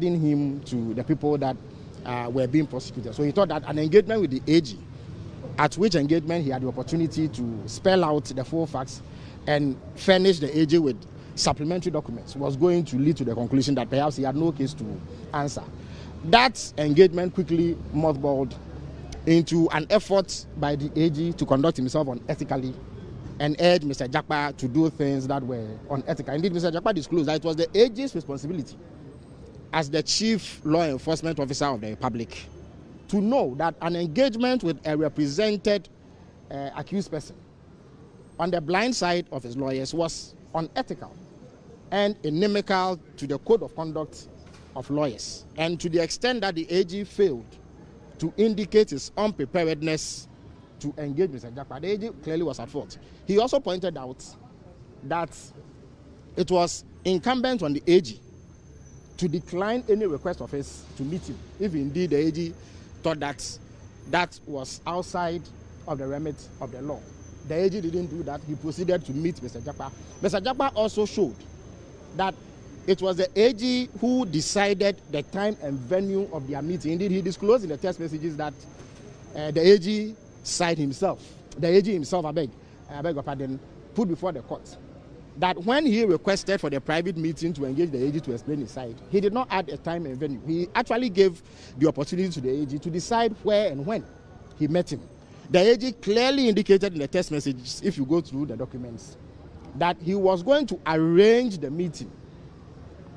him to the people that were being prosecuted. So he thought that an engagement with the AG, at which engagement he had the opportunity to spell out the full facts and furnish the AG with supplementary documents, was going to lead to the conclusion that perhaps he had no case to answer. That engagement quickly mothballed into an effort by the AG to conduct himself unethically and urge Mr. Agyapong to do things that were unethical. Indeed, Mr. Agyapong disclosed that it was the AG's responsibility as the chief law enforcement officer of the Republic to know that an engagement with a represented accused person on the blind side of his lawyers was unethical and inimical to the code of conduct of lawyers. And to the extent that the AG failed to indicate his unpreparedness to engage Mr. Agyapong, the AG clearly was at fault. He also pointed out that it was incumbent on the AG to decline any request of his to meet him, if indeed the AG thought that that was outside of the remit of the law. The AG didn't do that. He proceeded to meet Mr. Agyapong. Mr. Agyapong also showed that it was the AG who decided the time and venue of their meeting. Indeed, he disclosed in the text messages that the AG side himself, the AG himself, I beg your pardon, put before the court that when he requested for the private meeting to engage the AG to explain his side, he did not add a time and venue. He actually gave the opportunity to the AG to decide where and when he met him. The AG clearly indicated in the text messages, if you go through the documents, that he was going to arrange the meeting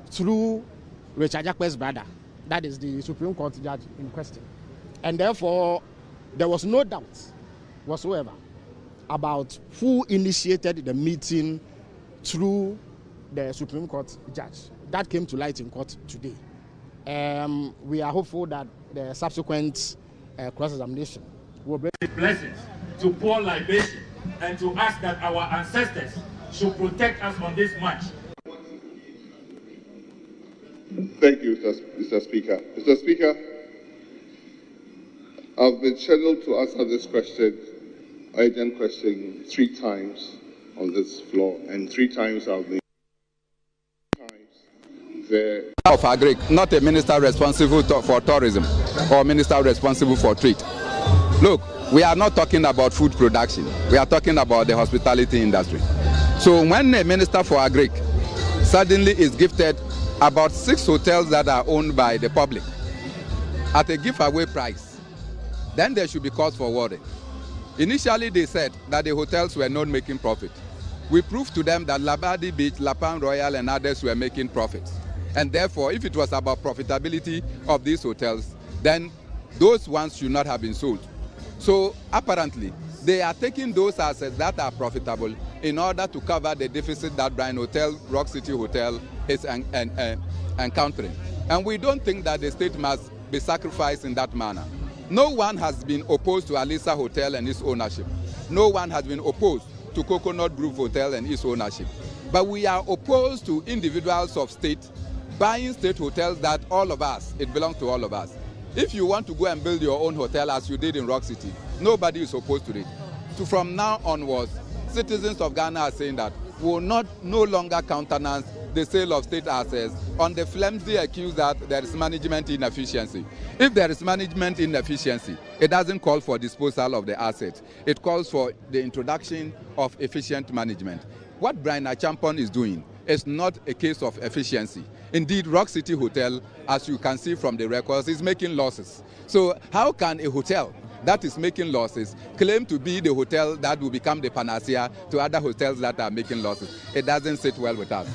through Richard Agyapong's brother, that is the Supreme Court judge in question. And therefore, there was no doubt whatsoever about who initiated the meeting through the Supreme Court judge. That came to light in court today. We are hopeful that the subsequent cross-examination will bring blessings, to pour libation, and to ask that our ancestors should protect us on this march. Thank you, Mr. Speaker. Mr. Speaker, I've been scheduled to answer this question, urgent question, 3 times on this floor, and 3 times I've been of Agric, not a minister responsible for tourism or minister responsible for trade. Look, we are not talking about food production. We are talking about the hospitality industry. So when a minister for Agric suddenly is gifted about 6 hotels that are owned by the public at a giveaway price, then there should be cause for worry. Initially, they said that the hotels were not making profit. We proved to them that Labadi Beach, Lapang Royal, and others were making profits. And therefore, if it was about profitability of these hotels, then those ones should not have been sold. So apparently, they are taking those assets that are profitable in order to cover the deficit that Brian Hotel, Rock City Hotel is encountering. And we don't think that the state must be sacrificed in that manner. No one has been opposed to Alisa Hotel and its ownership. No one has been opposed to Coconut Grove Hotel and its ownership. But we are opposed to individuals of state buying state hotels that all of us, it belongs to all of us. If you want to go and build your own hotel as you did in Rock City, nobody is opposed to it. So from now onwards, citizens of Ghana are saying that we will no longer countenance the sale of state assets on the flimsy accuse that there is management inefficiency. If there is management inefficiency, it doesn't call for disposal of the assets. It calls for the introduction of efficient management. What Brian Agyapong is doing is not a case of efficiency. Indeed, Rock City Hotel, as you can see from the records, is making losses. So how can a hotel that is making losses claim to be the hotel that will become the panacea to other hotels that are making losses? It doesn't sit well with us.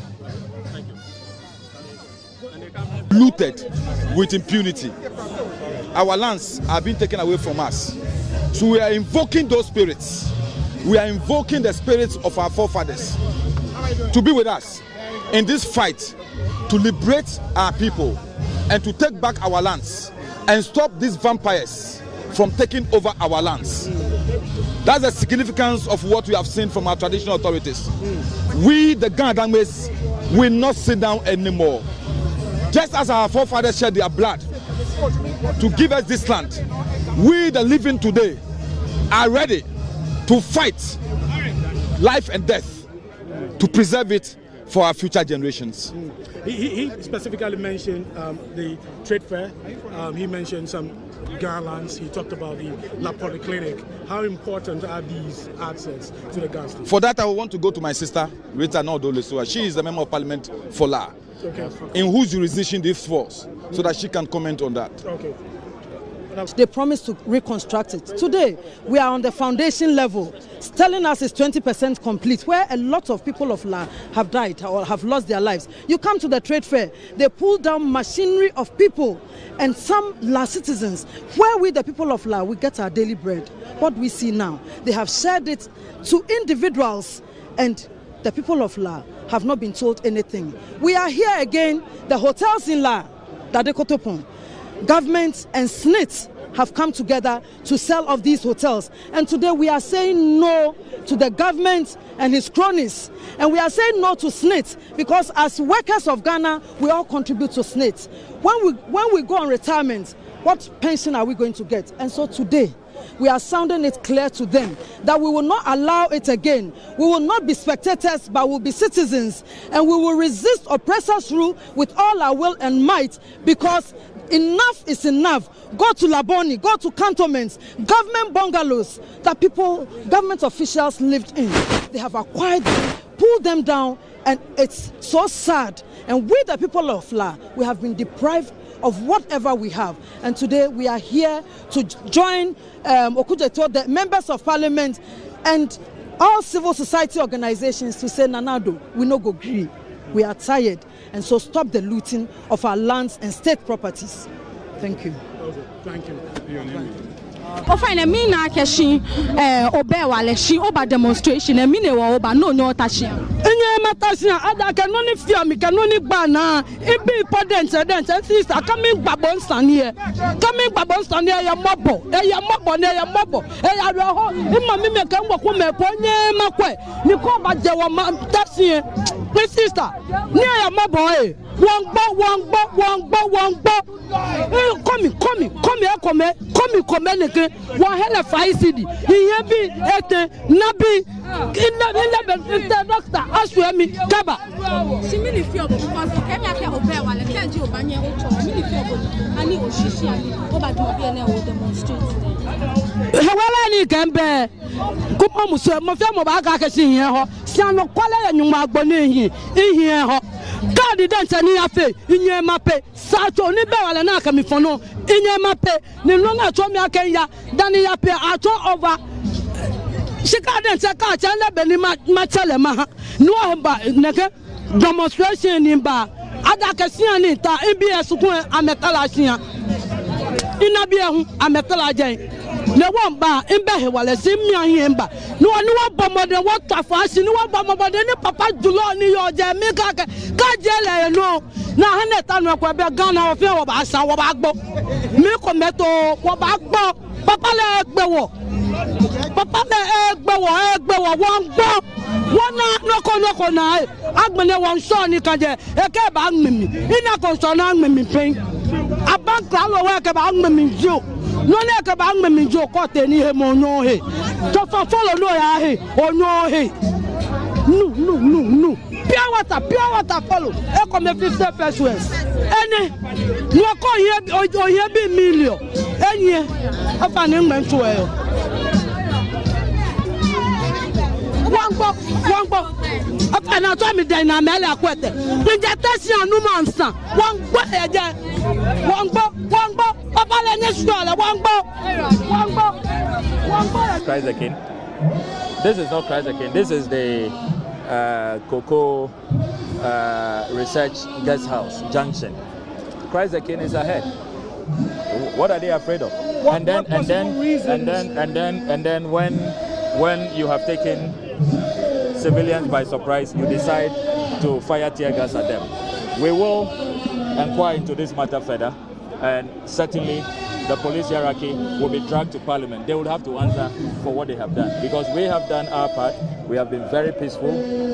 Thank you. Looted with impunity. Our lands are being taken away from us. So we are invoking those spirits. We are invoking the spirits of our forefathers to be with us in this fight to liberate our people and to take back our lands and stop these vampires from taking over our lands. That's the significance of what we have seen from our traditional authorities. We, the Ganadanmes, will not sit down anymore. Just as our forefathers shed their blood to give us this land, we, the living today, are ready to fight life and death to preserve it for our future generations. He specifically mentioned the trade fair. He mentioned some garlands. He talked about the La Polyclinic. How important are these assets to the gas station? For that, I want to go to my sister, Rita Nodolesua. She is the member of parliament for La. Okay. In whose jurisdiction this falls, so that she can comment on that. Okay. They promised to reconstruct it. Today, we are on the foundation level, telling us it's 20% complete, where a lot of people of La have died or have lost their lives. You come to the trade fair, they pull down machinery of people and some La citizens, where we, the people of La, we get our daily bread. What we see now, they have shared it to individuals, and the people of La have not been told anything. We are here again, the hotels in La, Dadekotopon, government and SNIT have come together to sell off these hotels. And today we are saying no to the government and his cronies. And we are saying no to SNIT because as workers of Ghana, we all contribute to SNIT. When we go on retirement, what pension are we going to get? And so today, we are sounding it clear to them that we will not allow it again. We will not be spectators, but will be citizens. And we will resist oppressors' rule with all our will and might, because enough is enough. Go to Laboni, go to cantonments, government bungalows that government officials lived in. They have acquired them, pulled them down, and it's so sad. And we, the people of La, we have been deprived of whatever we have. And today we are here to join Okujeto, the members of parliament, and all civil society organizations to say, Nanado, we no go agree. We are tired. And so stop the looting of our lands and state properties. Thank you. Okay. Thank you. Ofine mi na keshi obe wale shi oba demonstration mi ne wa oba no nyo tashi enye matashi ada ke no ni fear mi ke no ni gba na ibi important sister coming gbagbo nsanie ya mobo ne ya mobo e ya ro ho imma mi me ke ngwo me ko nye makwe ni ko ba je wa ma tashi please sister ni ya mobo e wọ́n gbọ́ kọ́mi nìkan wọ́n hẹ́lẹ̀ fàáyì sídì ìyẹn bí ètè nábì ilẹ̀ dọ́kítà aṣọ́ẹ̀mí gábà. ṣí mi ní fi ọ̀bọ̀ because kẹ́mi akẹ́ ọ̀bẹ̀ wà lẹ́kẹ́ ẹ̀jẹ̀ ọ̀bá yẹn ó tọ̀ mi ní fi ọ̀bọ̀ a ní òṣìṣẹ́ àbí ó bá dùn ọ̀bí ẹ̀ náà ó demonstrate. ìwọ́lá ni kẹ́ńbẹ́ kúmọ̀ mùsùlùmí mo fẹ́ mọ̀ bá kàkẹ́ sí ìyẹn họ sí àná kọ́lẹ́ yẹn nyùmọ̀ àgbọ̀ ní ìyẹn họ. God didn't ni afe inye mape sacho ni be wale na aka mi fono inye mape ni no na cho mi aka ya dani ya pe acho over shika den se ka cha le be ni ma chele ma no ba neke demonstration ni ba ada ke sian ni ta MBS kun ametala sian ina bi ehun ametala jen ne won ba imbe he wale si mi ahin ba no ni wa bomode wa tafa ni wa bomode ni papa julo ni yo je mi ka jele no na haneta no ko be Ghana o fe wo ba sa wo ba gbo mi ko meto wo ba gbo papa le egbe wo won gbo wona noko na agbene won so ni kan je e ke ba nmimi ina ko so na nmimi pen abankra lo we ke ba nmimi jo no le ke ba nmimi jo ko te ni he mo nyo he to follow no ya he onyo he no pure water follow e come 50 pesos ene no ko here be million enye afa ni ngmentu e wọ́n gbọ́ ọ̀pẹ̀nà tó mi dẹ̀ ìnà mẹ́lẹ̀ àkọ́ẹ̀tẹ̀ ìjẹ́ tẹ́sí àánú máa ń sàn wọ́n gbọ́ ẹ̀jẹ̀ wọ́n gbọ́ ọ̀pẹ̀lẹ̀ ní sùúrù wọ́n gbọ́. Christ the King. This is not Christ the King. This is the Cocoa Research Guest House Junction. Christ the King is ahead. What are they afraid of? And then when you have taken civilians by surprise, you decide to fire tear gas at them. We will inquire into this matter further, and certainly the police hierarchy will be dragged to Parliament. They would have to answer for what they have done, because we have done our part. We have been very peaceful.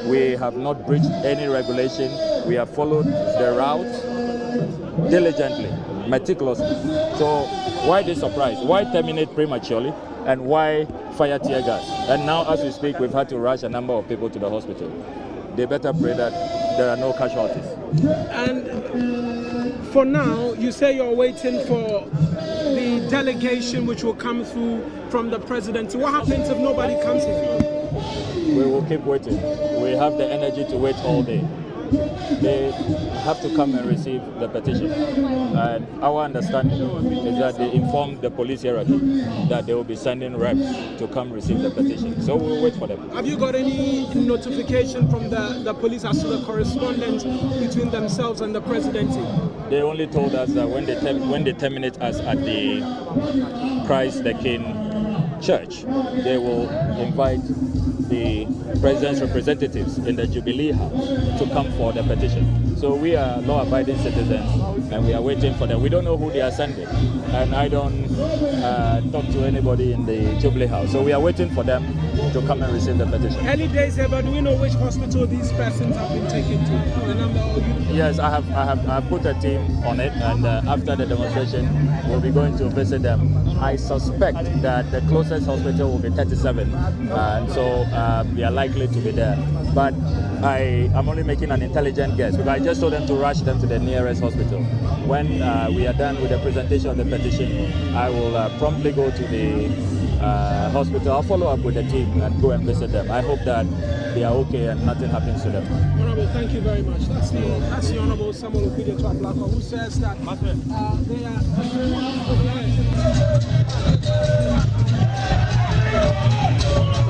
We have not breached any regulation. We have followed the route diligently, meticulously. So why this surprise? Why terminate prematurely? And why fire tear gas? And now, as we speak, we've had to rush a number of people to the hospital. They better pray that there are no casualties. And for now, you say you're waiting for the delegation which will come through from the presidency. What happens if nobody comes here? We will keep waiting. We have the energy to wait all day. They have to come and receive the petition. And our understanding is that they informed the police hierarchy that they will be sending reps to come receive the petition. So we'll wait for them. Have you got any notification from the police as to the correspondence between themselves and the presidency? They only told us that when they terminate us at the Christ the King Church, they will invite the president's representatives in the Jubilee House to come for the petition. So we are law-abiding citizens and we are waiting for them. We don't know who they are sending, and I don't talk to anybody in the Jubilee House. So we are waiting for them to come and receive the petition. Early days here, but do we know which hospital these persons have been taken to? The number of you? Yes, I have put a team on it, and after the demonstration, we'll be going to visit them. I suspect that the closest hospital will be 37, and so they are likely to be there. But I'm only making an intelligent guess, because I just told them to rush them to the nearest hospital. When we are done with the presentation of the petition, I will promptly go to the hospital. I'll follow up with the team and go and visit them. I hope that they are okay and nothing happens to them. Honorable, thank you very much. That's the Honorable Samuel Okudzeto Ablakwa, who says that they are...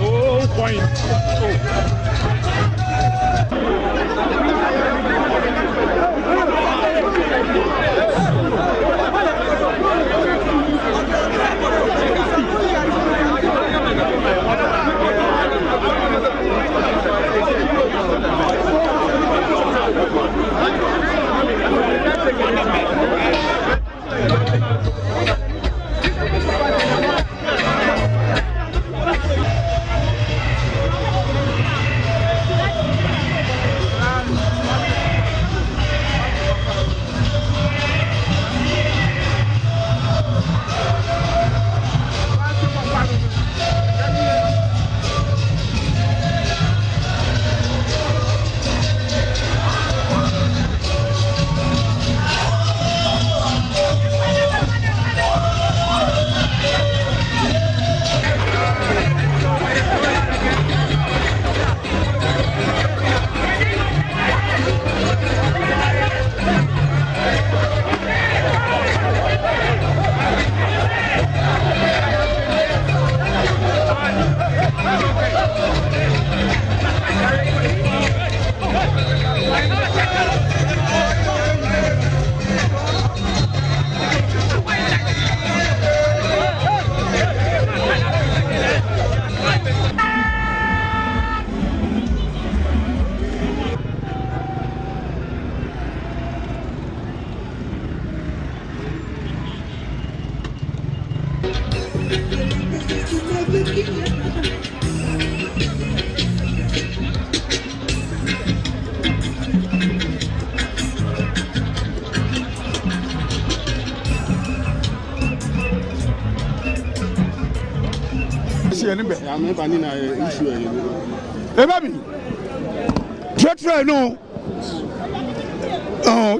Oh, point.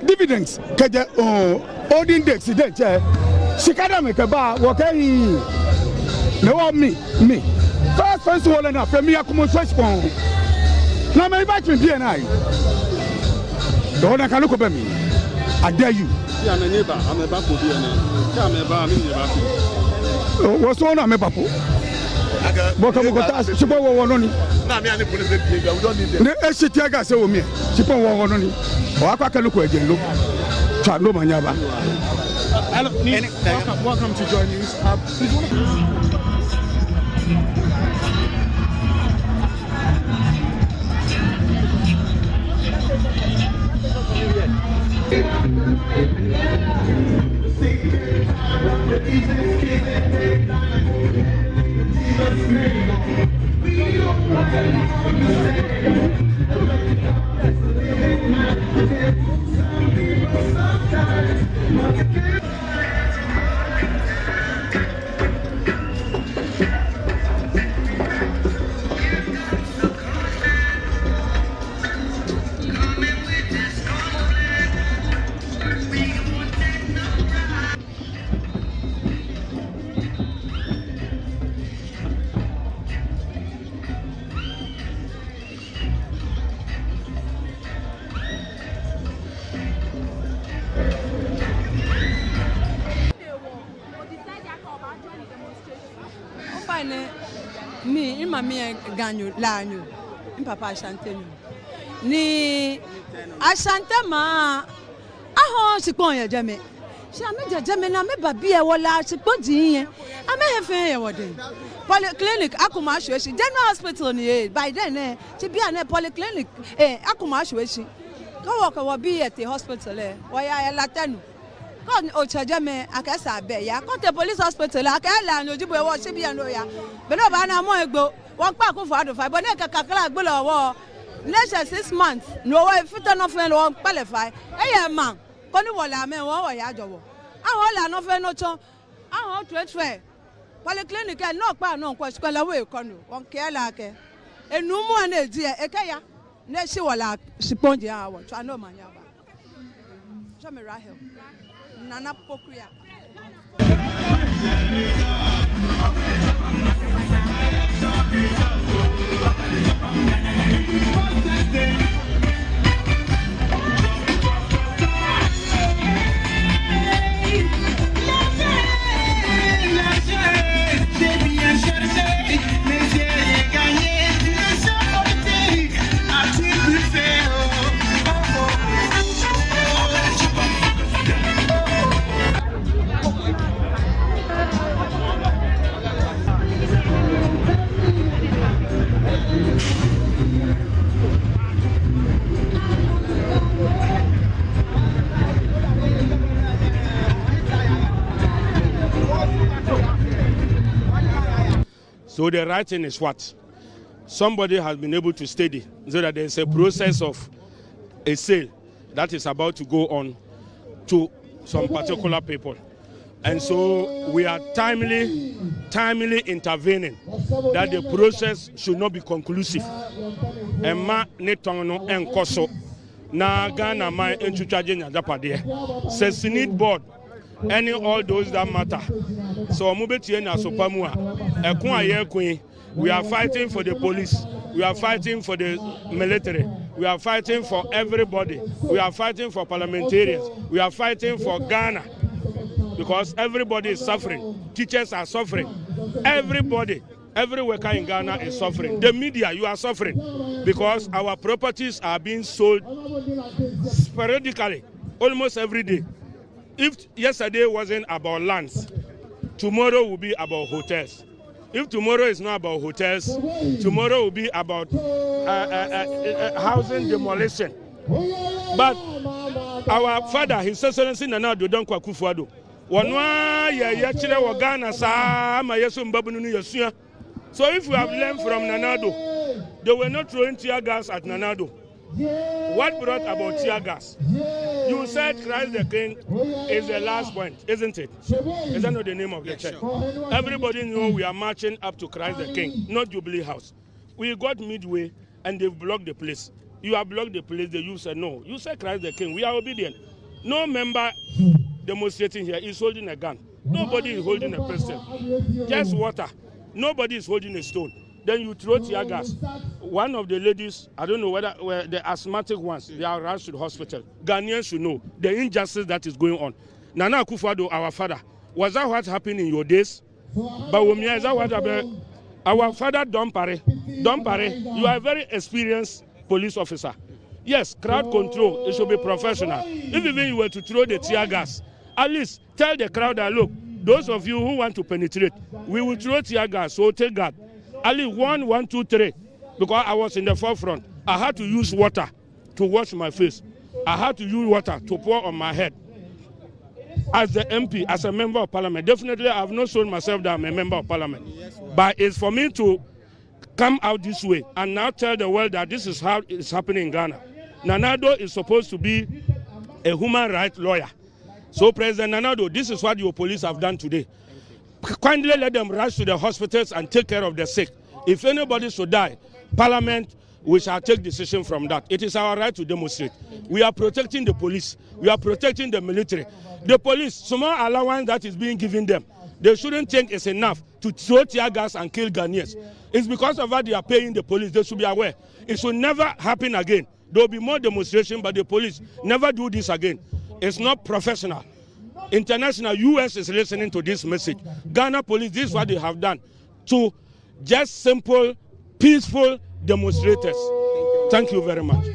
Dividends, old index, Shikada make a bar, what can he? No, me. First of all, enough for me, I come on such phone. Now, my batch with DNI. Don't I can look at me. I dare you. I'm a neighbor, I'm a back with DNI. I'm a bar, I'm what's on a mepapo? What am I going to ask? Chipo Wononi. The Eshitiaga say me. Chipo Wononi. Or I can look again. Look. Chalo Manyaba. Welcome to Joy News. then me in my ganyo lanyo in papa Ashante ni Ashante ma aho sikon ye jeme she ame jeme na me babi e wola sikon din yen ame hefe ye wodin polyclinic akuma ahweshi general hospital ni by then ti bia na polyclinic akuma ahweshi ko bi at the hospital wo ya latanu kon o chajame akasa be ya ko te police hospital akala ojubo e wo se bia no ya be no ba na mo egbo won pa ku for advice but na kakala gbe lo wo next 6 months no way fit no friend won qualify man ko ni wala me won wo ya jowo awon la no fe no chon awon trade fair polyclinic no pa no ko skola we ko no won ke la ke enu mu na eji e ke ya na shi wala sponge awon twa no man ya ba so me Rahel Nana Pokuya. So the right thing is what? Somebody has been able to study so that there is a process of a sale that is about to go on to some particular people. And so we are timely intervening that the process should not be conclusive. Emma netono enkoso na Ghana my enchuchaje nyadapade. Says need board any all those that matter. So mubetie na sopamua ekun ayekun. We are fighting for the police. We are fighting for the military. We are fighting for everybody. We are fighting for parliamentarians. We are fighting for Ghana. Because everybody is suffering. Teachers are suffering. Everybody, every worker in Ghana is suffering. The media, you are suffering. Because our properties are being sold sporadically, almost every day. If yesterday wasn't about lands, tomorrow will be about hotels. If tomorrow is not about hotels, tomorrow will be about housing demolition. But our father, His Excellency Nana Addo Dankwa Akufo-Addo, so if we have learned from Nana Addo, they were not throwing tear gas at Nana Addo. What brought about tear gas? You said Christ the King is the last point, isn't it? Is that not the name of the church? Everybody knows we are marching up to Christ the King, not Jubilee House. We got midway and they've blocked the place. You have blocked the place, the youth said no. You said Christ the King, we are obedient. No member demonstrating here is holding a gun. Nobody is holding a pistol. Just water. Nobody is holding a stone. Then you throw tear gas. One of the ladies, I don't know whether the asthmatic ones, they are rushed to the hospital. Ghanaians should know the injustice that is going on. Nana Akufo-Addo, our father, was that what happened in your days? Bawumia, is that what happened? Our father, Don Pare, you are a very experienced police officer. Yes, crowd control, it should be professional. If even you were to throw the tear gas, at least tell the crowd that, look, those of you who want to penetrate, we will throw tear gas, so take guard. Only 1, 2, 3, because I was in the forefront. I had to use water to wash my face. I had to use water to pour on my head. As the MP, as a member of parliament, definitely I have not shown myself that I'm a member of parliament. But it's for me to come out this way and now tell the world that this is how it's happening in Ghana. Nana Addo is supposed to be a human rights lawyer. So President Nana Addo, this is what your police have done today. Kindly let them rush to the hospitals and take care of the sick. If anybody should die, Parliament, we shall take decision from that. It is our right to demonstrate. We are protecting the police. We are protecting the military. The police, small allowance that is being given them, they shouldn't think it's enough to throw tear gas and kill Ghanaians. It's because of what they are paying the police. They should be aware. It should never happen again. There will be more demonstration, but the police never do this again. It's not professional. International, US is listening to this message. Ghana police, this is what they have done to just simple, peaceful demonstrators. Thank you very much.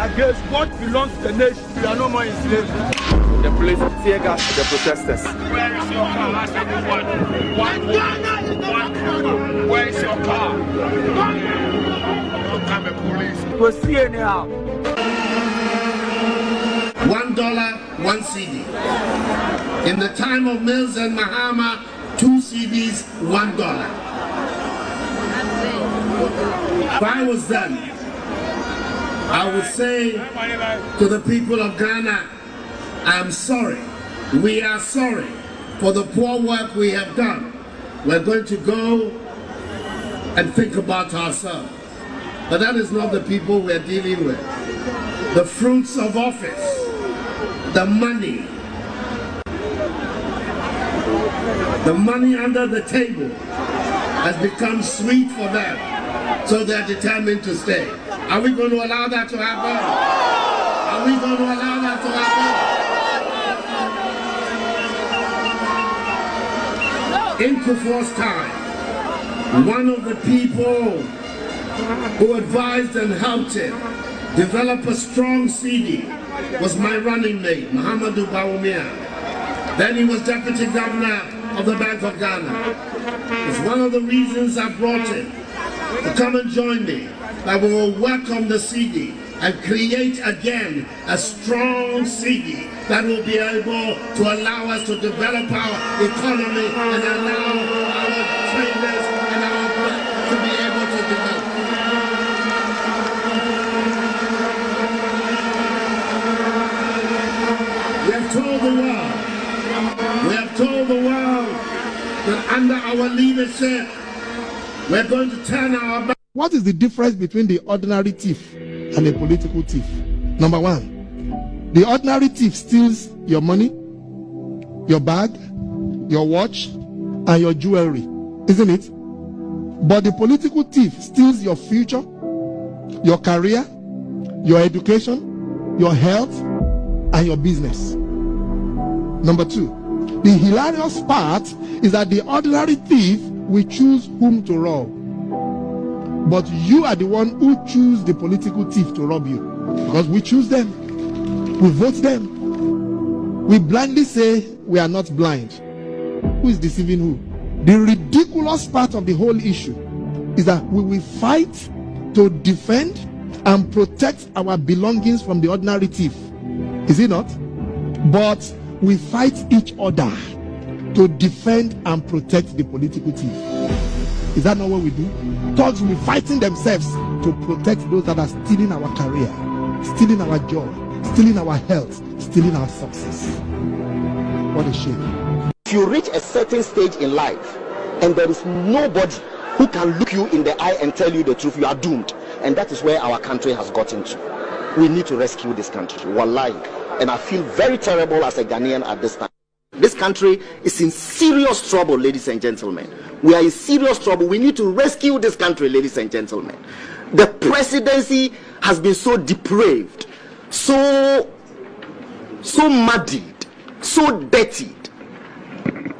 Against what belongs to the nation. We are no more enslaved. The police tear gas the protesters. Where is your car? Ask everyone. Where is your car? Don't come, police. Go see anyhow. $1, 1 CD. In the time of Mills and Mahama, 2 CDs, $1. If I was them, I would say to the people of Ghana, I am sorry. We are sorry for the poor work we have done. We're going to go and think about ourselves. But that is not the people we're dealing with. The fruits of office, the money under the table has become sweet for them. So they're determined to stay. Are we going to allow that to happen? Are we going to allow that to happen? In Kufuor's time, one of the people who advised and helped him develop a strong CD was my running mate, Mahamudu Bawumia. Then he was deputy governor of the Bank of Ghana. It's one of the reasons I brought him to come and join me, that we will work on the CD and create again a strong CD that will be able to allow us to develop our economy and allow our traders and our work to be able to develop. We have told the world that under our leadership, we're going to turn our back. What is the difference between the ordinary thief and a political thief? Number one, the ordinary thief steals your money, your bag, your watch, and your jewelry, isn't it? But the political thief steals your future, your career, your education, your health, and your business. Number two, the hilarious part is that the ordinary thief will choose whom to rob. But you are the one who choose the political thief to rob you. Because we choose them. We vote them. We blindly say we are not blind. Who is deceiving who? The ridiculous part of the whole issue is that we will fight to defend and protect our belongings from the ordinary thief. Is it not? But we fight each other to defend and protect the political thief. Is that not what we do? Thugs will be fighting themselves to protect those that are stealing our career, stealing our joy, stealing our health, stealing our success. What a shame. If you reach a certain stage in life and there is nobody who can look you in the eye and tell you the truth, you are doomed. And that is where our country has gotten to. We need to rescue this country. Wallahi. And I feel very terrible as a Ghanaian at this time. This country is in serious trouble, ladies and gentlemen. We are in serious trouble. We need to rescue this country, ladies and gentlemen. The presidency has been so depraved, so muddied, so dirtied,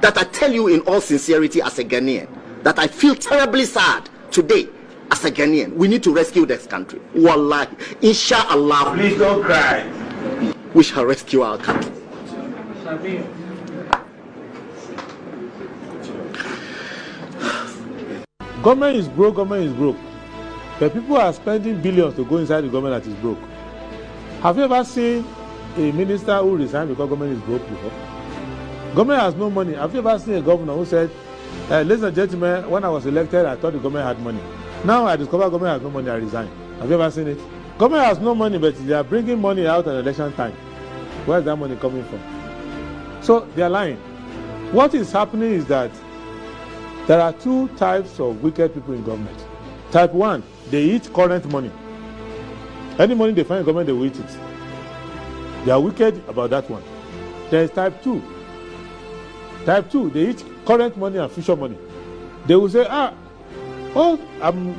that I tell you in all sincerity as a Ghanaian, that I feel terribly sad today as a Ghanaian. We need to rescue this country. Wallahi. Inshallah. Please don't cry. We shall rescue our country. Government is broke, But people are spending billions to go inside the government that is broke. Have you ever seen a minister who resigned because government is broke before? Government has no money. Have you ever seen a governor who said, ladies and gentlemen, when I was elected, I thought the government had money. Now I discover government has no money, I resign. Have you ever seen it? Government has no money, but they are bringing money out at election time. Where is that money coming from? So they are lying. What is happening is that there are two types of wicked people in government. Type 1, they eat current money. Any money they find in government, they will eat it. They are wicked about that one. There is type 2. Type 2, they eat current money and future money. They will say,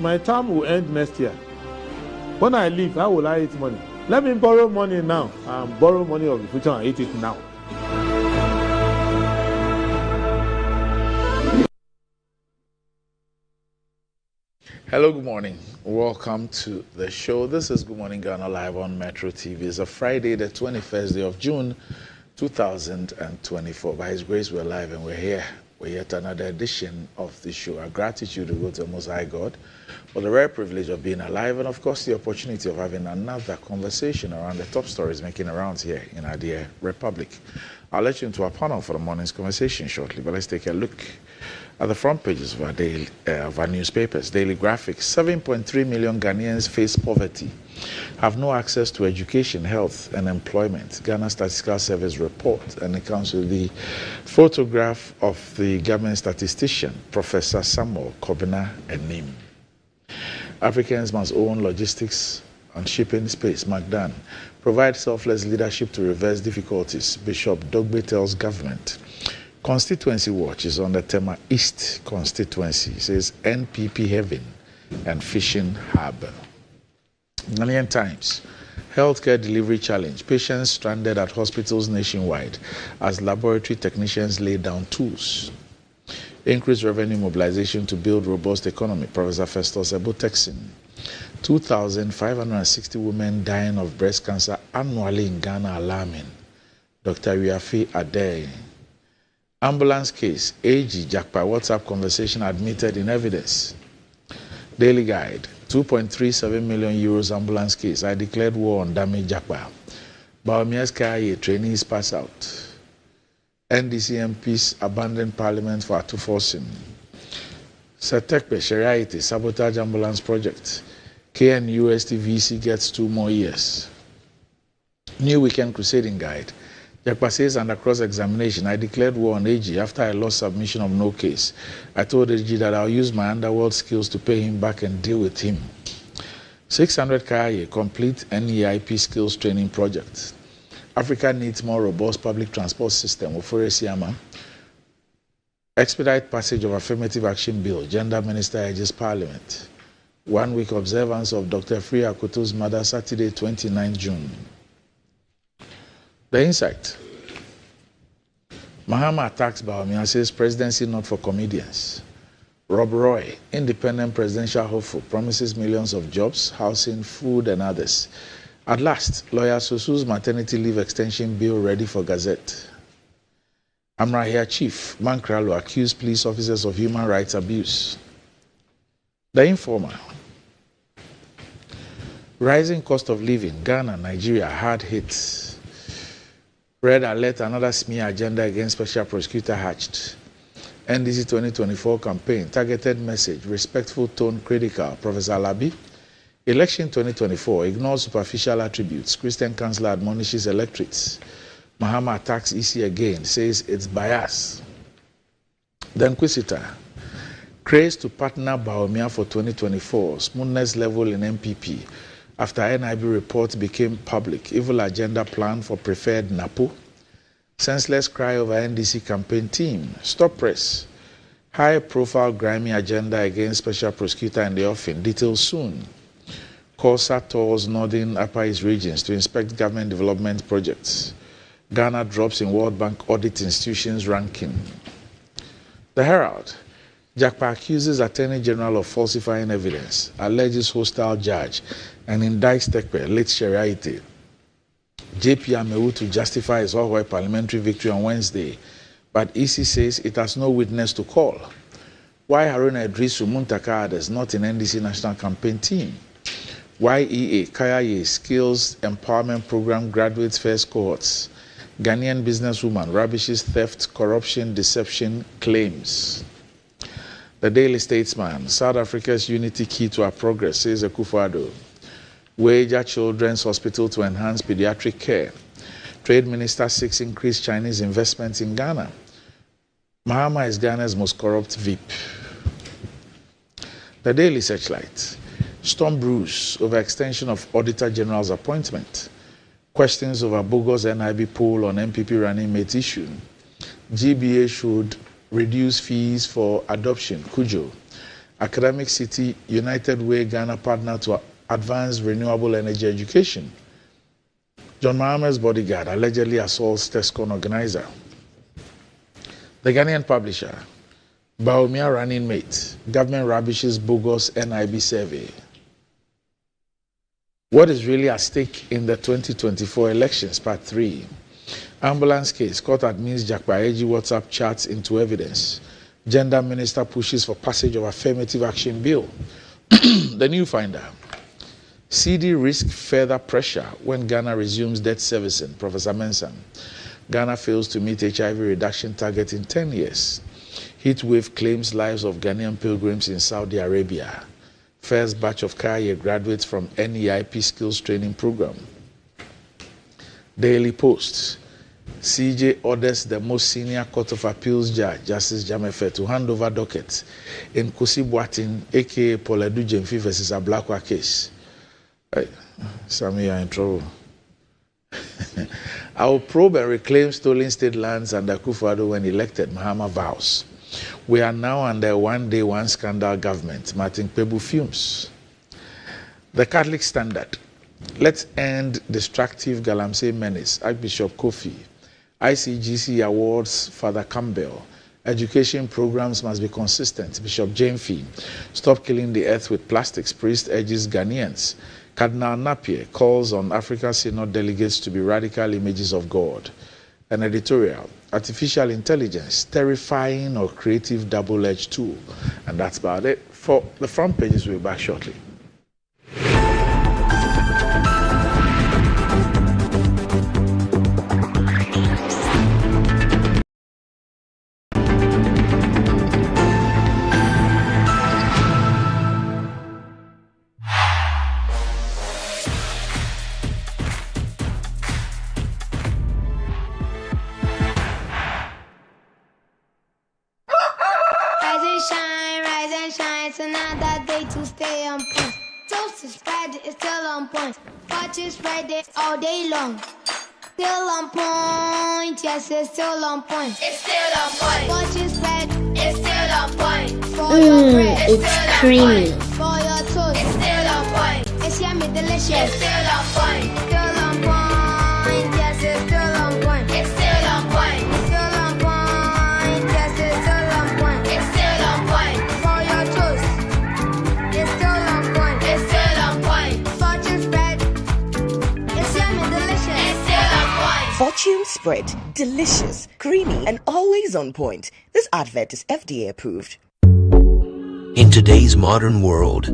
my term will end next year. When I leave, how will I eat money? Let me borrow money now and borrow money of the future and eat it now. Hello, good morning. Welcome to the show. This is Good Morning Ghana live on Metro TV. It's a Friday, the 21st day of June, 2024. By His grace, we're live and we're here for yet another edition of the show. Our gratitude to go to the Most High God for the rare privilege of being alive and, of course, the opportunity of having another conversation around the top stories making rounds here in our dear Republic. I'll let you into our panel for the morning's conversation shortly, but let's take a look at the front pages of our newspapers. Daily Graphic: 7.3 million Ghanaians face poverty, have no access to education, health, and employment. Ghana Statistical Service report, and it comes with the photograph of the government statistician, Professor Samuel Kobina Enim. Africans must own logistics and shipping space. McDan: provide selfless leadership to reverse difficulties. Bishop Dogbe tells government. Constituency Watch is on the Tema East constituency. It says NPP heaven and fishing hub. Ghanaian Times: healthcare delivery challenge. Patients stranded at hospitals nationwide as laboratory technicians lay down tools. Increased revenue mobilization to build robust economy. Professor Festus Ebo-Texin: 2,560 women dying of breast cancer annually in Ghana alarming. Dr. Riafi Adey: ambulance case, AG Jakpa WhatsApp conversation admitted in evidence. Daily Guide: 2.37 million euros ambulance case. I declared war on Dame Jakpa. Bawumia's Kaye trainees pass out. NDC MPs abandon parliament for Atuforsim. Setekpe Shariati sabotage ambulance project. KNUST VC gets 2 more years. New Weekend Crusading Guide: Jakpa says under cross-examination, I declared war on AG after I lost submission of no case. I told AG that I'll use my underworld skills to pay him back and deal with him. 600 Kaye complete NEIP skills training project. Africa needs more robust public transport system. Ofore Siama: expedite passage of affirmative action bill. Gender Minister urges Parliament. 1 week observance of Dr. Free Akoto's mother, Saturday, 29 June. The Insight: Mahama attacks Bawumia, says presidency not for comedians. Rob Roy: independent presidential hopeful, promises millions of jobs, housing, food, and others. At last, lawyer Susu's maternity leave extension bill ready for Gazette. Amrahia Chief Mankralo accused police officers of human rights abuse. The Informer: rising cost of living, Ghana, Nigeria hard hits. Red alert: another smear agenda against special prosecutor hatched. NDC 2024 campaign, targeted message, respectful tone critical. Professor Alabi: election 2024 ignores superficial attributes. Christian councillor admonishes electorates. Mahama attacks EC again, says it's bias. The Inquisitor: craze to partner Bawumia for 2024, smoothness level in MPP. After NIB report became public, evil agenda plan for preferred NAPO. Senseless cry over NDC campaign team. Stop press: high-profile grimy agenda against special prosecutor in the offing. Details soon. COSA tours northern Upper East regions to inspect government development projects. Ghana drops in World Bank audit institutions ranking. The Herald: Jakpa accuses Attorney General of falsifying evidence, alleges hostile judge, and indicts Tekpe, late Shariati. JP Amewu to justify his Ohoi parliamentary victory on Wednesday, but EC says it has no witness to call. Why Haruna Idrisu Muntaka is not in NDC national campaign team? Why EA Kayaye Skills Empowerment Program graduates first cohorts? Ghanaian businesswoman rubbishes theft, corruption, deception claims. The Daily Statesman, South Africa's unity key to our progress, says Akufo-Addo. Wager Children's Hospital to enhance pediatric care. Trade Minister seeks increased Chinese investments in Ghana. Mahama is Ghana's most corrupt VIP. The Daily Searchlight. Storm brews over extension of Auditor General's appointment. Questions over bogus NIB poll on MPP running mate issue. GBA should reduce fees for adoption. Kujo. Academic City United Way Ghana partner to advance renewable energy education. John Mahama's bodyguard allegedly assaults TESCON organizer. The Ghanaian publisher. Baumia running mate. Government rubbishes bogus NIB survey. What is really at stake in the 2024 elections? Part 3. Ambulance case. Court admits Jack Baeji WhatsApp chats into evidence. Gender Minister pushes for passage of affirmative action bill. The New Finder. CD risk further pressure when Ghana resumes debt servicing. Professor Mensah. Ghana fails to meet HIV reduction target in 10 years. Heatwave claims lives of Ghanaian pilgrims in Saudi Arabia. First batch of Kaya graduates from NEIP skills training program. Daily Post. CJ orders the most senior Court of Appeals judge, Justice Jamefe, to hand over docket in Kusi Boatin, aka Poledu Jemfi versus Ablakwa case. Sammy, you're in trouble. I will probe and reclaim stolen state lands under Akufo-Addo when elected, Mahama vows. We are now under one day, one scandal government. Martin Kpebu fumes. The Catholic Standard. Let's end destructive Galamsey menace. Archbishop Kofi. ICGC awards Father Campbell. Education programs must be consistent. Bishop Jane Fee. Stop killing the earth with plastics. Priest urges Ghanaians. Cardinal Napier calls on Africa Synod delegates to be radical images of God. An editorial. Artificial intelligence, terrifying or creative double-edged tool. And that's about it. For the front pages, we'll be back shortly. All day long. Still on point, yes, it's still on point. It's still on point. Watch it spread, it's still on point. For your bread, it's creamy. For your toast, it's still on point. It's yummy, delicious. It's still on point. Still on point, yes, it's still on point. It's still on point. Still on point, yes, it's still on point. It's still on point. For your toast, it's still on point. It's still on point. Fortune spread. Fortune Spread. Delicious, creamy, and always on point. This advert is FDA approved. In today's modern world,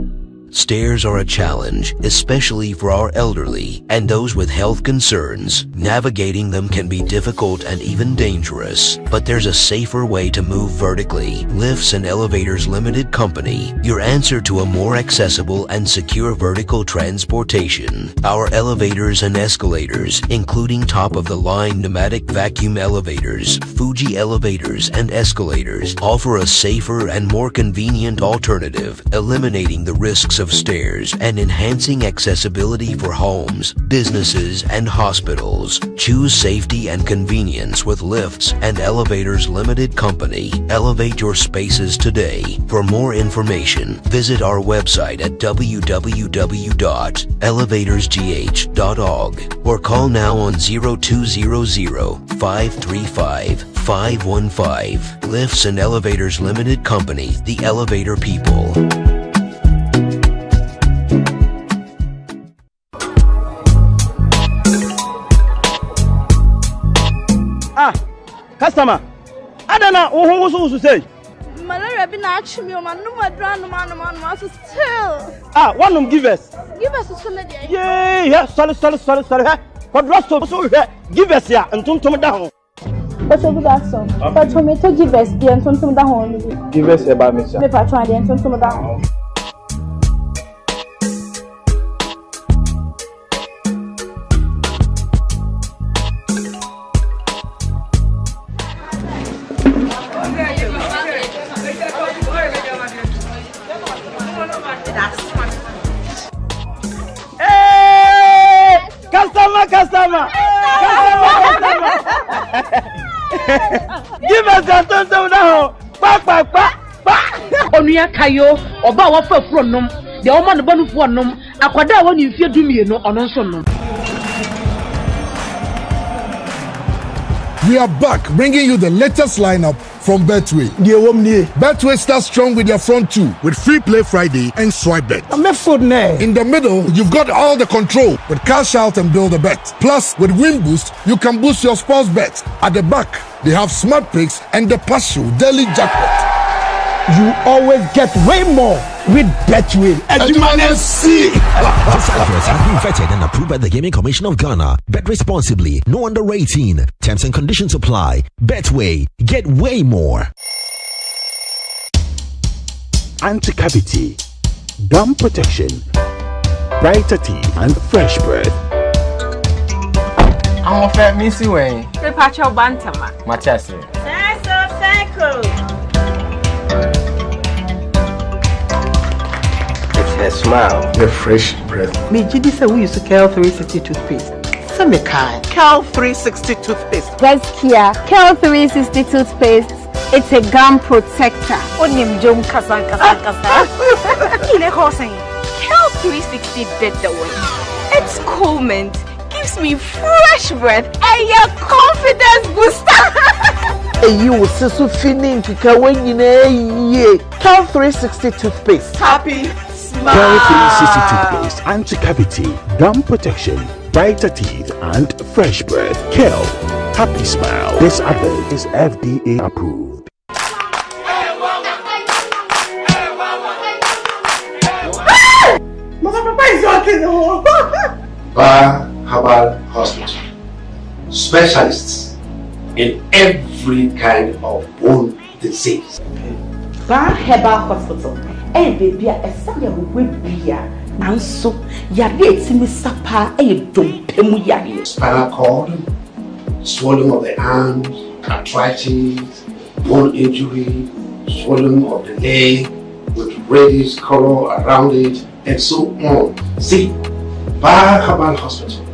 stairs are a challenge, especially for our elderly and those with health concerns. Navigating them can be difficult and even dangerous, but there's a safer way to move vertically. Lifts and Elevators Limited Company, your answer to a more accessible and secure vertical transportation. Our elevators and escalators, including top-of-the-line pneumatic vacuum elevators, Fuji elevators and escalators, offer a safer and more convenient alternative, eliminating the risks of stairs and enhancing accessibility for homes, businesses, and hospitals. Choose safety and convenience with Lifts and Elevators Limited Company. Elevate your spaces today. For more information, visit our website at www.elevatorsgh.org or call now on 0200-535-515. Lifts and Elevators Limited Company, the elevator people. Customer, I don't know who say. Malaria I've been actually me, man. No more brand, man. So still. Ah, one of them give us. Give us a solid. Yeah. Sorry. What rest of so give us here and turn down. What's a good answer? But for me to give us the and turn down. Give us about me, sir. Me patron the and turn down. Customer. Give us a ton now. Onuya kayo oba wa fa furo nom de o ma no bonu fo nom akwada woni mfie dumie no ono nso nom. We are back bringing you the latest lineup from Betway. Betway starts strong with their front two with Free Play Friday and Swipe Bet. In the middle, you've got all the control with Cash Out and Build a Bet. Plus, with Win Boost, you can boost your sports bet. At the back, they have Smart Picks and the Partial Daily Jackpot. You always get way more with Betway. This advert has been vetted and approved by the Gaming Commission of Ghana. Bet responsibly. No under 18. Terms and conditions apply. Betway. Get way more. Anti-cavity, gum protection, brighter teeth, and fresh breath. I'm a fair missy way. Repacho Bantama. Machasi. Her smile, the fresh breath. Me jidi say we use Kel 360 toothpaste. Say me kind. Kel 360 toothpaste. Gaskia, Kel 360 toothpaste. It's a gum protector. Onim jom kasa. Kile kosen. Kel 360 better one. It's cool mint. Gives me fresh breath and your confidence booster. And you will see so feeling to Kel 360 toothpaste. Happy. Kel 360 toothpaste, anti-cavity, gum protection, brighter teeth, and fresh breath. Kel, happy smile. This advert is FDA approved. Papa is walking. Bar Herbal Hospital. Specialists in every kind of bone disease. Bar Herbal Hospital. Eh baby, esa ya we bia nanso yare etimi sapa dompemu yare. Spinal cord, swelling of the arms, arthritis, bone injury, swelling of the leg with reddish color around it, and so on. See, Bar Herbal Hospital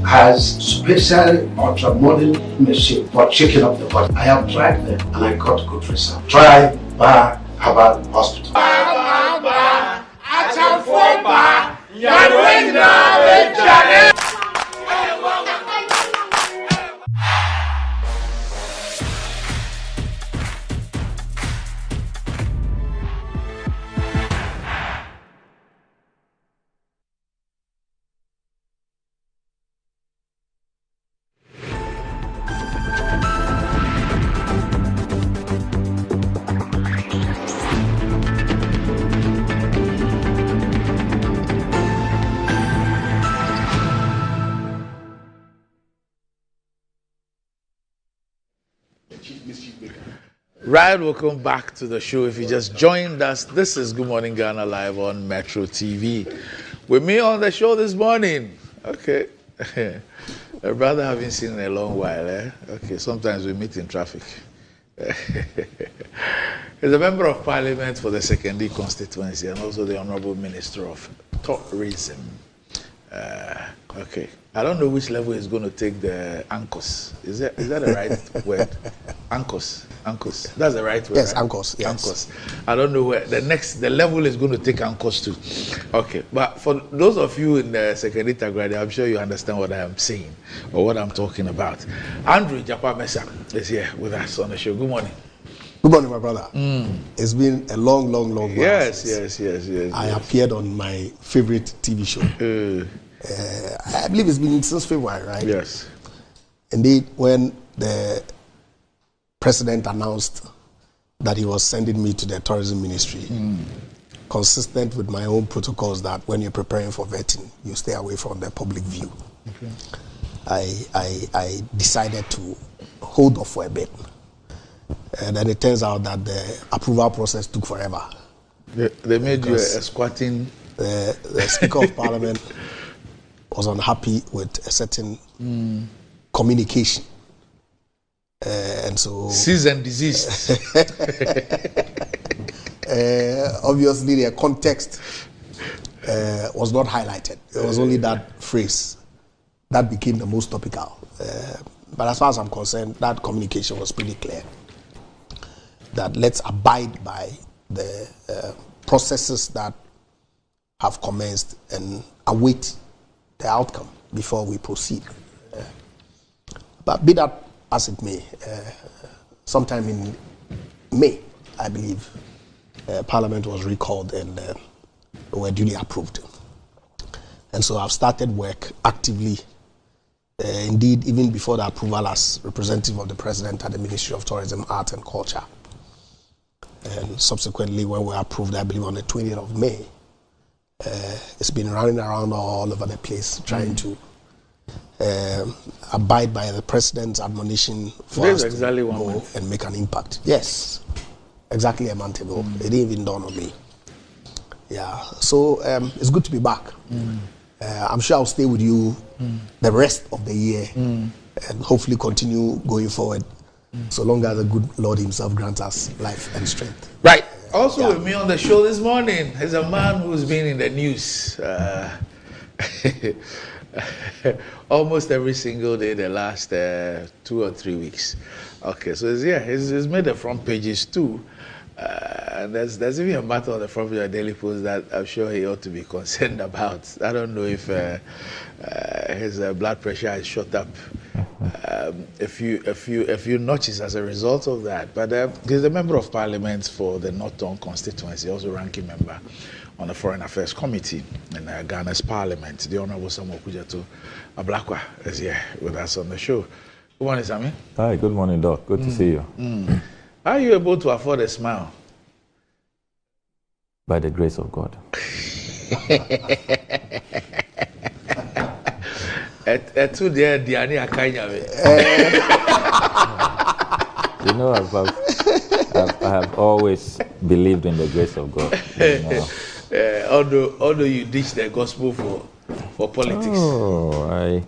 has special ultra-modern machine for checking up the body. I have tried them and I got good results. Try Bar Herbal Hospital. Right, welcome back to the show. If you just joined us, this is Good Morning Ghana live on Metro TV. With me on the show this morning, okay, a brother I haven't seen in a long while, eh? Okay, sometimes we meet in traffic. He's a member of parliament for the 2nd constituency and also the Honorable Minister of Tourism. Okay, I don't know which level he's going to take the ANCOS. Is that the right word? ANCOS. That's the right word. Yes, right? ANCOS. Yes. ANCOS. I don't know where the level is going to take ANCOS to. Okay, but for those of you in the 2nd Tagrade, I'm sure you understand what I am saying or what I'm talking about. Andrew Japa Mesa is here with us on the show. Good morning. Good morning, my brother. It's been a long while. Yes. I appeared on my favorite TV show. I believe it's been since February, right? Yes. Indeed, when the president announced that he was sending me to the tourism ministry, consistent with my own protocols that when you're preparing for vetting, you stay away from the public view. Okay. I decided to hold off for a bit. And then it turns out that the approval process took forever. They made you a squatting. The Speaker of Parliament was unhappy with a certain communication. And so... Cease and desist. Obviously, the context was not highlighted. It was only that phrase that became the most topical. But as far as I'm concerned, that communication was pretty clear. That let's abide by the processes that have commenced and await the outcome before we proceed. But be that as it may, sometime in May, I believe, Parliament was recalled and were duly approved. And so I've started work actively, indeed, even before the approval as representative of the President at the Ministry of Tourism, Art and Culture. And subsequently, when we were approved, I believe on the 20th of May, it's been running around all over the place trying to abide by the President's admonition for us to go and make an impact. Yes, exactly a month ago. It didn't even dawn on me. Yeah, so it's good to be back. I'm sure I'll stay with you the rest of the year and hopefully continue going forward so long as the good Lord himself grants us life and strength. Right. Also with me on the show this morning is a man who's been in the news almost every single day the last 2 or 3 weeks. Okay, so he's made the front pages too. And there's even a matter on the front page of the Daily Post that I'm sure he ought to be concerned about. I don't know if his blood pressure has shot up a few notches as a result of that. But he's a member of Parliament for the Northern constituency, also ranking member on the Foreign Affairs Committee in Ghana's Parliament. The Honorable Samuel Okudzeto Ablakwa is here with us on the show. Good morning, Sammy. Hi, good morning, Doc. Good to see you. How are you able to afford a smile? By the grace of God. You know, I have always believed in the grace of God. You know. Although you ditched the gospel for politics. Oh,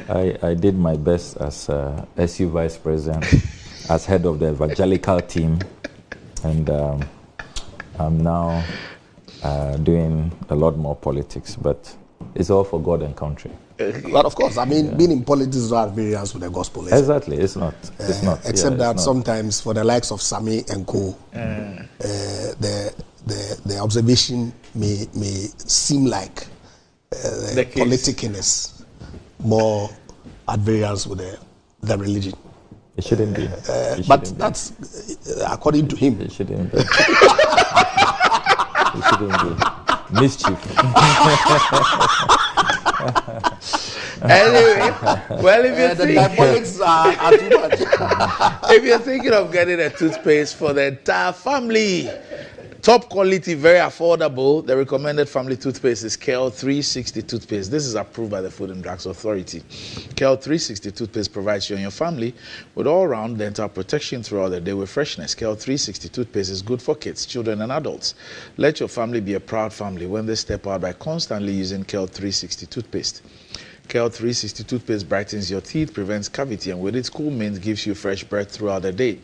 I did my best as SU Vice President, as head of the evangelical team, and I'm now doing a lot more politics, but it's all for God and country. But of course, I mean, being in politics is not variance with the gospel. Exactly, it's not. It's not. Except that sometimes for the likes of Sammy and co, the observation may seem like the politicalness more at variance with the religion. It shouldn't be. But that's according to him. It shouldn't be. It shouldn't be. Mischief. Anyway, well, if you're the diabolics are too much. If you're thinking of getting a toothpaste for the entire family, top quality, very affordable, the recommended family toothpaste is KL 360 toothpaste. This is approved by the Food and Drugs Authority. KL 360 toothpaste provides you and your family with all-round dental protection throughout the day with freshness. KL 360 toothpaste is good for kids, children, and adults. Let your family be a proud family when they step out by constantly using KL 360 toothpaste. KL 360 toothpaste brightens your teeth, prevents cavity, and with its cool mint gives you fresh breath throughout the day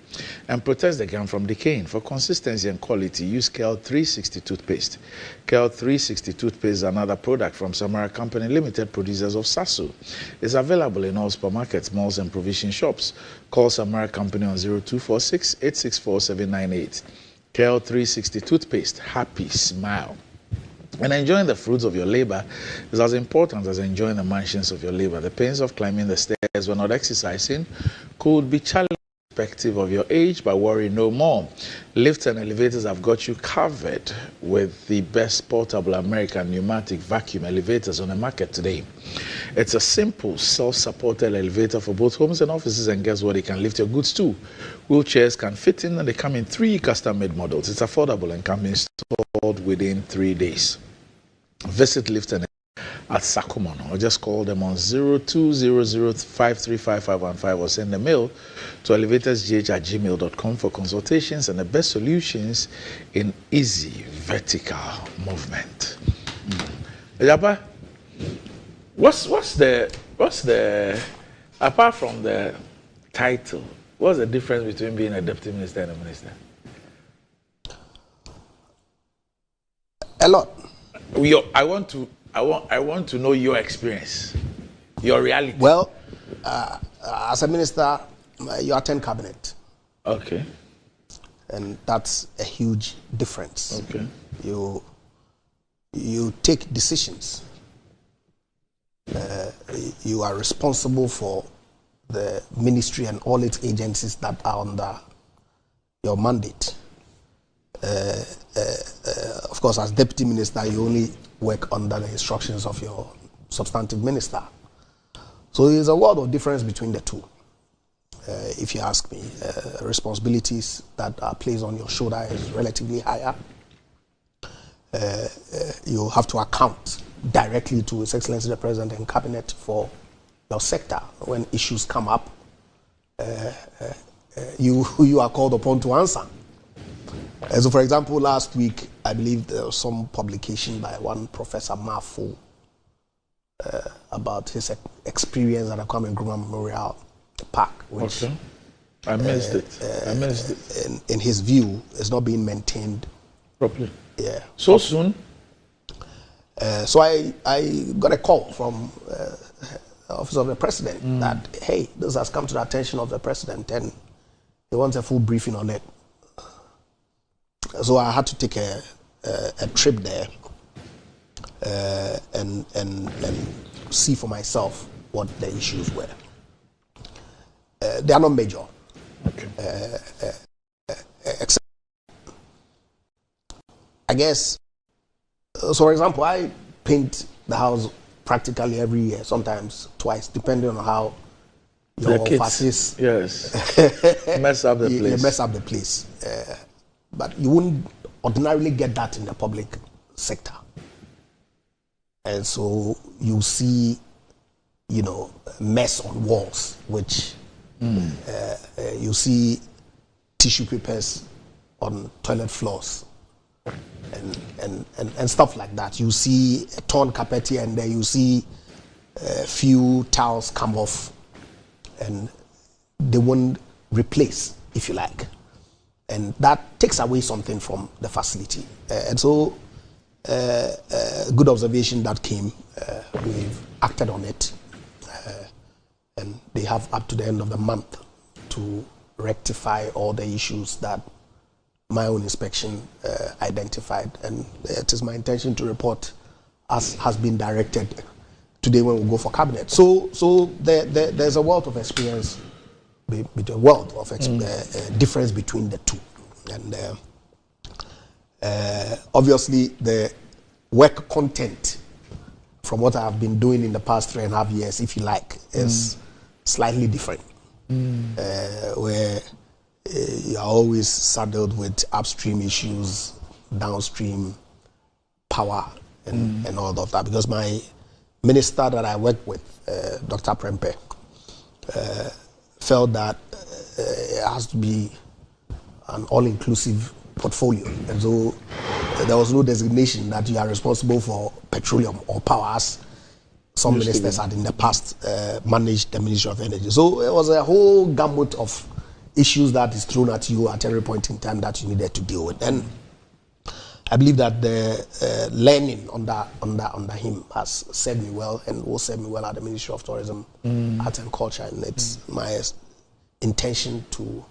and protects the gum from decaying. For consistency and quality, use KL 360 toothpaste. KL 360 toothpaste is another product from Samara Company Limited, producers of Sasu. It's available in all supermarkets, malls, and provision shops. Call Samara Company on 0246 864 798. KL 360 toothpaste. Happy smile. And enjoying the fruits of your labor is as important as enjoying the mansions of your labor. The pains of climbing the stairs when not exercising could be challenging, irrespective of your age, but worry no more. Lifts and elevators have got you covered with the best portable American pneumatic vacuum elevators on the market today. It's a simple, self-supported elevator for both homes and offices, and guess what? It can lift your goods too. Wheelchairs can fit in, and they come in 3 custom-made models. It's affordable and can be installed within 3 days. Visit Lift and at Sakumono, or just call them on 0200535515 or send a mail to elevatorsgh@gmail.com for consultations and the best solutions in easy vertical movement. Ejapa, what's the apart from the title, what's the difference between being a deputy minister and a minister? A lot. I want to know your experience, your reality. Well, as a minister, you attend cabinet. Okay. And that's a huge difference. Okay. You take decisions. You are responsible for the ministry and all its agencies that are under your mandate. Of course, as deputy minister, you only work under the instructions of your substantive minister. So there's a world of difference between the two. If you ask me, responsibilities that are placed on your shoulder is relatively higher. You have to account directly to His Excellency the President and Cabinet for your sector. When issues come up, you are called upon to answer. So, for example, last week, I believe there was some publication by one Professor Mafu about his experience at the Kwame Nkrumah Memorial Park, which okay. I missed it. In his view, is not being maintained properly. Yeah. So soon? So I got a call from the Office of the President that, hey, this has come to the attention of the President and he wants a full briefing on it. So I had to take a trip there and see for myself what the issues were. They are not major. Okay. Except, I guess, so for example, I paint the house practically every year, sometimes twice, depending on how your offices mess up the place. They mess up the place. But you wouldn't ordinarily get that in the public sector. And so you see, mess on walls, which you see tissue papers on toilet floors and stuff like that. You see a torn carpet here and there, you see a few towels come off and they won't replace, if you like. And that takes away something from the facility. And so, good observation that came. We've acted on it. And they have up to the end of the month to rectify all the issues that my own inspection identified. And it is my intention to report as has been directed today when we go for cabinet. So there's a wealth of experience, a wealth of difference between the two. And obviously the work content from what I've been doing in the past 3.5 years, if you like, is slightly different. Where you are always saddled with upstream issues, downstream power, and all of that. Because my minister that I work with, Dr. Prempeh, felt that it has to be an all-inclusive portfolio. And so there was no designation that you are responsible for petroleum or power, as some ministers had in the past managed the Ministry of Energy. So it was a whole gamut of issues that is thrown at you at every point in time that you needed to deal with. And I believe that the learning under him has served me well and will serve me well at the Ministry of Tourism, Arts and Culture. And it's my intention to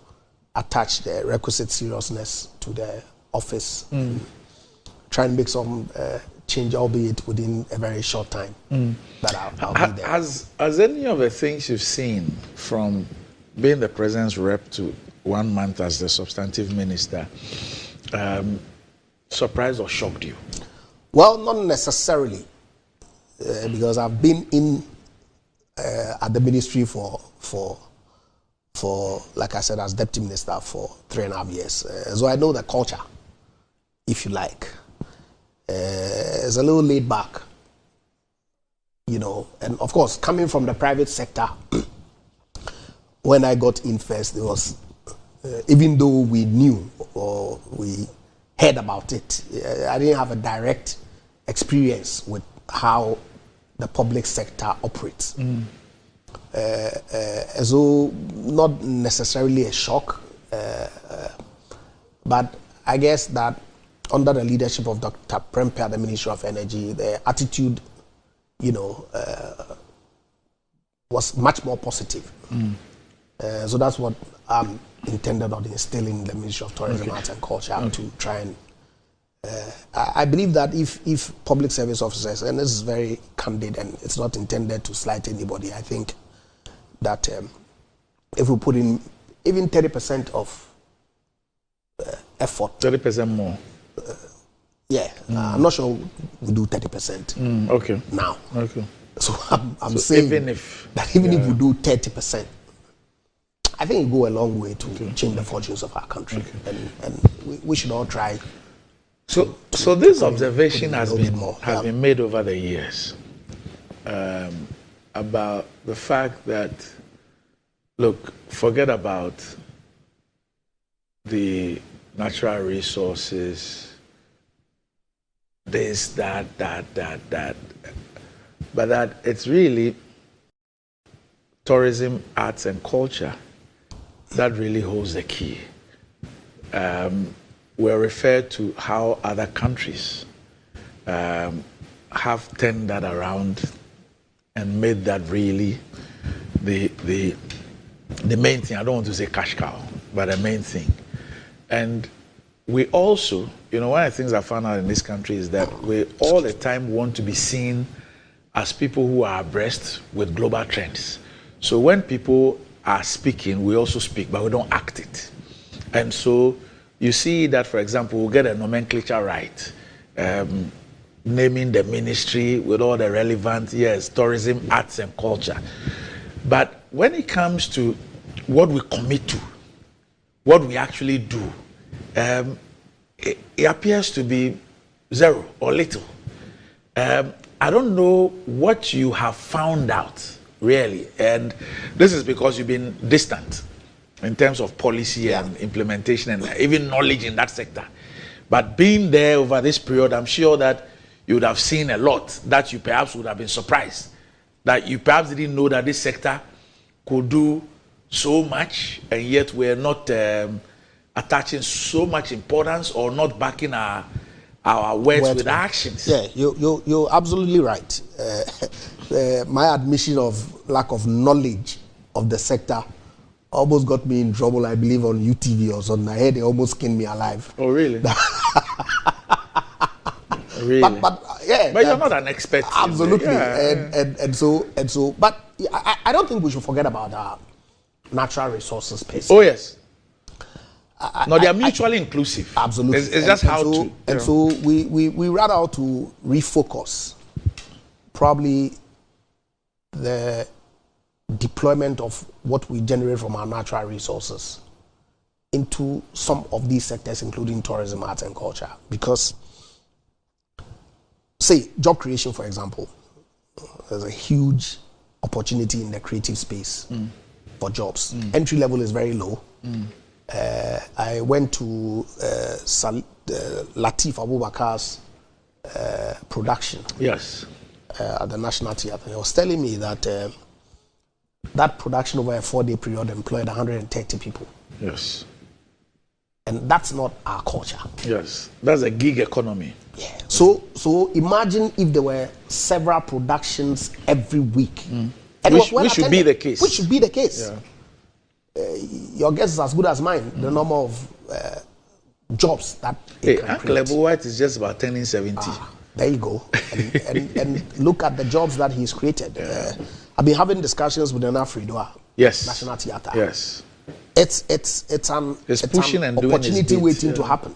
attach the requisite seriousness to the office, try and make some change, albeit within a very short time. That I'll be there. Has any of the things you've seen from being the president's rep to 1 month as the substantive minister, surprised or shocked you? Well, not necessarily, because I've been in at the ministry for like I said, as deputy minister for 3.5 years. So I know the culture, if you like. It's a little laid back, you know. And of course, coming from the private sector, when I got in first, it was, even though we knew or we heard about it, I didn't have a direct experience with how the public sector operates. So not necessarily a shock, but I guess that under the leadership of Dr. Prempeh, the Ministry of Energy, the attitude, you know, was much more positive. So that's what I'm intended on instilling in the Ministry of Tourism, Arts and Culture to try and I believe that if public service officers, and this is very candid and it's not intended to slight anybody, I think that if we put in even 30% of effort. 30% more? I'm not sure we do 30% okay. now. Okay. So I'm saying even if we do 30%, I think it go a long way to change the fortunes of our country. And we should all try. So this observation has been made over the years about the fact that, look, forget about the natural resources, this, that, but that it's really tourism, arts and culture that really holds the key. We're referred to how other countries have turned that around and made that really the main thing. I don't want to say cash cow, but the main thing. And we also, you know, one of the things I found out in this country is that we all the time want to be seen as people who are abreast with global trends. So when people are speaking, we also speak, but we don't act it. And so you see that, for example, we'll get a nomenclature right, naming the ministry with all the relevant, tourism, arts and culture. But when it comes to what we commit to, what we actually do, it appears to be zero or little. I don't know what you have found out, really, and this is because you've been distant in terms of policy and implementation and even knowledge in that sector. But being there over this period, I'm sure that you would have seen a lot that you perhaps would have been surprised, that you perhaps didn't know that this sector could do so much, and yet we're not attaching so much importance or not backing our words with actions. Yeah, you're absolutely right. My admission of lack of knowledge of the sector almost got me in trouble, I believe, on UTV or something. I heard they almost skinned me alive. Oh, really? Really? But you're not an expert. Absolutely. And so, but I don't think we should forget about our natural resources space. Oh, yes. No, they are mutually inclusive. Absolutely. It's just how to. And so we rather ought to refocus probably the deployment of what we generate from our natural resources into some of these sectors, including tourism, arts and culture. Because, say, job creation, for example, there's a huge opportunity in the creative space for jobs. Entry level is very low. I went to Latif Abubakar's production at the National Theatre. He was telling me that that production over a 4-day period employed 130 people. Yes. And that's not our culture. Yes. That's a gig economy. Yeah. So imagine if there were several productions every week. Which should be the case. Which should be the case. Yeah. Your guess is as good as mine. The number of jobs that Uncle Ebu White is just about turning 70. There you go. And look at the jobs that he's created. I've been having discussions with Nana Fridwa National Theatre. Yes. It's pushing an and doing opportunity its bit, waiting to happen.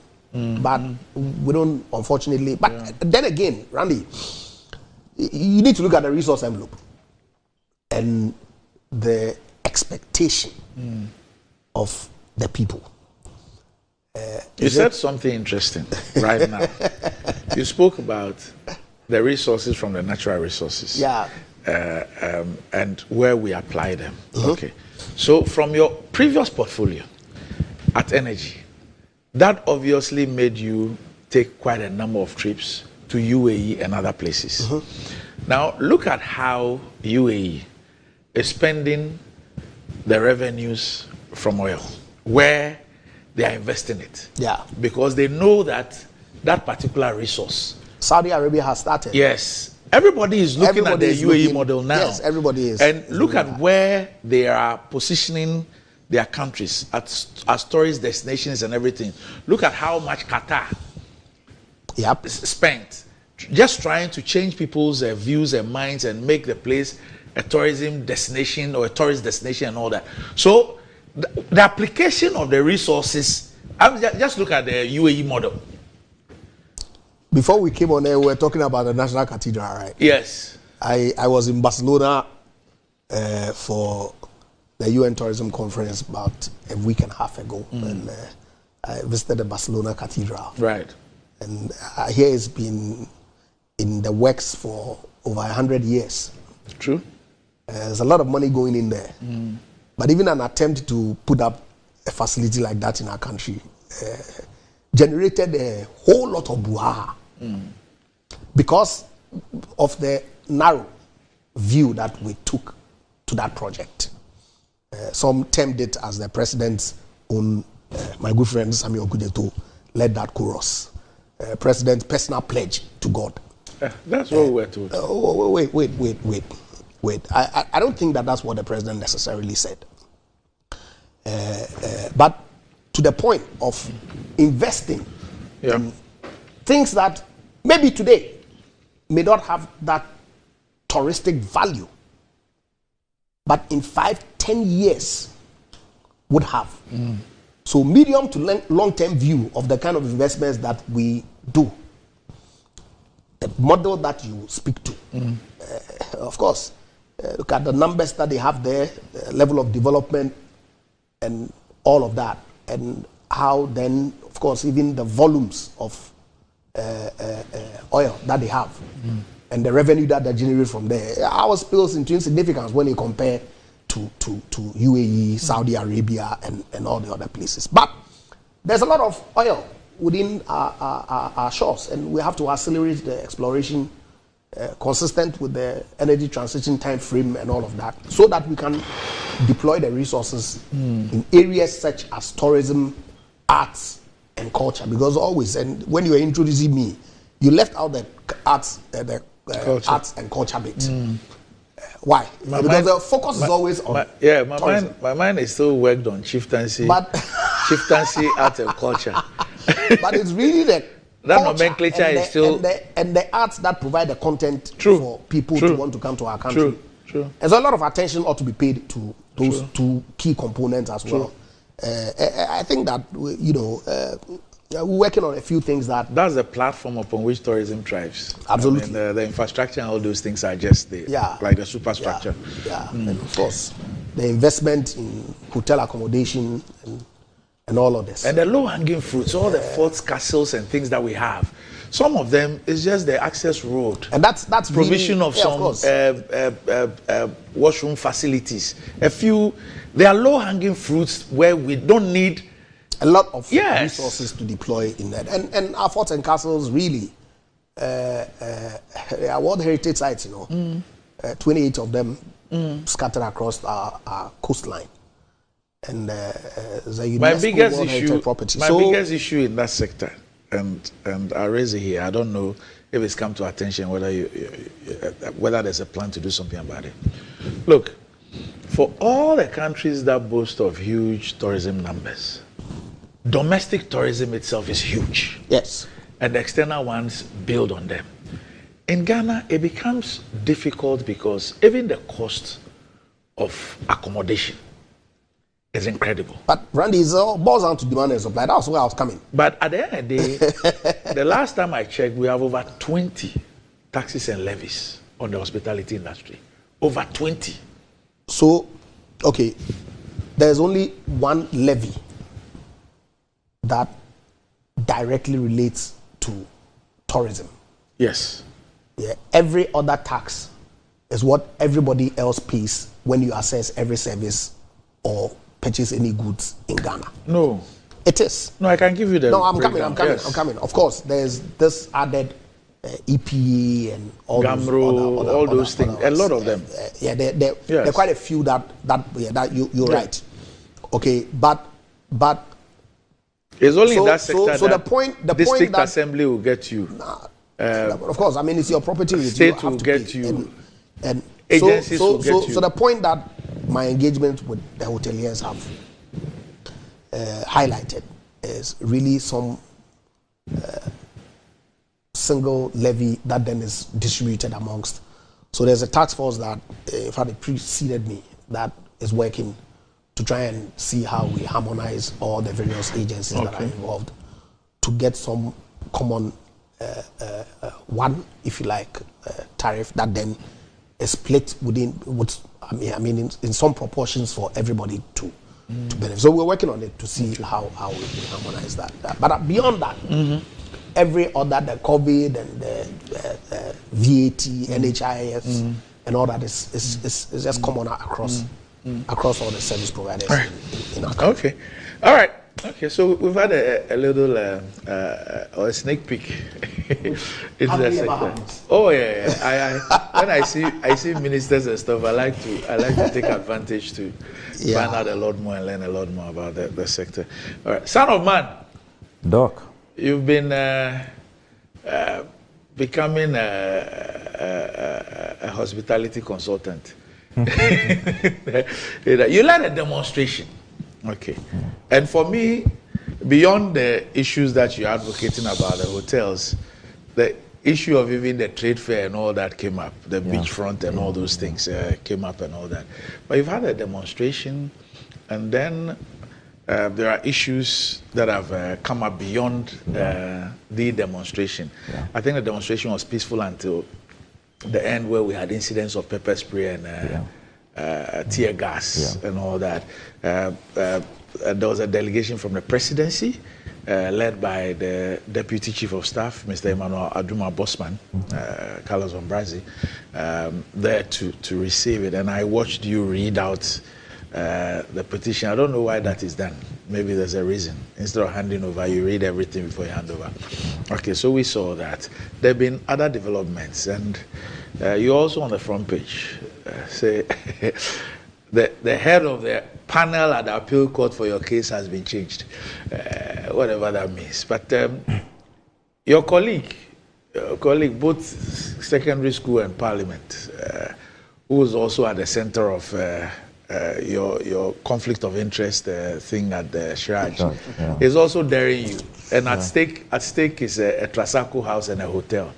But we don't, unfortunately. But then again, Randy, you need to look at the resource envelope and the expectation of the people. You said something interesting right now. You spoke about the resources from the natural resources. Yeah. And where we apply them. Okay. So from your previous portfolio at Energy, that obviously made you take quite a number of trips to UAE and other places. Now look at how UAE is spending the revenues from oil, where they are investing it. Yeah. Because they know that that particular resource. Saudi Arabia has started. Yes. Everybody is looking at the UAE model now. Yes, everybody is. And look at where they are positioning their countries as tourist destinations and everything. Look at how much Qatar spent just trying to change people's views and minds and make the place a tourism destination or a tourist destination and all that. So the application of the resources, just look at the UAE model. Before we came on air, we were talking about the National Cathedral, right? Yes. I was in Barcelona for the UN Tourism Conference about a week and a half ago, and I visited the Barcelona Cathedral. Right. And here it's been in the works for over 100 years. True. There's a lot of money going in there. But even an attempt to put up a facility like that in our country generated a whole lot of brouhaha because of the narrow view that we took to that project. Some termed it as the president's own, my good friend Samuel Kudeto led that chorus. President's personal pledge to God. That's what we were told. Wait. I don't think that that's what the president necessarily said. But to the point of investing in things that maybe today may not have that touristic value, but in 5-10 years would have. So medium to long-term view of the kind of investments that we do, the model that you speak to, of course, look at the numbers that they have there, level of development and all of that, and how then, of course, even the volumes of oil that they have and the revenue that they generate from there, ours pales into insignificance when you compare to UAE, Saudi Arabia, and all the other places. But there's a lot of oil within our shores, and we have to accelerate the exploration consistent with the energy transition time frame and all of that, so that we can deploy the resources in areas such as tourism, arts, and culture. Because always, and when you were introducing me, you left out the arts, arts and culture bit. Why? Because the focus is always on tourism. My mind is still worked on chieftaincy, chieftaincy, art and culture. But it's really the that nomenclature is still and the arts that provide the content for people to want to come to our country. True. And so a lot of attention ought to be paid to those two key components as well. I think that we're working on a few things that's the platform upon which tourism thrives. Absolutely. I mean, the infrastructure and all those things are just there. Like the superstructure. And of course, the investment in hotel accommodation and all of this. And the low-hanging fruits, all the forts, castles, and things that we have. Some of them is just the access road. And that's provision really, of some washroom facilities. A few, there are low-hanging fruits where we don't need a lot of resources to deploy in that. And our forts and castles really, they are World Heritage Sites, 28 of them scattered across our coastline. And the my biggest issue, property. Biggest issue in that sector, and I raise it here. I don't know if it's come to attention whether whether there's a plan to do something about it. Look, for all the countries that boast of huge tourism numbers, domestic tourism itself is huge. Yes, and the external ones build on them. In Ghana, it becomes difficult because even the cost of accommodation is incredible. But Randy, it boils down to demand and supply. That's where I was coming. But at the end of the day, the last time I checked, we have over 20 taxes and levies on the hospitality industry. Over 20. So, okay, there's only one levy that directly relates to tourism. Yes. Yeah. Every other tax is what everybody else pays when you assess every service or purchase any goods in Ghana. No. It is. No, I can give you the No, I'm breakdown. coming. Yes. I'm coming. Of course, there's this added EPA and all Gamro, those those things. A lot of them. There are quite a few that you're right. Okay, but it's only in that sector so that the point district that assembly will get you. Of course, I mean it's your property. State will get you. And agencies will get you. So the point that my engagement with the hoteliers have highlighted is really some single levy that then is distributed amongst. So there's a task force that, in fact, it preceded me that is working to try and see how we harmonize all the various agencies that are involved to get some common one, if you like, tariff that then is split within. In some proportions for everybody to benefit. So we're working on it to see how we harmonize that. But beyond that, every other, the COVID and the VAT, NHIS, and all that is just common across all the service providers in our country. Okay. All right. Okay, so we've had a little or a sneak peek into the sector. Oh yeah. When I see ministers and stuff, I like to take advantage to find out a lot more and learn a lot more about the sector. All right, son of man, Doc, you've been becoming a hospitality consultant. You led a demonstration. Okay. And for me, beyond the issues that you're advocating about the hotels, the issue of even the trade fair and all that came up, the beachfront and all those things came up and all that. But you've had a demonstration, and then there are issues that have come up beyond the demonstration. I think the demonstration was peaceful until the end, where we had incidents of pepper spray and tear gas and all that. There was a delegation from the presidency led by the Deputy Chief of Staff, Mr. Emmanuel Aduma Bosman, Carlos Ombrazi, there to receive it. And I watched you read out the petition. I don't know why that is done. Maybe there's a reason. Instead of handing over, you read everything before you hand over. Okay, so we saw that. There have been other developments, and you also on the front page say the head of the panel at the appeal court for your case has been changed, whatever that means. But your colleague, both secondary school and parliament, who was also at the center of your conflict of interest thing at the Shraj, is also daring you. And at stake is a Trasaco house and a hotel.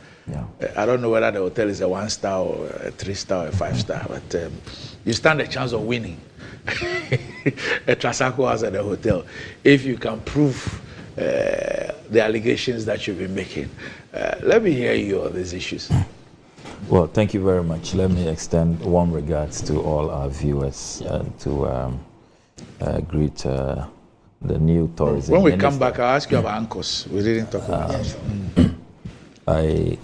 I don't know whether the hotel is a 1-star or a 3-star or a 5-star, but you stand a chance of winning a Trasaco house and a hotel if you can prove the allegations that you've been making. Let me hear you on these issues. Well, thank you very much. Let me extend warm regards to all our viewers and to greet the new tourism When we minister. come back, I'll ask you about ANCOS. We didn't talk about that.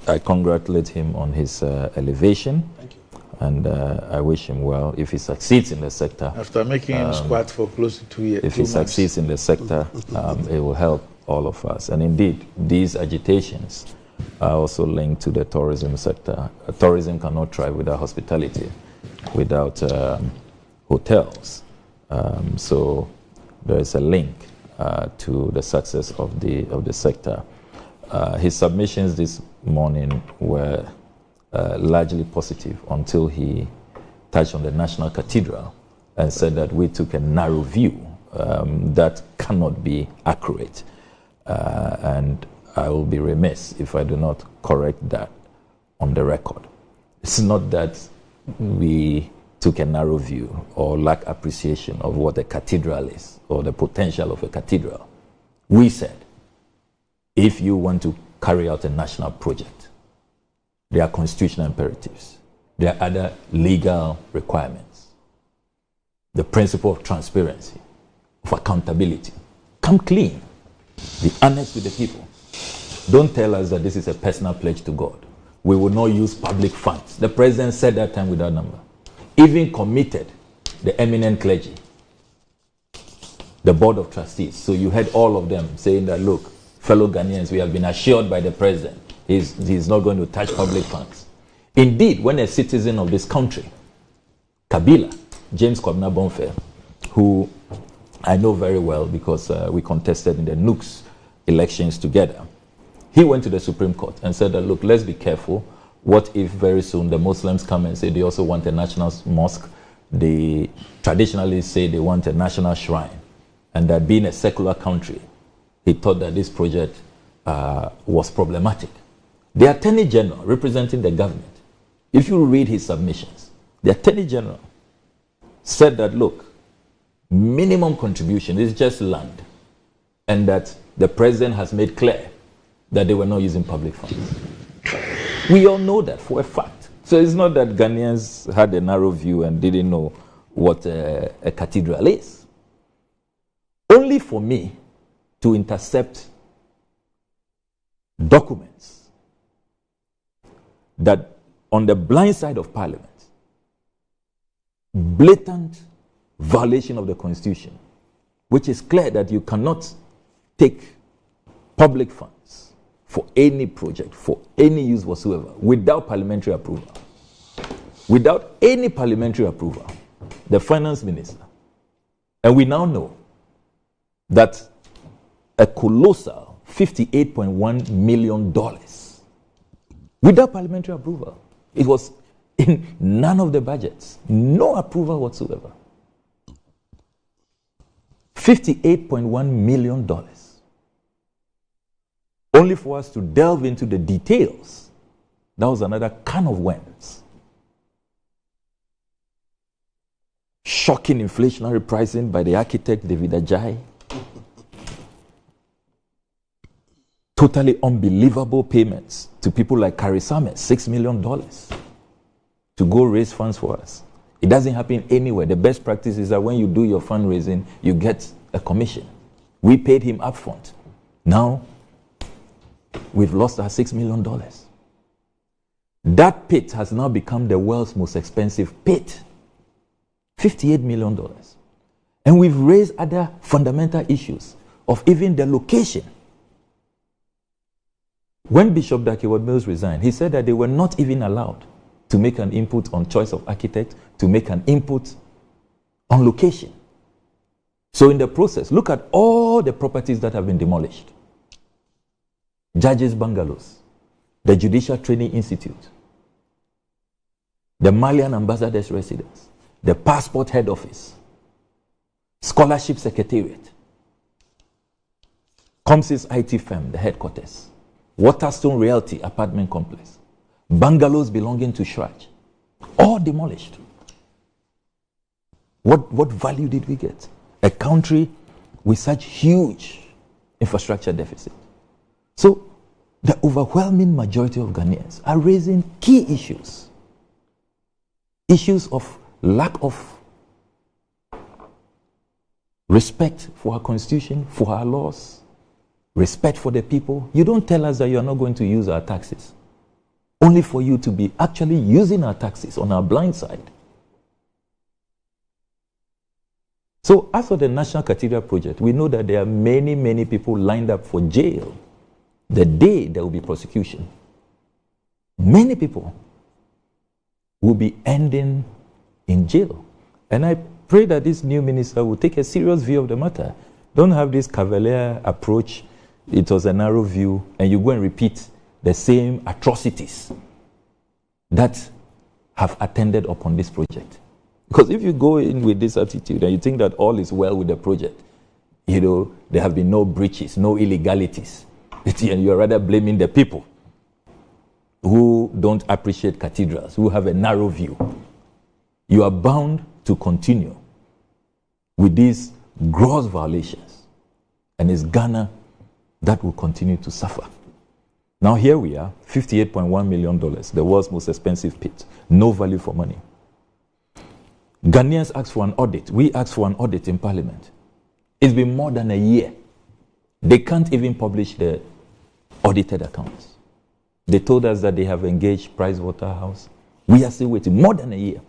I congratulate him on his elevation. Thank you. And I wish him well if he succeeds in the sector. After making him squat for close to 2 years. If he succeeds in the sector, it will help all of us. And indeed, these agitations are also linked to the tourism sector. Tourism cannot thrive without hospitality, without hotels. So there is a link to the success of the sector. His submissions this morning were largely positive until he touched on the National Cathedral and said that we took a narrow view that cannot be accurate. And I will be remiss if I do not correct that on the record. It's not that we took a narrow view or lack appreciation of what a cathedral is or the potential of a cathedral. We said, if you want to carry out a national project, there are constitutional imperatives. There are other legal requirements. The principle of transparency, of accountability. Come clean. Be honest with the people. Don't tell us that this is a personal pledge to God. We will not use public funds. The president said that time without number. Even committed the eminent clergy, the board of trustees. So you had all of them saying that, look, fellow Ghanaians, we have been assured by the president he's not going to touch public funds. Indeed, when a citizen of this country, Kabila, James Kwabena Bonfair, who I know very well because we contested in the Nooks elections together, he went to the Supreme Court and said that, look, let's be careful. What if very soon the Muslims come and say they also want a national mosque? They traditionally say they want a national shrine. And that being a secular country, he thought that this project was problematic. The Attorney General representing the government, if you read his submissions, the Attorney General said that, look, minimum contribution is just land, and that the president has made clear that they were not using public funds. We all know that for a fact. So it's not that Ghanaians had a narrow view and didn't know what a cathedral is. Only for me to intercept documents that on the blind side of Parliament, blatant violation of the Constitution, which is clear that you cannot take public funds for any project, for any use whatsoever, without parliamentary approval. Without any parliamentary approval, the finance minister, and we now know that a colossal $58.1 million, without parliamentary approval, it was in none of the budgets, no approval whatsoever. $58.1 million. Only for us to delve into the details. That was another can of worms. Shocking inflationary pricing by the architect David Ajay. Totally unbelievable payments to people like Kari Samet, $6 million to go raise funds for us. It doesn't happen anywhere. The best practice is that when you do your fundraising, you get a commission. We paid him upfront. Now, we've lost our $6 million. That pit has now become the world's most expensive pit. $58 million. And we've raised other fundamental issues of even the location. When Bishop Dag Heward-Mills resigned, he said that they were not even allowed to make an input on choice of architect, to make an input on location. So in the process, look at all the properties that have been demolished. Judges' bungalows, the Judicial Training Institute, the Malian ambassador's residence, the passport head office, scholarship secretariat, Comsys IT firm, the headquarters, Waterstone Realty apartment complex, bungalows belonging to Shraj, all demolished. What value did we get? A country with such huge infrastructure deficit. So the overwhelming majority of Ghanaians are raising key issues. Issues of lack of respect for our constitution, for our laws, respect for the people. You don't tell us that you are not going to use our taxes, only for you to be actually using our taxes on our blind side. So as for the National Cathedral Project, we know that there are many, many people lined up for jail the day there will be prosecution. Many people will be ending in jail. And I pray that this new minister will take a serious view of the matter. Don't have this cavalier approach. It was a narrow view, and you go and repeat the same atrocities that have attended upon this project. Because if you go in with this attitude and you think that all is well with the project, you know, there have been no breaches, no illegalities, and you're rather blaming the people who don't appreciate cathedrals, who have a narrow view. you are bound to continue with these gross violations. And it's Ghana that will continue to suffer. Now here we are, $58.1 million, the world's most expensive pit. No value for money. Ghanaians asked for an audit. We asked for an audit in Parliament. It's been more than a year. They can't even publish the audited accounts. They told us that they have engaged Pricewaterhouse. We are still waiting more than a year.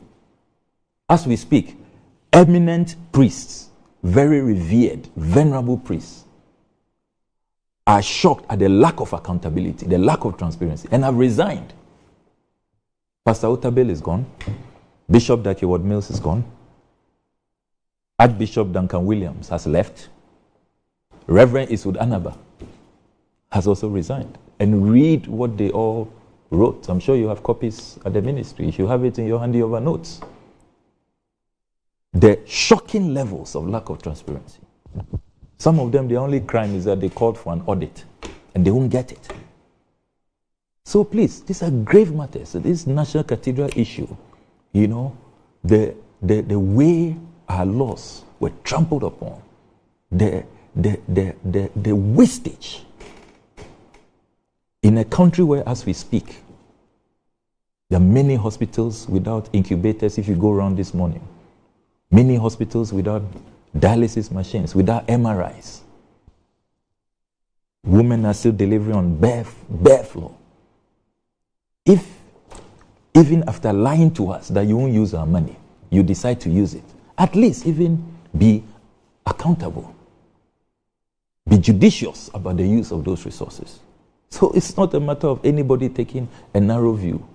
As we speak, eminent priests, very revered, venerable priests, are shocked at the lack of accountability, the lack of transparency, and have resigned. Pastor Otabil is gone. Bishop Dakiwad Mills is gone. Archbishop Duncan Williams has left. Reverend Isud Anaba has also resigned. And read what they all wrote. I'm sure you have copies at the ministry. If you have it in your handy over notes. The shocking levels of lack of transparency. Some of them, the only crime is that they called for an audit and they won't get it. So please, these are grave matters. This National Cathedral issue, you know, the way our laws were trampled upon, the wastage in a country where, as we speak, there are many hospitals without incubators. If you go around this morning, many hospitals without dialysis machines, without MRIs. Women are still delivering on bare floor. If, even after lying to us that you won't use our money, you decide to use it, at least even be accountable. Be judicious about the use of those resources. So it's not a matter of anybody taking a narrow view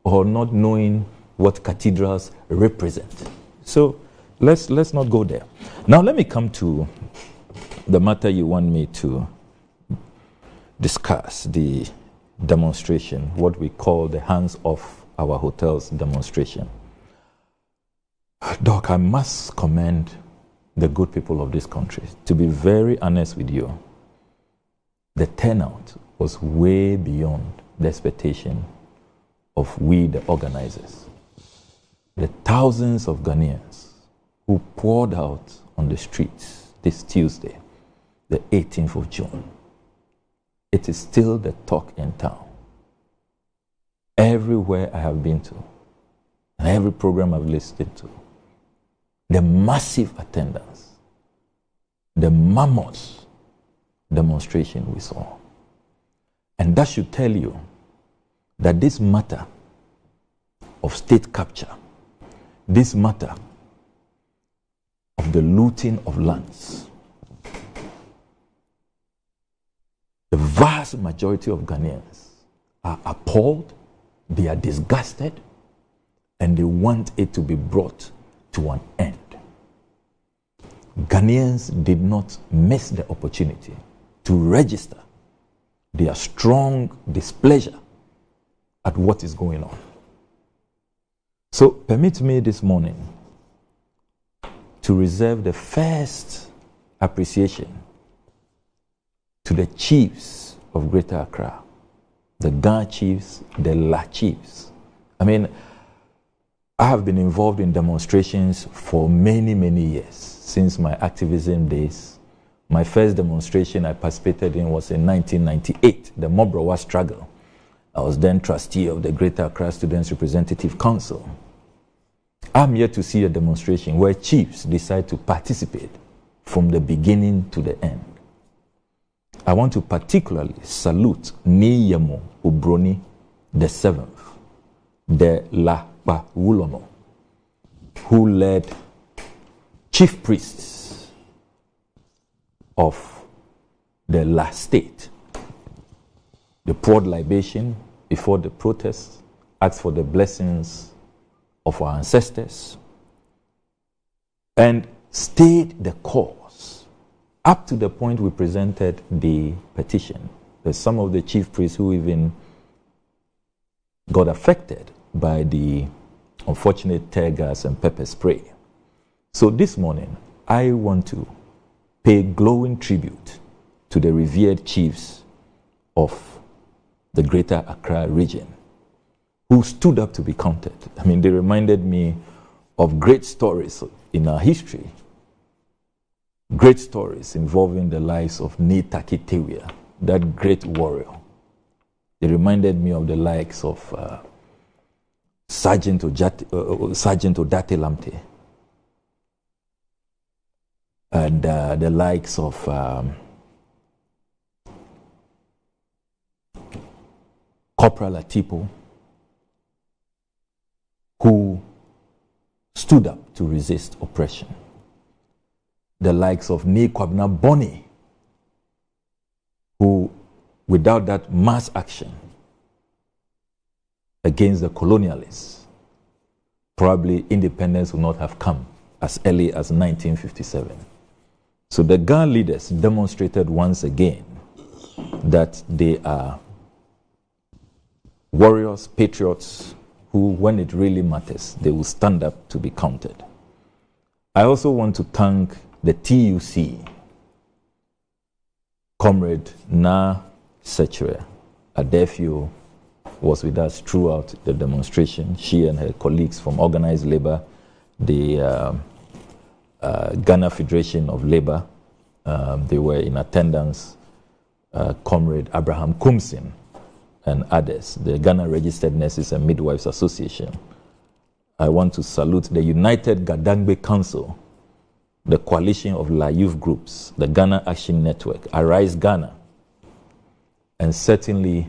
or not knowing what cathedrals represent. So let's not go there. Now let me come to the matter you want me to discuss, the demonstration, what we call the Hands Off Our Hotels demonstration. Doc, I must commend the good people of this country. To be very honest with you, the turnout was way beyond the expectation of we, the organizers. The thousands of Ghanaians who poured out on the streets this Tuesday, the 18th of June. It is still the talk in town. Everywhere I have been to, and every program I've listened to, the massive attendance, the mammoth demonstration we saw. And that should tell you that this matter of state capture, this matter of the looting of lands, the vast majority of Ghanaians are appalled, they are disgusted, and they want it to be brought to an end. Ghanaians did not miss the opportunity to register their strong displeasure at what is going on. So permit me this morning to reserve the first appreciation to the chiefs of Greater Accra, the Ga chiefs, the La chiefs. I mean, I have been involved in demonstrations for many, many years, since my activism days. My first demonstration I participated in was in 1998, the Mobrawa struggle. I was then trustee of the Greater Accra Students Representative Council. I'm yet to see a demonstration where chiefs decide to participate from the beginning to the end. I want to particularly salute Niyamo Ubroni the Seventh, the La Pa Wulomo, who led chief priests of the La State. They poured libation before the protests, asked for the blessings of our ancestors, and stayed the course up to the point we presented the petition. There's some of the chief priests who even got affected by the unfortunate tear gas and pepper spray. So this morning, I want to pay glowing tribute to the revered chiefs of the Greater Accra region who stood up to be counted. I mean, they reminded me of great stories in our history, great stories involving the lives of Ni Taki Tewia, that great warrior. They reminded me of the likes of Sergeant Odate Lamte, and the likes of Corporal Atipo, who stood up to resist oppression. The likes of Ni Kwabena Boni, who, without that mass action against the colonialists, probably independence would not have come as early as 1957. So the Ga leaders demonstrated once again that they are warriors, patriots, who, when it really matters, they will stand up to be counted. I also want to thank the TUC, Comrade Na Sechere Adefio was with us throughout the demonstration. She and her colleagues from Organized Labour, the Ghana Federation of Labour, they were in attendance. Comrade Abraham Kumsin and others, the Ghana Registered Nurses and Midwives Association. I want to salute the United Gadangbe Council, the coalition of La Youth Groups, the Ghana Action Network, Arise Ghana, and certainly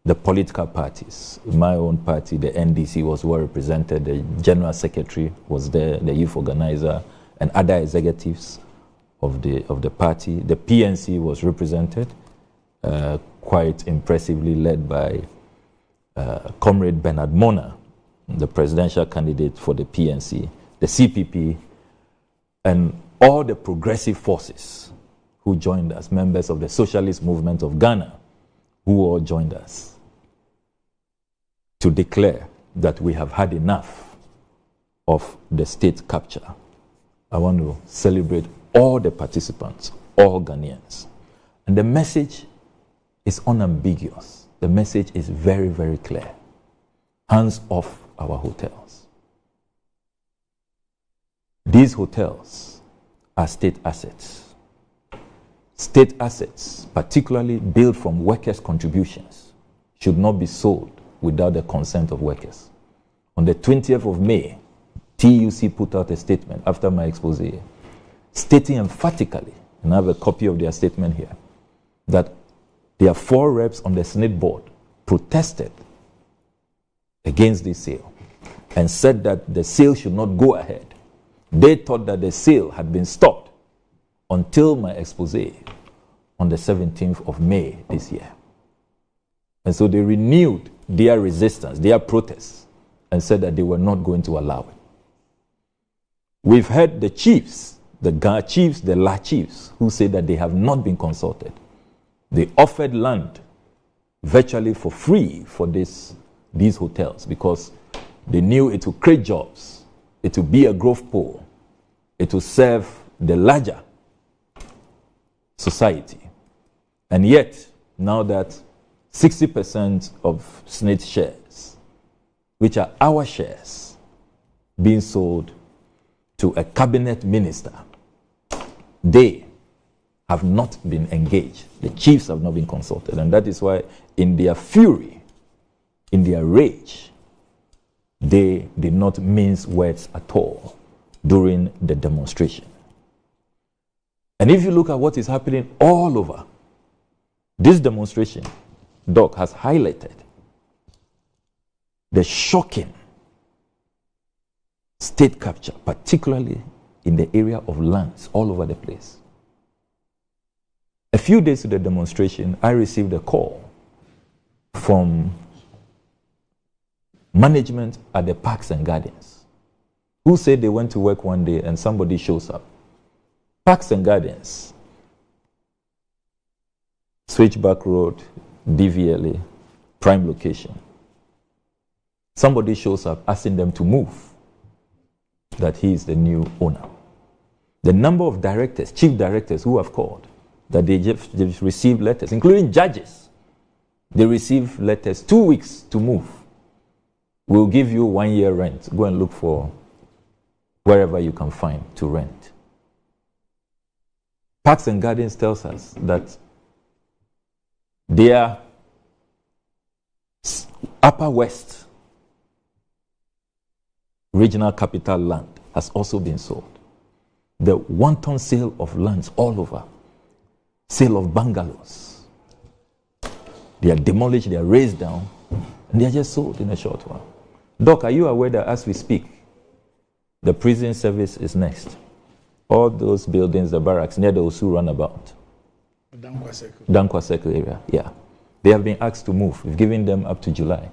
the political parties. In my own party, the NDC, was well represented. The General Secretary was there, the youth organizer, and other executives of the party. The PNC was represented, quite impressively led by Comrade Bernard Mona, the presidential candidate for the PNC, the CPP, and all the progressive forces who joined us, members of the Socialist Movement of Ghana, who all joined us to declare that we have had enough of the state capture. I want to celebrate all the participants, all Ghanaians. And the message is unambiguous. The message is very, very clear. Hands off our hotels. These hotels are state assets. State assets, particularly built from workers' contributions, should not be sold without the consent of workers. On the 20th of May, TUC put out a statement after my expose, stating emphatically, and I have a copy of their statement here, that their 4 reps on the Senate board protested against this sale and said that the sale should not go ahead. They thought that the sale had been stopped until my expose on the 17th of May this year. And so they renewed their resistance, their protests, and said that they were not going to allow it. We've heard the chiefs, the Ga chiefs, the La chiefs, who say that they have not been consulted. They offered land virtually for free for these hotels because they knew it would create jobs, it would be a growth pole, it would serve the larger society. And yet, now that 60% of SNIT shares, which are our shares, being sold to a cabinet minister, they have not been engaged. The chiefs have not been consulted. And that is why, in their fury, in their rage, they did not mince words at all during the demonstration. And if you look at what is happening all over, this demonstration, Doc, has highlighted the shocking state capture, particularly in the area of lands all over the place. A few days to the demonstration, I received a call from management at the Parks and Gardens, who said they went to work one day and somebody shows up. Parks and Gardens, Switchback Road, DVLA, prime location. Somebody shows up asking them to move, that he is the new owner. The number of directors, chief directors who have called, that they've received letters, including judges. They receive letters 2 weeks to move. We'll give you 1 year rent. Go and look for wherever you can find to rent. Parks and Gardens tells us that their Upper West regional capital land has also been sold. The wanton sale of lands all over, sale of bungalows. They are demolished, they are raised down, and they are just sold in a short while. Doc, are you aware that as we speak, the prison service is next? All those buildings, the barracks near the Osu runabout. Dankwa Circle area, yeah. They have been asked to move. We've given them up to July.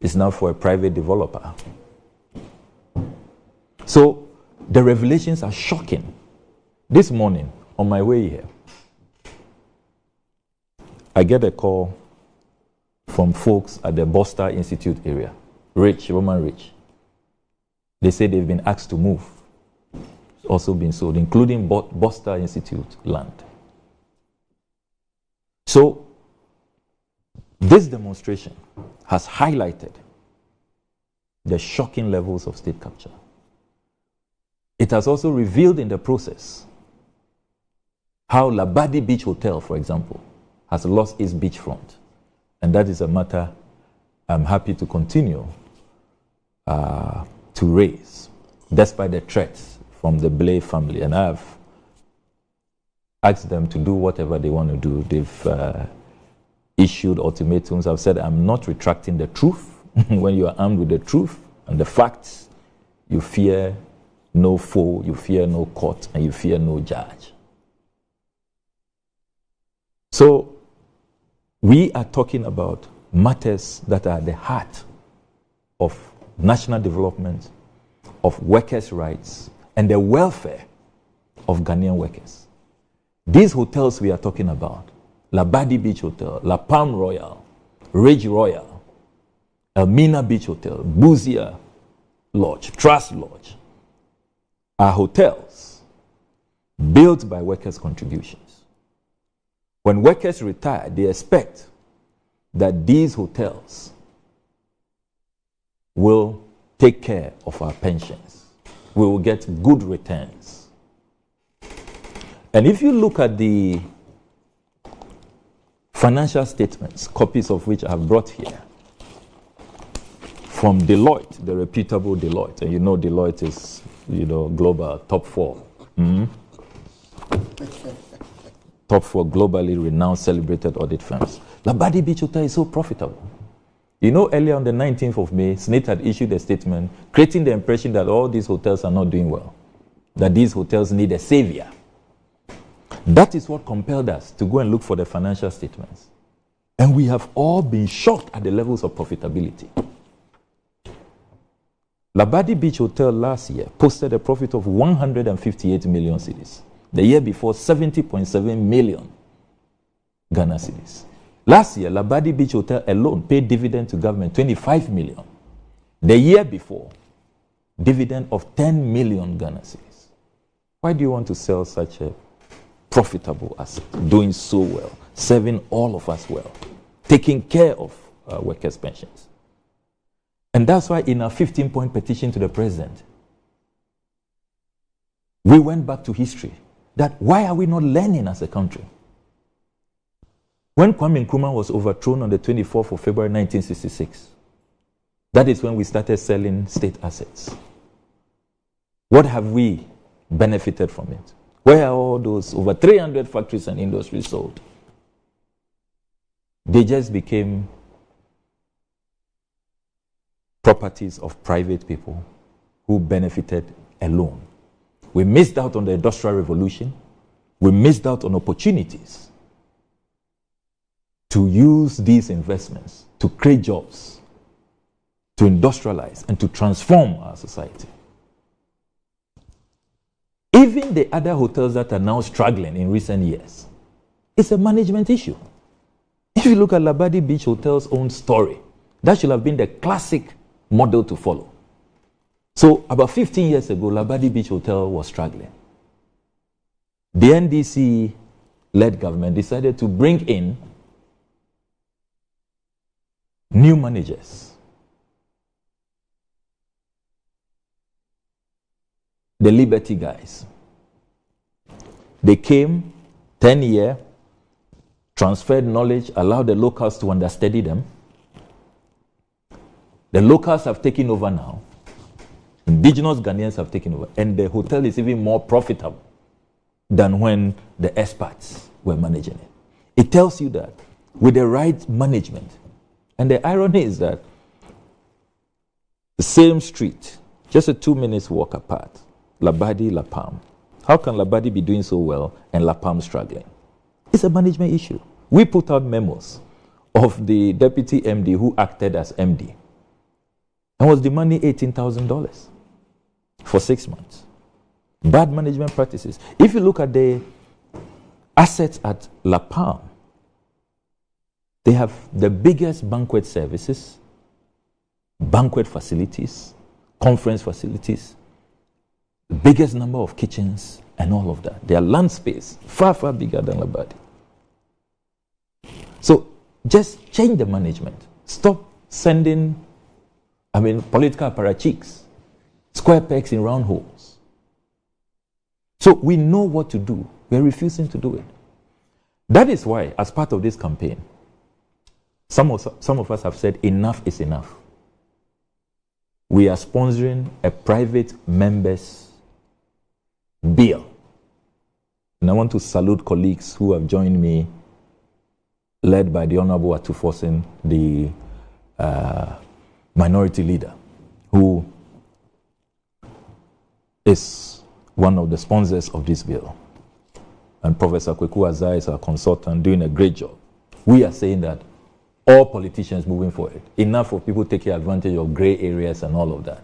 It's now for a private developer. So the revelations are shocking. This morning, on my way here, I get a call from folks at the Boster Institute area, Roman Rich. They say they've been asked to move. It's also been sold, including Boster Institute land. So this demonstration has highlighted the shocking levels of state capture. It has also revealed in the process how Labadi Beach Hotel, for example, has lost its beachfront. And that is a matter I'm happy to continue to raise, despite the threats from the Blay family. And I've asked them to do whatever they want to do. They've issued ultimatums. I've said I'm not retracting the truth. When you are armed with the truth and the facts, you fear no foe, you fear no court, and you fear no judge. So we are talking about matters that are at the heart of national development, of workers' rights, and the welfare of Ghanaian workers. These hotels we are talking about, Labadi Beach Hotel, La Palm Royal, Ridge Royal, Elmina Beach Hotel, Buzia Lodge, Trust Lodge, are hotels built by workers' contributions. When workers retire, they expect that these hotels will take care of our pensions. We will get good returns. And if you look at the financial statements, copies of which I have brought here, from Deloitte, the reputable Deloitte, and you know Deloitte is, global, top 4. Top 4 globally renowned, celebrated audit firms. Labadi Beach Hotel is so profitable. Earlier on the 19th of May, SSNIT had issued a statement creating the impression that all these hotels are not doing well, that these hotels need a savior. That is what compelled us to go and look for the financial statements. And we have all been shocked at the levels of profitability. Labadi Beach Hotel last year posted a profit of 158 million cedis. The year before, 70.7 million Ghana cedis. Last year, Labadi Beach Hotel alone paid dividend to government 25 million. The year before, dividend of 10 million Ghana cedis. Why do you want to sell such a profitable asset, doing so well, serving all of us well, taking care of workers' pensions? And that's why in our 15-point petition to the president, we went back to history. That why are we not learning as a country? When Kwame Nkrumah was overthrown on the 24th of February 1966, that is when we started selling state assets. What have we benefited from it? Where are all those over 300 factories and industries sold? They just became properties of private people who benefited alone. We missed out on the Industrial Revolution. We missed out on opportunities to use these investments to create jobs, to industrialize, and to transform our society. Even the other hotels that are now struggling in recent years, it's a management issue. If you look at Labadi Beach Hotel's own story, that should have been the classic model to follow. So about 15 years ago, Labadi Beach Hotel was struggling. The NDC-led government decided to bring in new managers. the Liberty guys. They came 10 years, transferred knowledge, allowed the locals to understudy them. The locals have taken over now. Indigenous Ghanaians have taken over. And the hotel is even more profitable than when the expats were managing it. It tells you that with the right management, and the irony is that the same street, just a 2 minutes walk apart, Labadi, La Palm. How can Labadi be doing so well and La Palm struggling? It's a management issue. We put out memos of the deputy MD who acted as MD and was demanding $18,000 for 6 months. Bad management practices. If you look at the assets at La Palm, they have the biggest banquet services, banquet facilities, conference facilities, the biggest number of kitchens, and all of that. Their land space, far, far bigger than Labadi. So just change the management. Stop sending, political apparatchiks, square pegs in round holes. So we know what to do. We're refusing to do it. That is why, as part of this campaign, some of us have said enough is enough. We are sponsoring a private members bill. And I want to salute colleagues who have joined me, led by the Honorable Atufosin, the minority leader, who is one of the sponsors of this bill. And Professor Kweku Azai is our consultant, doing a great job. We are saying that all politicians moving forward, enough of people taking advantage of gray areas and all of that.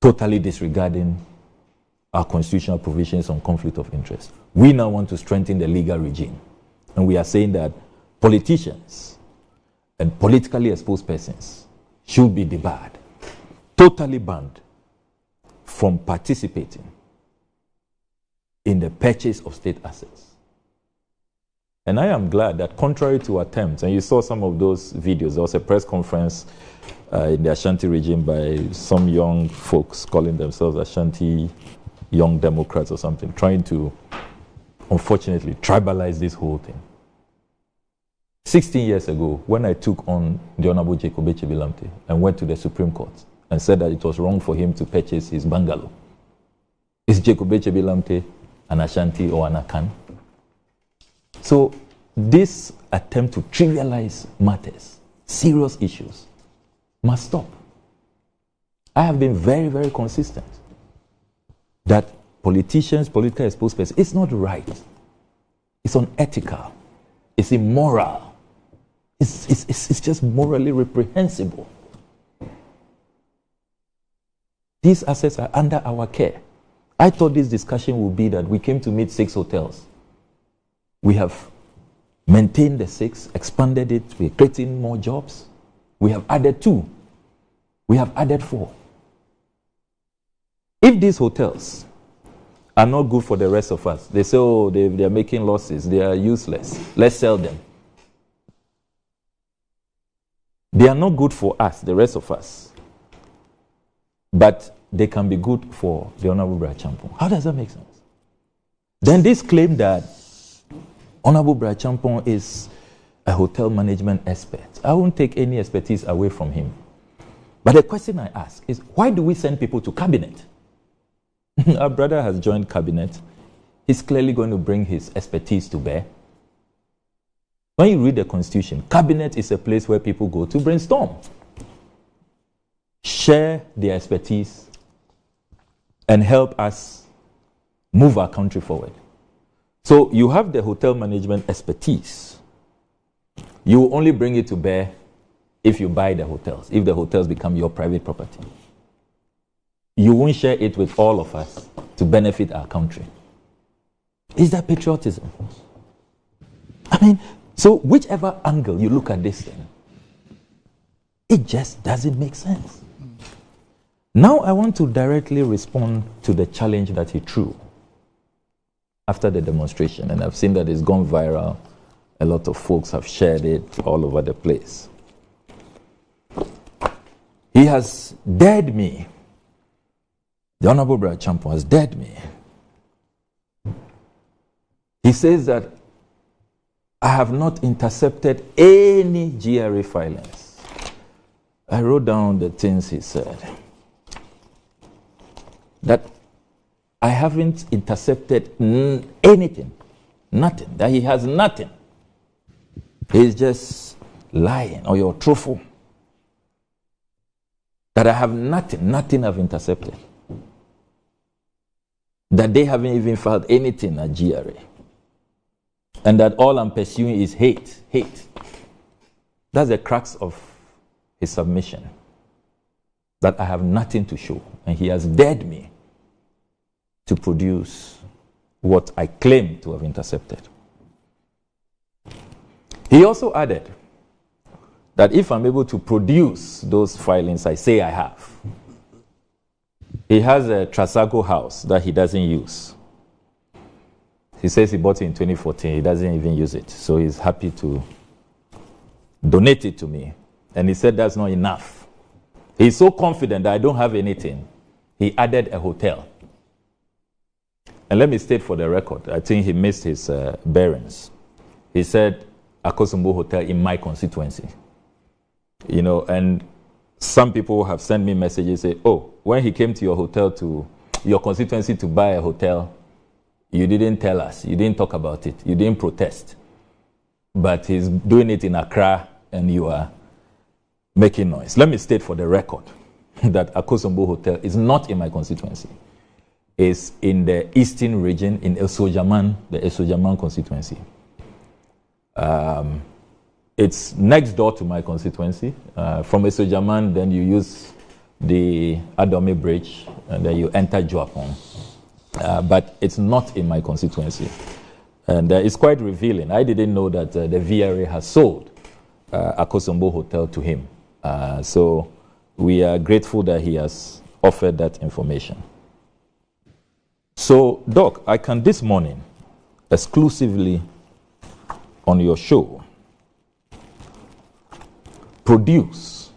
Totally disregarding our constitutional provisions on conflict of interest. We now want to strengthen the legal regime. And we are saying that politicians and politically exposed persons should be debarred, totally banned from participating in the purchase of state assets. And I am glad that contrary to attempts, and you saw some of those videos, there was a press conference in the Ashanti region by some young folks calling themselves Ashanti Young Democrats or something, trying to, unfortunately, tribalize this whole thing. 16 years ago, when I took on the Honorable Jacob Echebilamte and went to the Supreme Court and said that it was wrong for him to purchase his bungalow, is Jacob Echebilamte an Ashanti or an Akan? So this attempt to trivialize matters, serious issues, must stop. I have been very, very consistent that politicians, politically exposed persons, it's not right. It's unethical. It's immoral. It's just morally reprehensible. These assets are under our care. I thought this discussion would be that we came to meet 6 hotels. We have maintained the 6, expanded it, we're creating more jobs. We have added 2. We have added 4. If these hotels are not good for the rest of us, they say, oh, they are making losses, they are useless, let's sell them. They are not good for us, the rest of us, but they can be good for the Honorable Brad Champong. How does that make sense? Then this claim that Honorable Brad Champong is a hotel management expert. I won't take any expertise away from him. But the question I ask is, why do we send people to cabinet? Our brother has joined cabinet. He's clearly going to bring his expertise to bear. When you read the Constitution, cabinet is a place where people go to brainstorm, share their expertise, and help us move our country forward. So you have the hotel management expertise. You only bring it to bear if you buy the hotels, if the hotels become your private property. You won't share it with all of us to benefit our country. Is that patriotism? So whichever angle you look at this thing, it just doesn't make sense. Now I want to directly respond to the challenge that he threw after the demonstration, and I've seen that it's gone viral. A lot of folks have shared it all over the place. He He has dared me. The Honorable Brad Champon has dared me. He says that I have not intercepted any GRA filings. I wrote down the things he said. That I haven't intercepted anything. Nothing. That he has nothing. He's just lying, or you're truthful. That I have nothing I've intercepted. That they haven't even filed anything at GRA. And that all I'm pursuing is hate. That's the crux of his submission. That I have nothing to show. And he has dared me to produce what I claim to have intercepted. He also added that if I'm able to produce those filings I say I have, he has a Trasago house that he doesn't use. He says he bought it in 2014. He doesn't even use it. So he's happy to donate it to me. And he said that's not enough. He's so confident that I don't have anything. He added a hotel. And let me state for the record, I think he missed his bearings. He said, Akosombo Hotel in my constituency. You know, and some people have sent me messages say, oh, when he came to your hotel, to your constituency to buy a hotel, you didn't tell us, you didn't talk about it, you didn't protest. But he's doing it in Accra and you are making noise. Let me state for the record that Akosombo Hotel is not in my constituency. It's in the eastern region, in Esojaman, the Esojaman constituency. It's next door to my constituency. From Esojaman, then you use the Adome Bridge, and then you enter Joapon. But it's not in my constituency. And it's quite revealing. I didn't know that the VRA has sold Akosombo Hotel to him. So we are grateful that he has offered that information. So, Doc, I can this morning, exclusively on your show, produce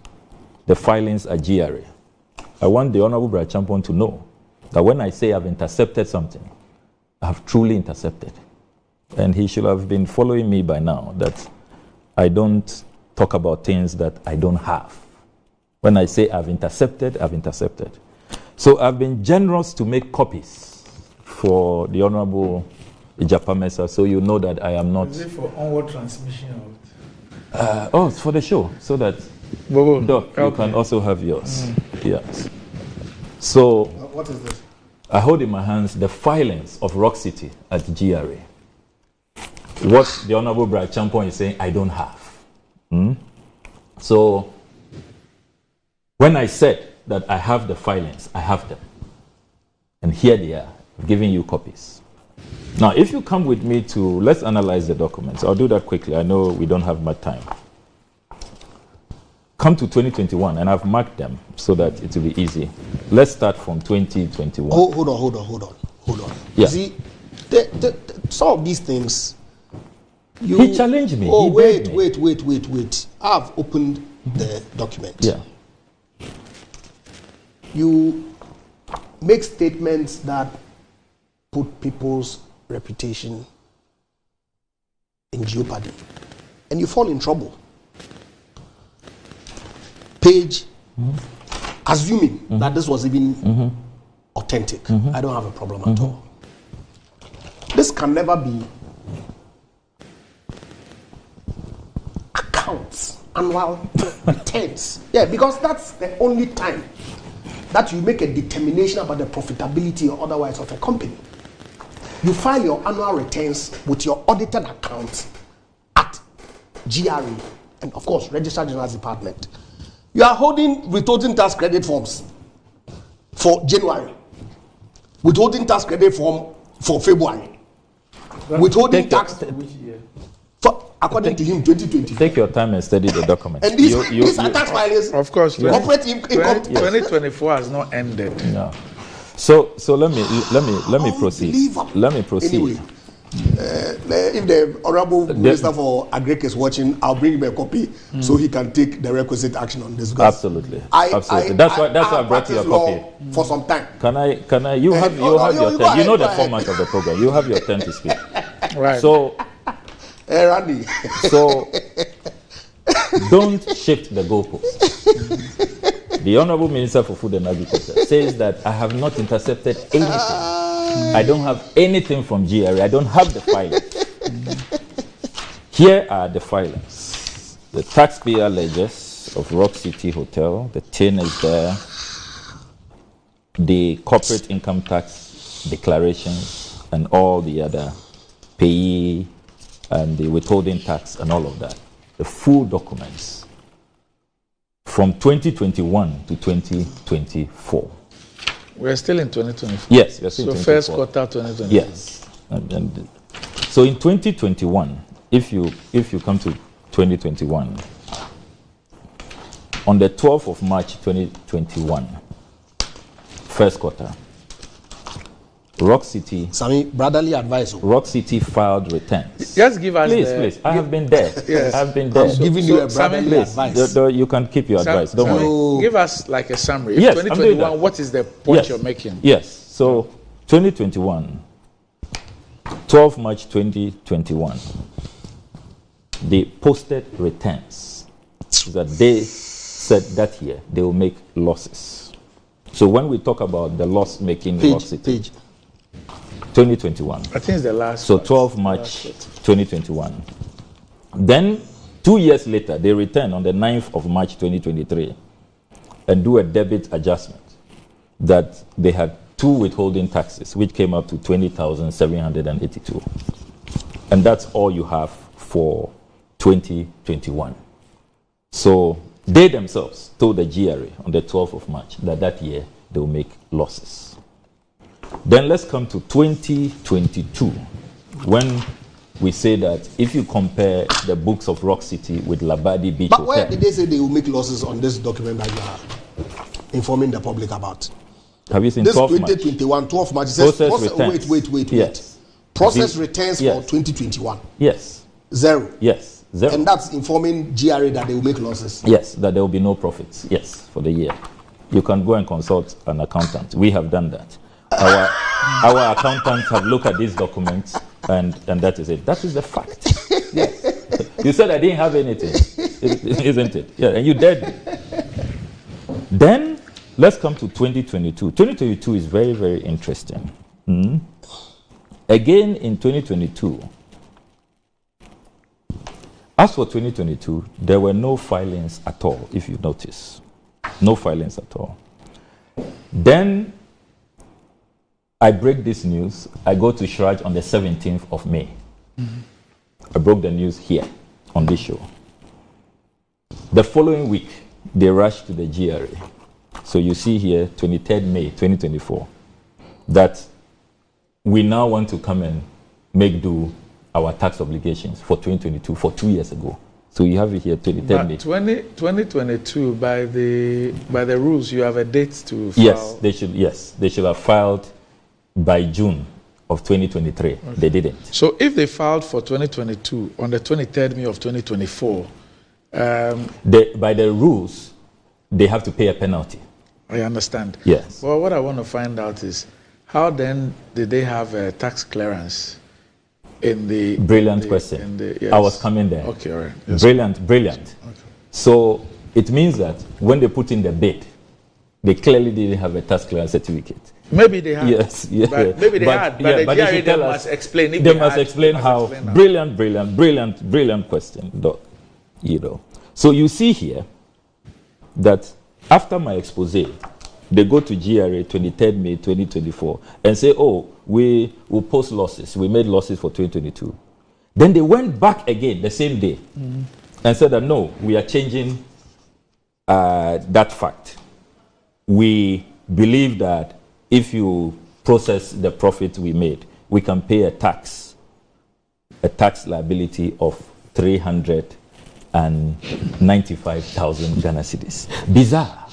the filings at GRA. I want the Honorable Brad Champon to know that when I say I've intercepted something, I have truly intercepted. And he should have been following me by now, that I don't talk about things that I don't have. When I say I've intercepted, I've intercepted. So I've been generous to make copies for the Honorable Ijapamesa, so you know that I am not... Is it for onward transmission? It's for the show, so that Doc, you can also have yours. Yes. So, what is this? I hold in my hands the filings of Rock City at GRA. What the Honorable Brad Champon is saying, I don't have. So, when I said that I have the filings, I have them. And here they are, giving you copies. Now, if you come with me to, let's analyze the documents. I'll do that quickly. I know we don't have much time. Come to 2021, and I've marked them so that it will be easy. Let's start from 2021. Hold on. Yeah. See, some of these things... He challenged me. Wait. I've opened the document. Yeah. You make statements that put people's reputation in jeopardy, and you fall in trouble. Page, assuming that this was even authentic, I don't have a problem at all. This can never be accounts, annual returns. Yeah, because that's the only time that you make a determination about the profitability or otherwise of a company. You file your annual returns with your audited accounts at GRA and, of course, Registered General's Department. You are holding withholding tax credit forms for January, withholding tax credit form for February, withholding tax for, according to him, 2020. Take your time and study the document. And these are tax filings. Of course, corporate income. 2024 has not ended. No. So let me proceed. Let me proceed. Anyway, If the Honorable Minister for Agric is watching, I'll bring him a copy so he can take the requisite action on this. Absolutely. Absolutely. That's why I brought you a copy. For some time. Can I? You have your turn. You know the format of the program. You have your turn to speak. Right. So, Randy. So, don't shift the goalposts. The Honorable Minister for Food and Agriculture says that I have not intercepted anything. I don't have anything from GRA. I don't have the filings. Here are the filings. The taxpayer ledgers of Rock City Hotel. The tin is there. The corporate income tax declarations and all the other payee and the withholding tax and all of that. The full documents from 2021 to 2024. We're still in 2024. Yes, we're still in 2024. So first quarter 2024. Yes. And so in 2021, if you come to 2021, on the 12th of March 2021, first quarter, Rock City. Sami, brotherly advice. Rock City filed returns. Just give us please. I have been there. Yes. I've been there. I'm giving you a brotherly advice. You can keep your advice. Don't worry. Give us like a summary. Yes, 2021, what is the point you're making? Yes. So 2021, 12 March 2021, they posted returns that they said that year they will make losses. So when we talk about the loss making Rock City, 2021. I think it's the last. So 12 March 2021. Then 2 years later, they return on the 9th of March 2023 and do a debit adjustment that they had 2 withholding taxes, which came up to 20,782. And that's all you have for 2021. So they themselves told the GRA on the 12th of March that year they will make losses. Then let's come to 2022, when we say that if you compare the books of Rock City with Labadi Beach But Hotel, where did they say they will make losses on this document that you are informing the public about? Have you seen this 12 March? 2021, 12 March? It says wait. Yes. Process returns for 2021. Yes. Zero. Yes. Zero. And that's informing GRA that they will make losses. Yes, that there will be no profits. Yes, for the year. You can go and consult an accountant. We have done that. Our accountants have looked at these documents, and that is it. That is the fact. Yes. You said I didn't have anything, isn't it? Yeah, and you did. Then let's come to 2022. 2022 is very, very interesting. Again, in 2022, as for 2022, there were no filings at all, if you notice. No filings at all. Then I break this news. I go to Shraj on the 17th of May. I broke the news here on this show. The following week, they rushed to the GRA. So you see here, 23rd May 2024, that we now want to come and make do our tax obligations for 2022 for 2 years ago. So you have it here, 23rd May. 2022, by the rules, you have a date to file. Yes, they should have filed by June of 2023. Okay. They didn't. So if they filed for 2022 on the 23rd May of 2024, by the rules, they have to pay a penalty. I understand. Yes. Well, what I want to find out is how then did they have a tax clearance in the... Brilliant question. Yes. I was coming there. Okay, all right. Yes. Brilliant. Okay. So it means that when they put in the bid, they clearly didn't have a tax clearance certificate. Maybe they had. Yes. But maybe they had. But the GRA they must explain. They must explain how. Brilliant question, Doc. You know. So you see here that after my expose, they go to GRA 23rd May 2024 and say, oh, we will post losses. We made losses for 2022. Then they went back again the same day and said that, no, we are changing that fact. We believe that if you process the profit we made, we can pay a tax liability of 395,000 Ghana cedis. Bizarre.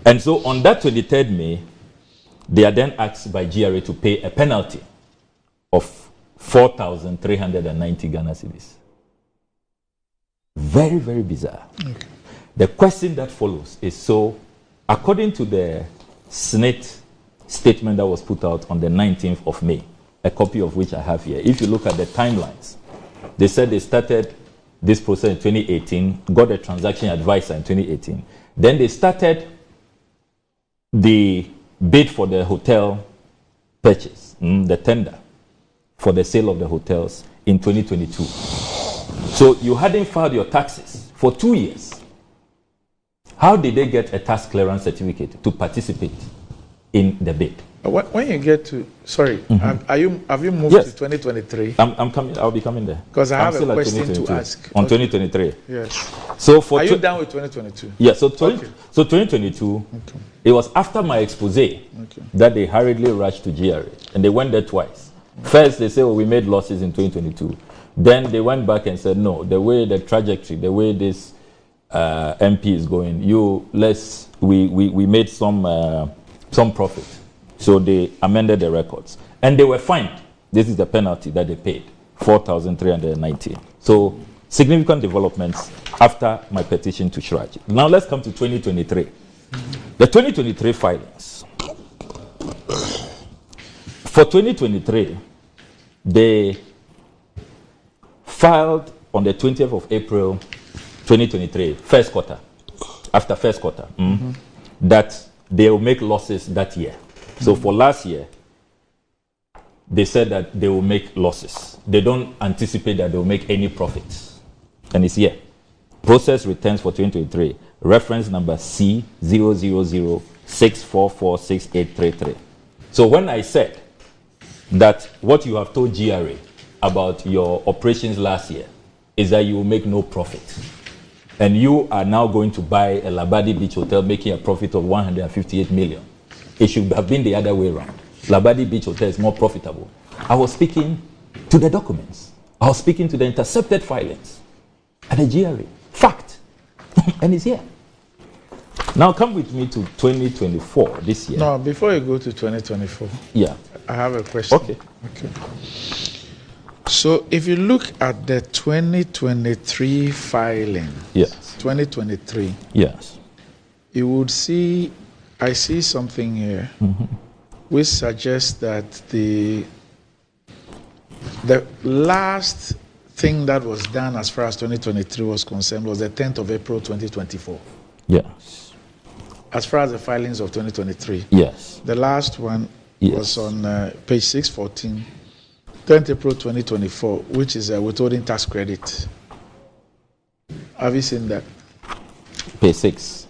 And so on that 23rd May, they are then asked by GRA to pay a penalty of 4,390 Ghana cedis. Very, very bizarre. Okay. The question that follows is, so according to the SSNIT statement that was put out on the 19th of May, a copy of which I have here, if you look at the timelines, they said they started this process in 2018, got a transaction advisor in 2018. Then they started the bid for the hotel purchase, the tender for the sale of the hotels in 2022. So you hadn't filed your taxes for 2 years. How did they get a tax clearance certificate to participate in the bid? When you get to, sorry, have you moved to 2023? I'm coming. I'll be coming there. Because I have a question to ask. On 2023. Yes. So for are you done with 2022? Yeah. So 2022. Okay. It was after my expose that they hurriedly rushed to GRA, and they went there twice. First, they said, "Oh, we made losses in 2022." Then they went back and said, "No, the way the trajectory, the way this MP is going, we made some profit." So they amended the records. And they were fined. This is the penalty that they paid, 4,390. So significant developments after my petition to Shraj. Now let's come to 2023. The 2023 filings. For 2023, they filed on the 20th of April 2023, first quarter, after first quarter, that they will make losses that year. So for last year, they said that they will make losses. They don't anticipate that they will make any profits. And it's here. Process returns for 2023, reference number C00064468833. So when I said that what you have told GRA about your operations last year is that you will make no profit, and you are now going to buy a Labadi Beach Hotel making a profit of 158 million. It should have been the other way around. Labadi Beach Hotel is more profitable. I was speaking to the documents. I was speaking to the intercepted filings at the GRA. Fact. And it's here. Now come with me to 2024, this year. No, before you go to 2024. Yeah. I have a question. Okay. So if you look at the 2023 filing. Yes. 2023. Yes. You would see, I see something here which suggests that the last thing that was done as far as 2023 was concerned was the 10th of April 2024. Yes. As far as the filings of 2023. Yes. The last one was on page 614, 10th April 2024, which is a withholding tax credit. Have you seen that? Page 6.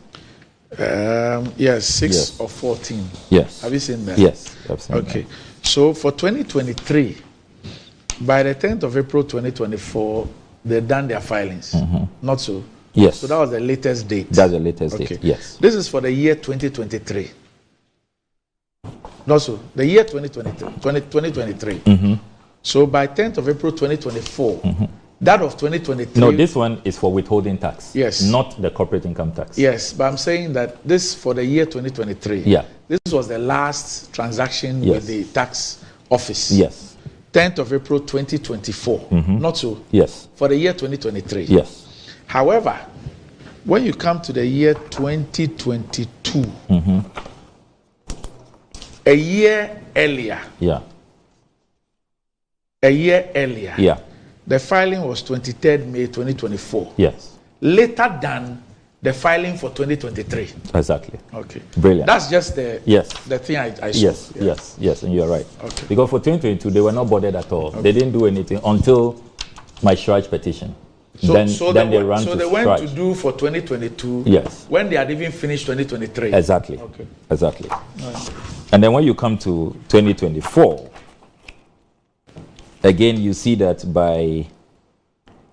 Yes, 6 or 14. Yes. Have you seen that? Yes, I've seen that. Okay. So for 2023, by the 10th of April 2024, they've done their filings. Not so? Yes. So that was the latest date. That's the latest date, yes. This is for the year 2023. Not so? The year 2023. So by 10th of April 2024, that of 2023. No, this one is for withholding tax. Yes. Not the corporate income tax. Yes, but I'm saying that this for the year 2023. Yeah. This was the last transaction with the tax office. Yes. 10th of April 2024. Not so? Yes. For the year 2023. Yes. However, when you come to the year 2022, a year earlier. Yeah. A year earlier. Yeah. The filing was 23rd May 2024. Yes. Later than the filing for 2023. Exactly. Okay. Brilliant. That's just the the thing I saw. Yes, and you're right. Okay. Because for 2022, they were not bothered at all. They didn't do anything until my Shraj petition. So then they went Shraj. to do for 2022 Yes. when they had even finished 2023. Exactly. Okay. Exactly. Right. And then when you come to 2024, again, you see that by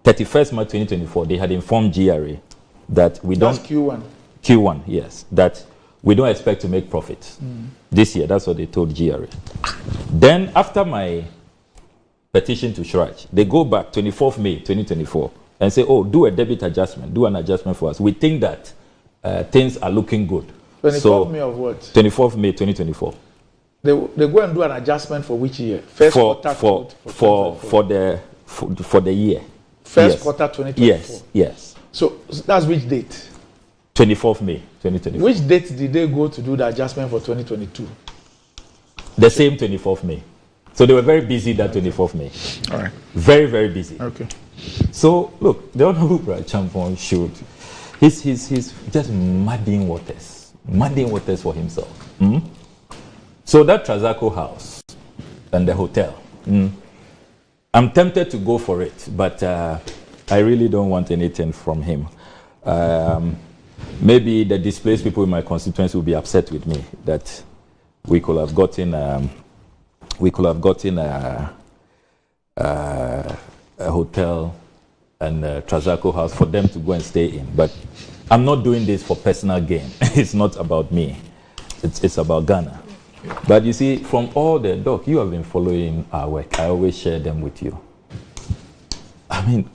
31st March 2024, they had informed GRA that we don't... That's Q1. Q1, yes. That we don't expect to make profit this year. That's what they told GRA. Then after my petition to Shraj, they go back 24th May 2024 and say, oh, do a debit adjustment. Do an adjustment for us. We think that things are looking good. 24th May of what? 24th May 2024. They go and do an adjustment for which year? First quarter for the year. First quarter 2024. Yes. So that's which date? 24th May 2024. Which date did they go to do the adjustment for 2022? The same 24th May. So they were very busy that 24th May. All right. Very, very busy. Okay. So look, the Honorable Brad Champon should. He's just muddying waters for himself. So that Trazaco house and the hotel. I'm tempted to go for it, but I really don't want anything from him. Maybe the displaced people in my constituency will be upset with me that we could have gotten a hotel and a Trazaco house for them to go and stay in. But I'm not doing this for personal gain. It's not about me. It's about Ghana. But you see, from all the Doc, you have been following our work. I always share them with you. I mean,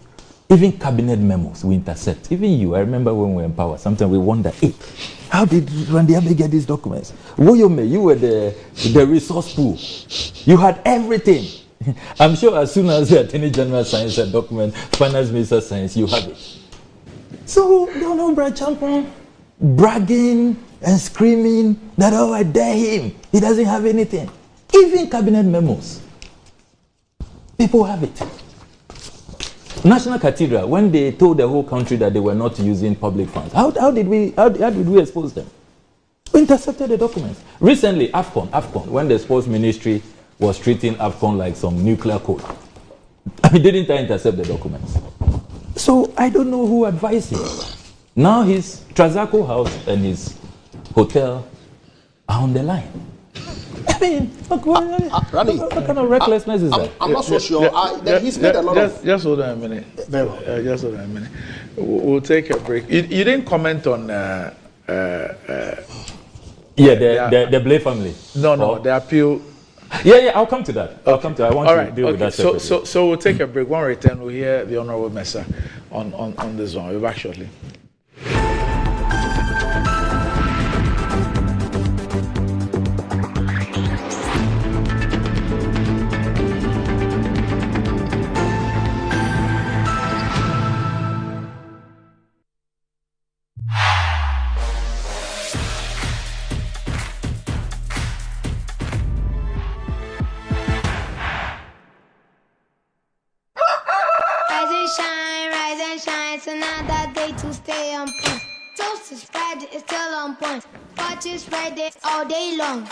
even cabinet memos we intercept. Even you, I remember when we were in power, sometimes we wonder, hey, how did Randy get these documents? Woyome, you were the resource pool. You had everything. I'm sure as soon as the Attorney General signs a document, Finance Minister signs, you have it. So, don't Brad Champon bragging and screaming that, oh, I dare him. He doesn't have anything. Even cabinet memos. People have it. National Cathedral, when they told the whole country that they were not using public funds, how did we expose them? We intercepted the documents. Recently, AFCON, when the sports ministry was treating AFCON like some nuclear code, didn't I intercept the documents? So I don't know who advised him. Now his Trazaco house and his hotel are on the line. I mean, what kind of recklessness is that? I'm not so sure. He's made a lot of... Just hold on a minute. Very well. Just hold on a minute. We'll take a break. You didn't comment on... the Blay family. No, the appeal... Yeah, I'll come to that. I want to deal with that separately. So we'll take a break. When we return, we'll hear the Honorable Mesa on this one. We'll be back shortly. It's another day to stay on point. Toast is Friday, it's still on point. Watch is Friday all day long.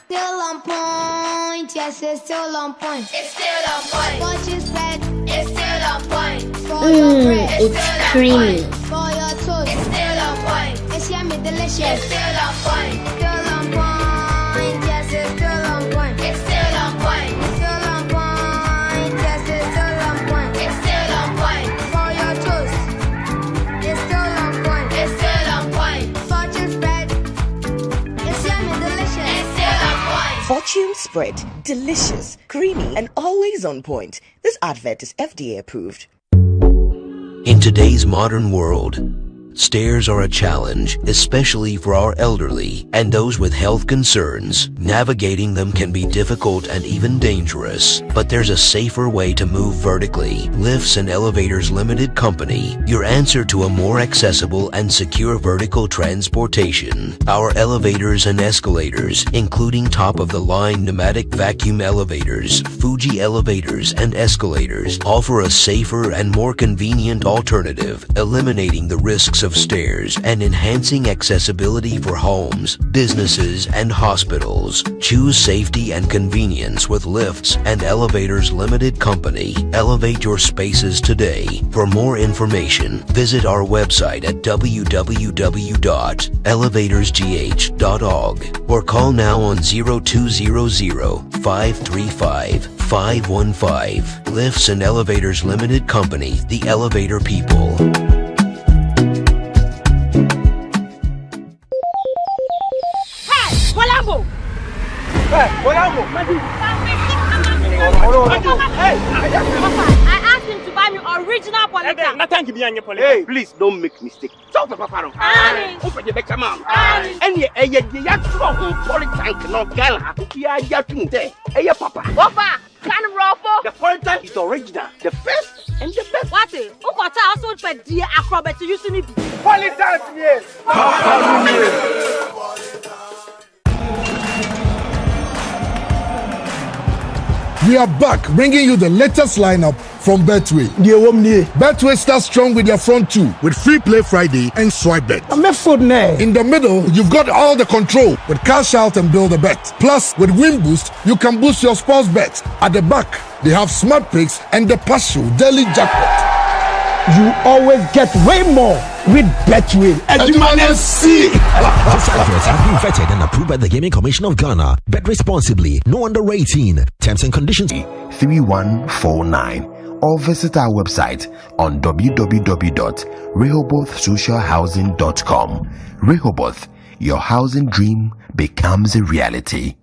Still on point, yes, it's still on point. It's still on point. Watch is Friday, it's still on point. For your bread, it's creamy. For your toast, it's still on point. It's yummy, delicious. It's still on point. Still on point, yes, it's still on point. It's still on point. It's still on point, yes, it's still on point. It's still on point. For your toast, it's still on point. It's still on point. Fortune spread, it's yummy, delicious. It's still on point. Fortune spread, delicious, creamy, and always on point. This advert is FDA approved. In today's modern world, stairs are a challenge, especially for our elderly and those with health concerns. Navigating them can be difficult and even dangerous, but there's a safer way to move vertically. Lifts and Elevators Limited Company, your answer to a more accessible and secure vertical transportation. Our elevators and escalators, including top-of-the-line pneumatic vacuum elevators, Fuji elevators and escalators, offer a safer and more convenient alternative, eliminating the risks of stairs and enhancing accessibility for homes, businesses, and hospitals. Choose safety and convenience with Lifts and Elevators Limited Company. Elevate your spaces today. For more information, visit our website at www.elevatorsgh.org or call now on 0200-535-515. Lifts and Elevators Limited Company, the elevator people. Walambo! Hey, Walambo! Hey! I asked him to buy buy me original Polita. Nothing to be on your Polita. Hey, please don't make mistake. Talk to Papa. Open your back, man. And you strong Polita no gala. Yeah, you there. Hey, Papa. Papa, can ruffle. The Polita is the original, the first and the best. What is? Who got also for dear acrobat to use me? Polita, yes. We are back bringing you the latest lineup from Betway. Betway starts strong with their front two with Free Play Friday and Swipe Bet. In the middle, you've got all the control with Cash Out and Build a Bet. Plus, with Win Boost, you can boost your sports bets. At the back, they have Smart Picks and the partial daily jackpot. You always get way more with Betway. This advert has been vetted and approved by the Gaming Commission of Ghana. Bet responsibly. No under 18. Terms and conditions. 3149 or visit our website on www.rehobothsocialhousing.com. Rehoboth, your housing dream becomes a reality.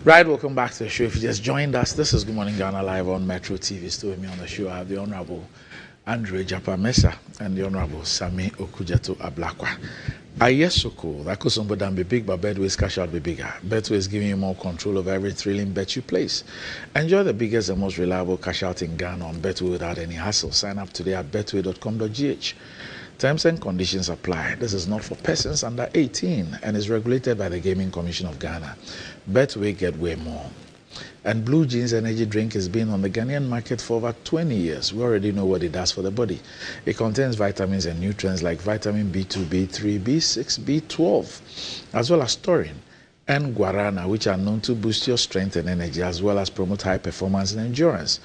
Right, welcome back to the show. If you just joined us, this is Good Morning Ghana live on Metro TV. Still with me on the show, I have the Honorable Andre Japa Mesa and the Honorable Sami Okujeto Ablakwa. Ayesoko, that could somebody be big, but Betway's cash out be bigger. Betway is giving you more control over every thrilling bet you place. Enjoy the biggest and most reliable cash out in Ghana on Betway without any hassle. Sign up today at betway.com.gh. Terms and conditions apply. This is not for persons under 18 and is regulated by the Gaming Commission of Ghana. Betway, get way more. And Blue Jeans energy drink has been on the Ghanaian market for over 20 years. We already know what it does for the body. It contains vitamins and nutrients like vitamin B2, B3, B6, B12, as well as taurine and guarana, which are known to boost your strength and energy, as well as promote high performance and endurance.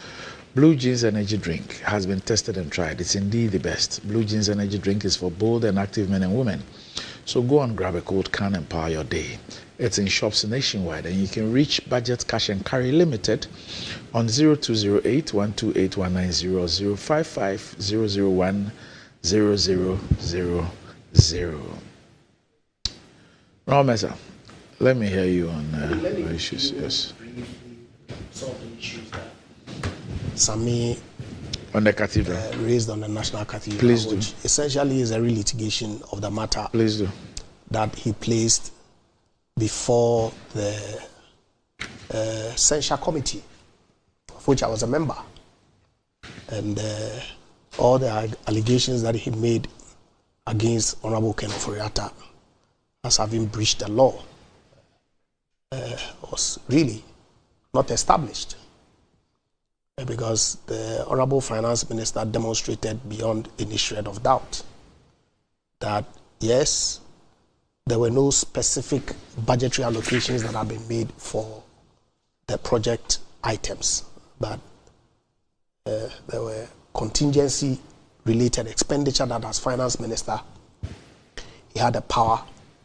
Blue Jeans energy drink has been tested and tried. It's indeed the best. Blue Jeans energy drink is for bold and active men and women. So go and grab a cold can and power your day. It's in shops nationwide, and you can reach Budget Cash and Carry Limited on 0208-128-190 055-001-0000. Ramesa, let me hear you on issues. Yes. Sami on the cathedral raised on the National Cathedral. Please do. Which essentially is a re-litigation of the matter. Please do. That he placed before the censure committee, of which I was a member, and all the allegations that he made against Honorable Ken Ofori-Atta as having breached the law was really not established. Because the Honorable Finance Minister demonstrated beyond any shred of doubt that, yes, there were no specific budgetary allocations that have been made for the project items, but there were contingency-related expenditure that, as Finance Minister, he had the power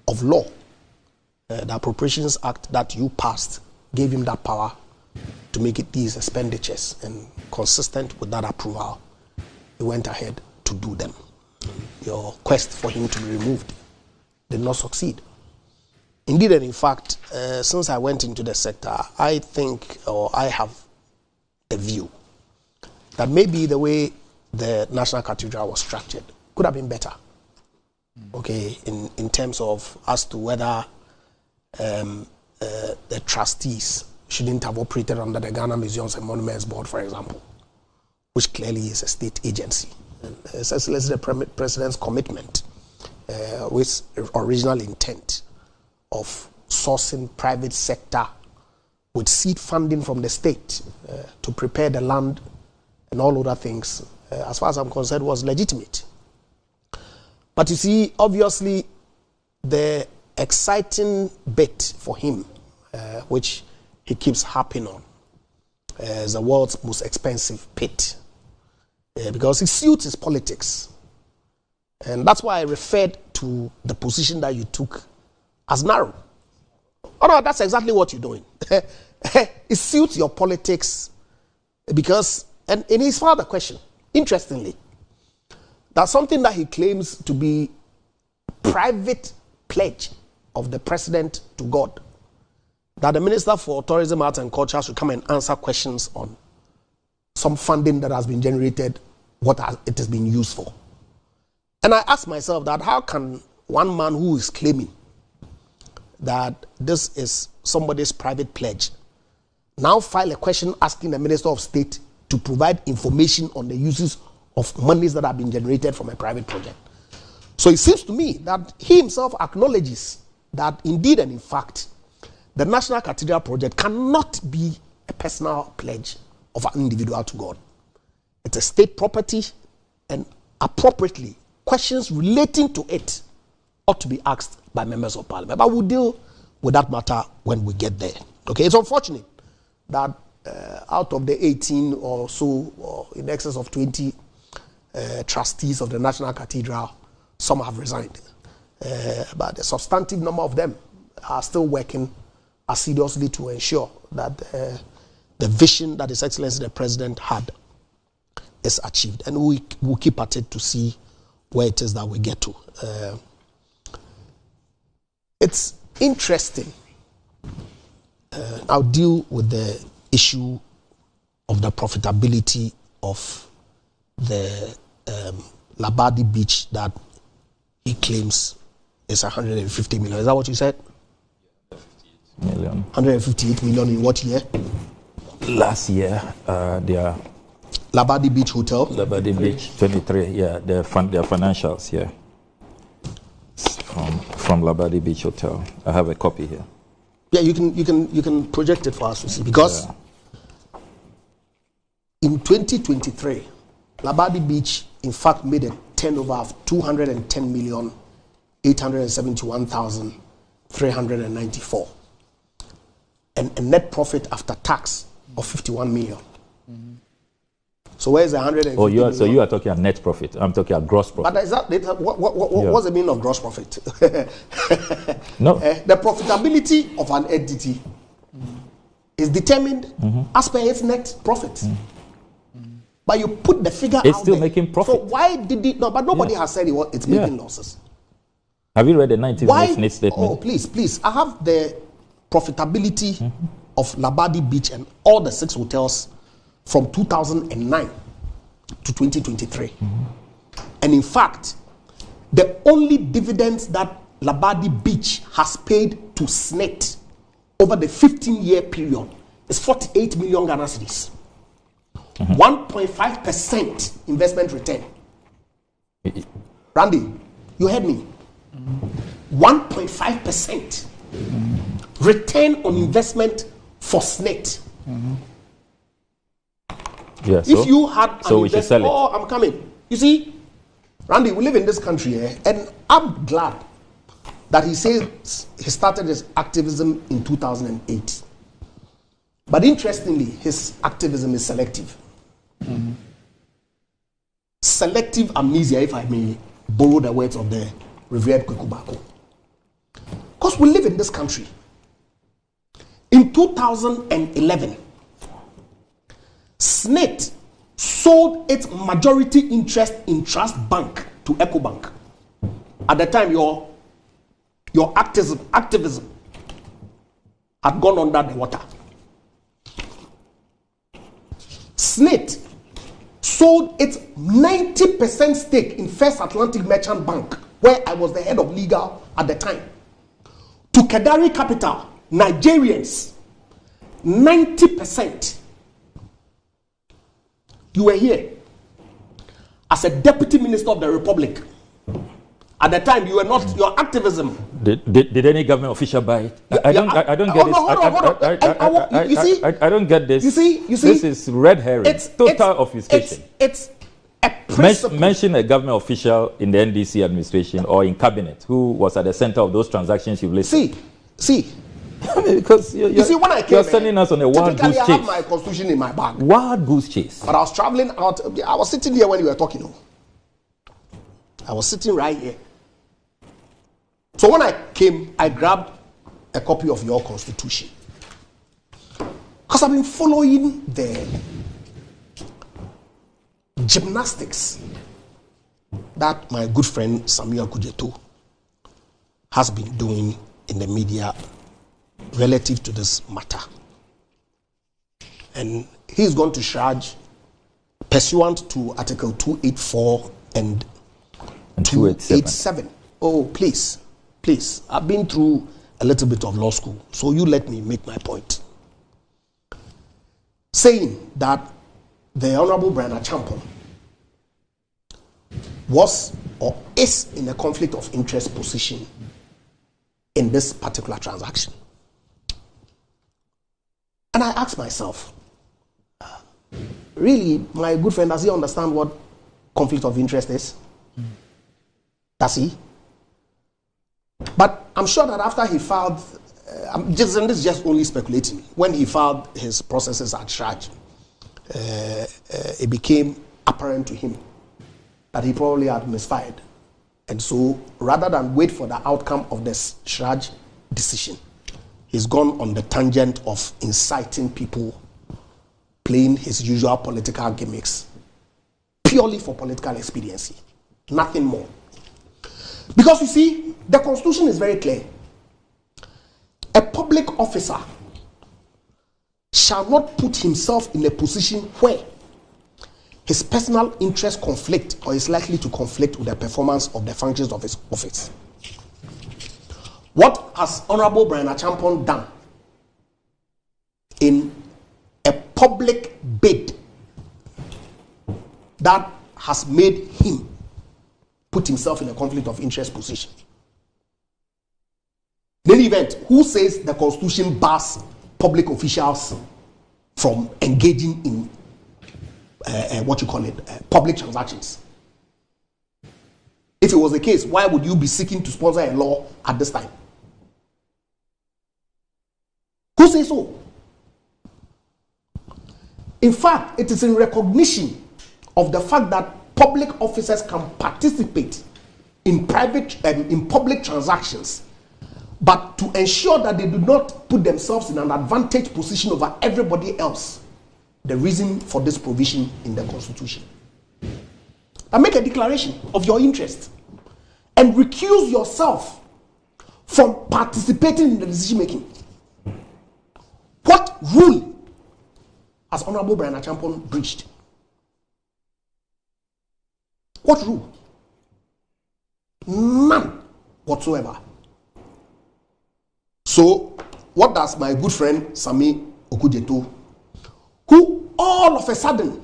of law. The Appropriations Act that you passed gave him that power to make it these expenditures, and consistent with that approval, he went ahead to do them. Your quest for him to be removed did not succeed. Indeed, and in fact, since I went into the sector, I think, or I have the view that maybe the way the National Cathedral was structured could have been better. Okay, in terms of as to whether the trustees shouldn't have operated under the Ghana Museums and Monuments Board, for example, which clearly is a state agency. And essentially, the president's commitment with original intent of sourcing private sector with seed funding from the state to prepare the land and all other things, as far as I'm concerned, was legitimate. But you see, obviously, the exciting bit for him, which he keeps harping on, is the world's most expensive pit because it suits his politics. And that's why I referred to the position that you took as narrow. Oh no, that's exactly what you're doing. It suits your politics because, and in his further question, interestingly, that's something that he claims to be private pledge of the president to God, that the Minister for Tourism, Arts and Culture should come and answer questions on some funding that has been generated, what it has been used for. And I ask myself that how can one man who is claiming that this is somebody's private pledge now file a question asking the Minister of State to provide information on the uses of monies that have been generated from a private project? So it seems to me that he himself acknowledges that indeed and in fact, the National Cathedral project cannot be a personal pledge of an individual to God. It's a state property, and appropriately, questions relating to it ought to be asked by members of parliament. But we'll deal with that matter when we get there. Okay, it's unfortunate that out of the 18 or so, or in excess of 20 trustees of the National Cathedral, some have resigned. But a substantive number of them are still working assiduously to ensure that the vision that His Excellency the President had is achieved. And we'll keep at it to see where it is that we get to. It's interesting. I'll deal with the issue of the profitability of the Labadi Beach that he claims is 150 million. Is that what you said? 158 million in what year? Last year, their Labadi Beach Hotel. Labadi Beach 23. Yeah, their financials. Yeah, from Labadi Beach Hotel. I have a copy here. Yeah, you can project it for us to see, because in 2023, Labadi Beach in fact made a turnover of 210,871,394, and a net profit after tax of 51 million. Mm-hmm. So where's the 150 million? So you are talking about net profit. I'm talking about gross profit. But is that what's the meaning of gross profit? No. The profitability of an entity is determined as per its net profit. But you put the figure it's out still there. making profit. So why did it? No, but nobody has said it's making losses. Have you read the 19th Smith statement? Oh, please. I have the profitability of Labadi Beach and all the 6 hotels from 2009 to 2023. And in fact, the only dividends that Labadi Beach has paid to SNET over the 15-year period is 48 million Ghana cedis. 1.5% investment return. Randy, you heard me. 1.5% return on investment for SNET. Yeah, if you had so we should sell it. Oh, I'm coming. You see, Randy, we live in this country, and I'm glad that he says he started his activism in 2008. But interestingly, his activism is selective. Selective amnesia, if I may borrow the words of the revered Kweku Baako. Because we live in this country. In 2011, SNET sold its majority interest in Trust Bank to EcoBank. At the time, your activism had gone under the water. SNET sold its 90% stake in First Atlantic Merchant Bank, where I was the head of legal at the time, to Kedari Capital, Nigerians. 90%. You were here as a deputy minister of the Republic. At the time, you were not, your activism. Did any government official buy it? I don't get this. I don't get this. You see, this is red herring. Total obfuscation. It's a principle. Mention a government official in the NDC administration or in cabinet who was at the center of those transactions you've listed. See, Because you see, when I came, you're sending us on a wild goose chase. I had my constitution in my bag. Wild goose chase. But I was traveling out. I was sitting here when you were talking. I was sitting right here. So when I came, I grabbed a copy of your constitution. Because I've been following the gymnastics that my good friend Samuel Kujeto has been doing in the media relative to this matter. And he's going to charge pursuant to Article 284 and 287. Oh, please. I've been through a little bit of law school, so you let me make my point. Saying that the Honorable Brian Acheampong was or is in a conflict of interest position in this particular transaction. And I asked myself, really, my good friend, does he understand what conflict of interest is? Does he? But I'm sure that after he filed, this is just only speculating, when he filed his processes at charge, it became apparent to him that he probably had misfired. And so, rather than wait for the outcome of this charge decision, he's gone on the tangent of inciting people, playing his usual political gimmicks, purely for political expediency, nothing more. Because you see, the Constitution is very clear. A public officer shall not put himself in a position where his personal interest conflict or is likely to conflict with the performance of the functions of his office. What has Honorable Brian Acheampong done in a public bid that has made him put himself in a conflict of interest position? In any event, who says the Constitution bars public officials from engaging in public transactions? If it was the case, why would you be seeking to sponsor a law at this time? Who says so? In fact, it is in recognition of the fact that public officers can participate in public transactions, but to ensure that they do not put themselves in an advantage position over everybody else. The reason for this provision in the Constitution. And make a declaration of your interest and recuse yourself from participating in the decision making. What rule has Honorable Brian Acheampong breached? What rule? None whatsoever. So, what does my good friend Sami Okujeto, who all of a sudden,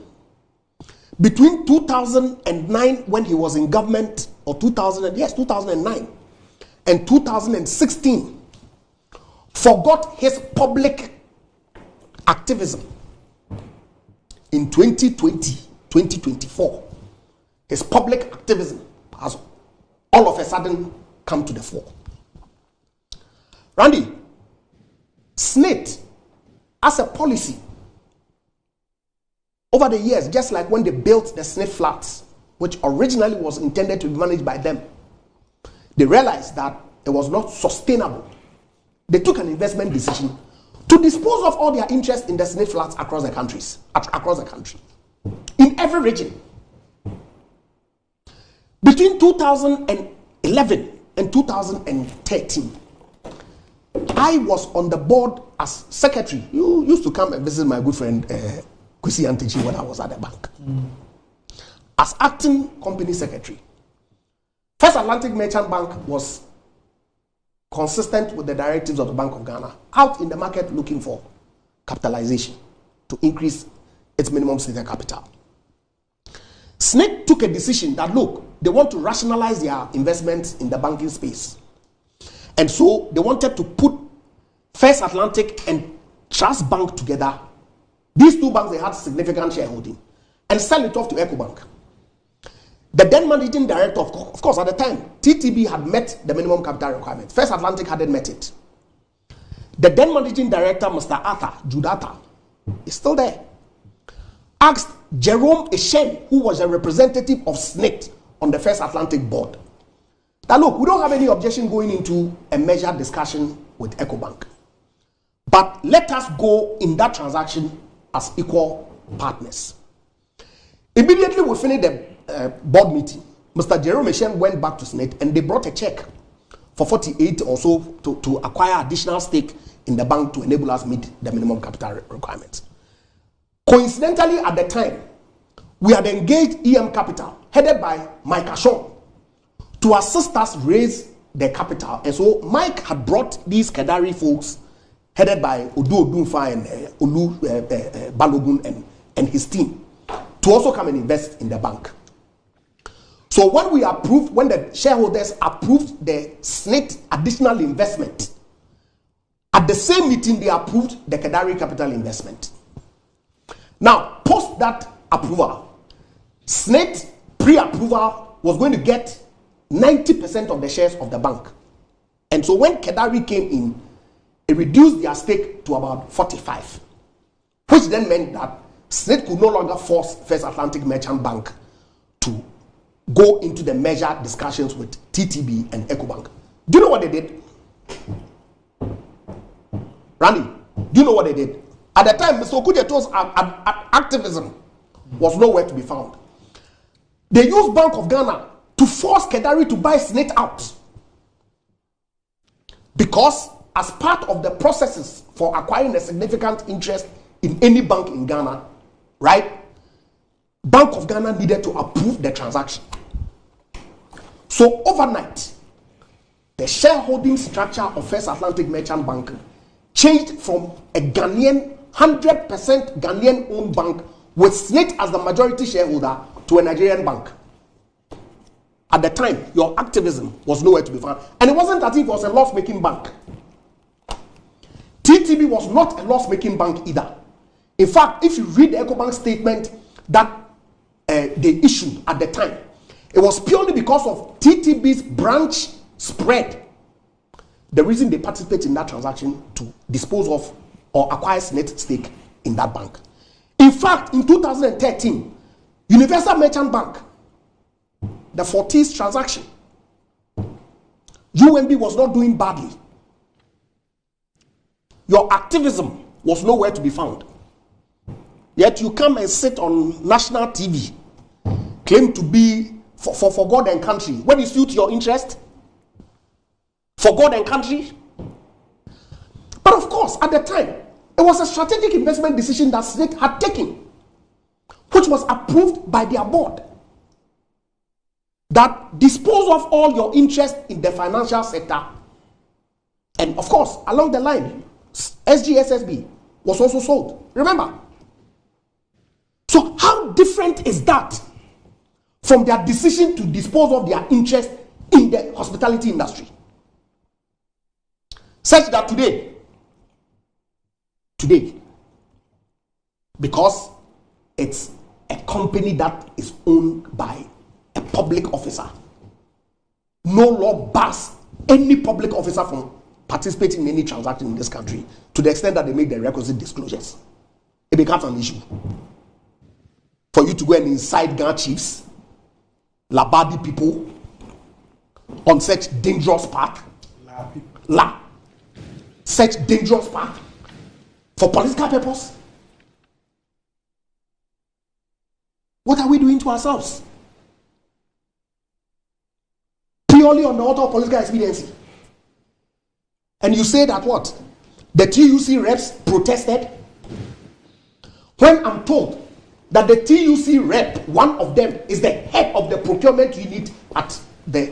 between 2009 when he was in government, or 2009, and 2016, forgot his public activism in 2024, his public activism has all of a sudden come to the fore. Randy, SSNIT, as a policy, over the years, just like when they built the SSNIT flats, which originally was intended to be managed by them, they realized that it was not sustainable. They took an investment decision to dispose of all their interest in the SSNIT flats across the country, in every region. Between 2011 and 2013, I was on the board as secretary. You used to come and visit my good friend Kwesi Antechi when I was at the bank. As acting company secretary. First Atlantic Merchant Bank was consistent with the directives of the Bank of Ghana, out in the market looking for capitalization to increase its minimum stated capital. SSNIT took a decision that, look, they want to rationalize their investments in the banking space. And so they wanted to put First Atlantic and Trust Bank together. These two banks, they had significant shareholding, and sell it off to EcoBank. The then managing director, of course, at the time, TTB had met the minimum capital requirement. First Atlantic hadn't met it. The then managing director, Mr. Arthur Judata, is still there. Asked Jerome Eshen, who was a representative of SNIT on the First Atlantic board, that look, we don't have any objection going into a measured discussion with EcoBank, but let us go in that transaction as equal partners. Immediately we finished the board meeting, Mr. Jerome Eshen went back to SNIT and they brought a check for 48 or so to acquire additional stake in the bank to enable us meet the minimum capital requirements. Coincidentally, at the time, we had engaged EM Capital, headed by Mike Ashon, to assist us raise the capital. And so Mike had brought these Kedari folks, headed by Odu Odunfa and Olu Balogun and his team, to also come and invest in the bank. So when the shareholders approved the SNIT additional investment, at the same meeting they approved the Kedari capital investment. Now, post that approval, SNIT pre-approval was going to get 90% of the shares of the bank. And so when Kedari came in, it reduced their stake to about 45, which then meant that SNIT could no longer force First Atlantic Merchant Bank to go into the measured discussions with TTB and EcoBank. Do you know what they did? Randy, do you know what they did? At the time, Mr. Okudjeto's activism was nowhere to be found. They used Bank of Ghana to force Kedari to buy SNIT out. Because as part of the processes for acquiring a significant interest in any bank in Ghana, right, Bank of Ghana needed to approve the transaction. So overnight, the shareholding structure of First Atlantic Merchant Bank changed from a Ghanaian, 100% Ghanaian owned bank with SNIT as the majority shareholder to a Nigerian bank. At the time, your activism was nowhere to be found. And it wasn't as if it was a loss-making bank. TTB was not a loss-making bank either. In fact, if you read the EcoBank statement that they issued at the time, it was purely because of TTB's branch spread. The reason they participated in that transaction to dispose of or acquire SNIT stake in that bank. In fact, in 2013, Universal Merchant Bank, the Fortis transaction, UMB was not doing badly. Your activism was nowhere to be found. Yet you come and sit on national TV, claim to be for God and country. When it suits your interest, for God and country. But of course, at the time, it was a strategic investment decision that SNIT had taken, which was approved by their board, that dispose of all your interest in the financial sector. And of course, along the line, SGSSB was also sold. Remember? So how different is that from their decision to dispose of their interest in the hospitality industry? Such that today, because it's a company that is owned by a public officer, no law bars any public officer from participating in any transaction in this country to the extent that they make the requisite disclosures. It becomes an issue for you to go and incite Ghana chiefs, Labadi people on such dangerous path, such dangerous path for political purpose. What are we doing to ourselves? Purely on the altar of political expediency. And you say that what? The TUC reps protested? When I'm told that the TUC rep, one of them, is the head of the procurement unit at the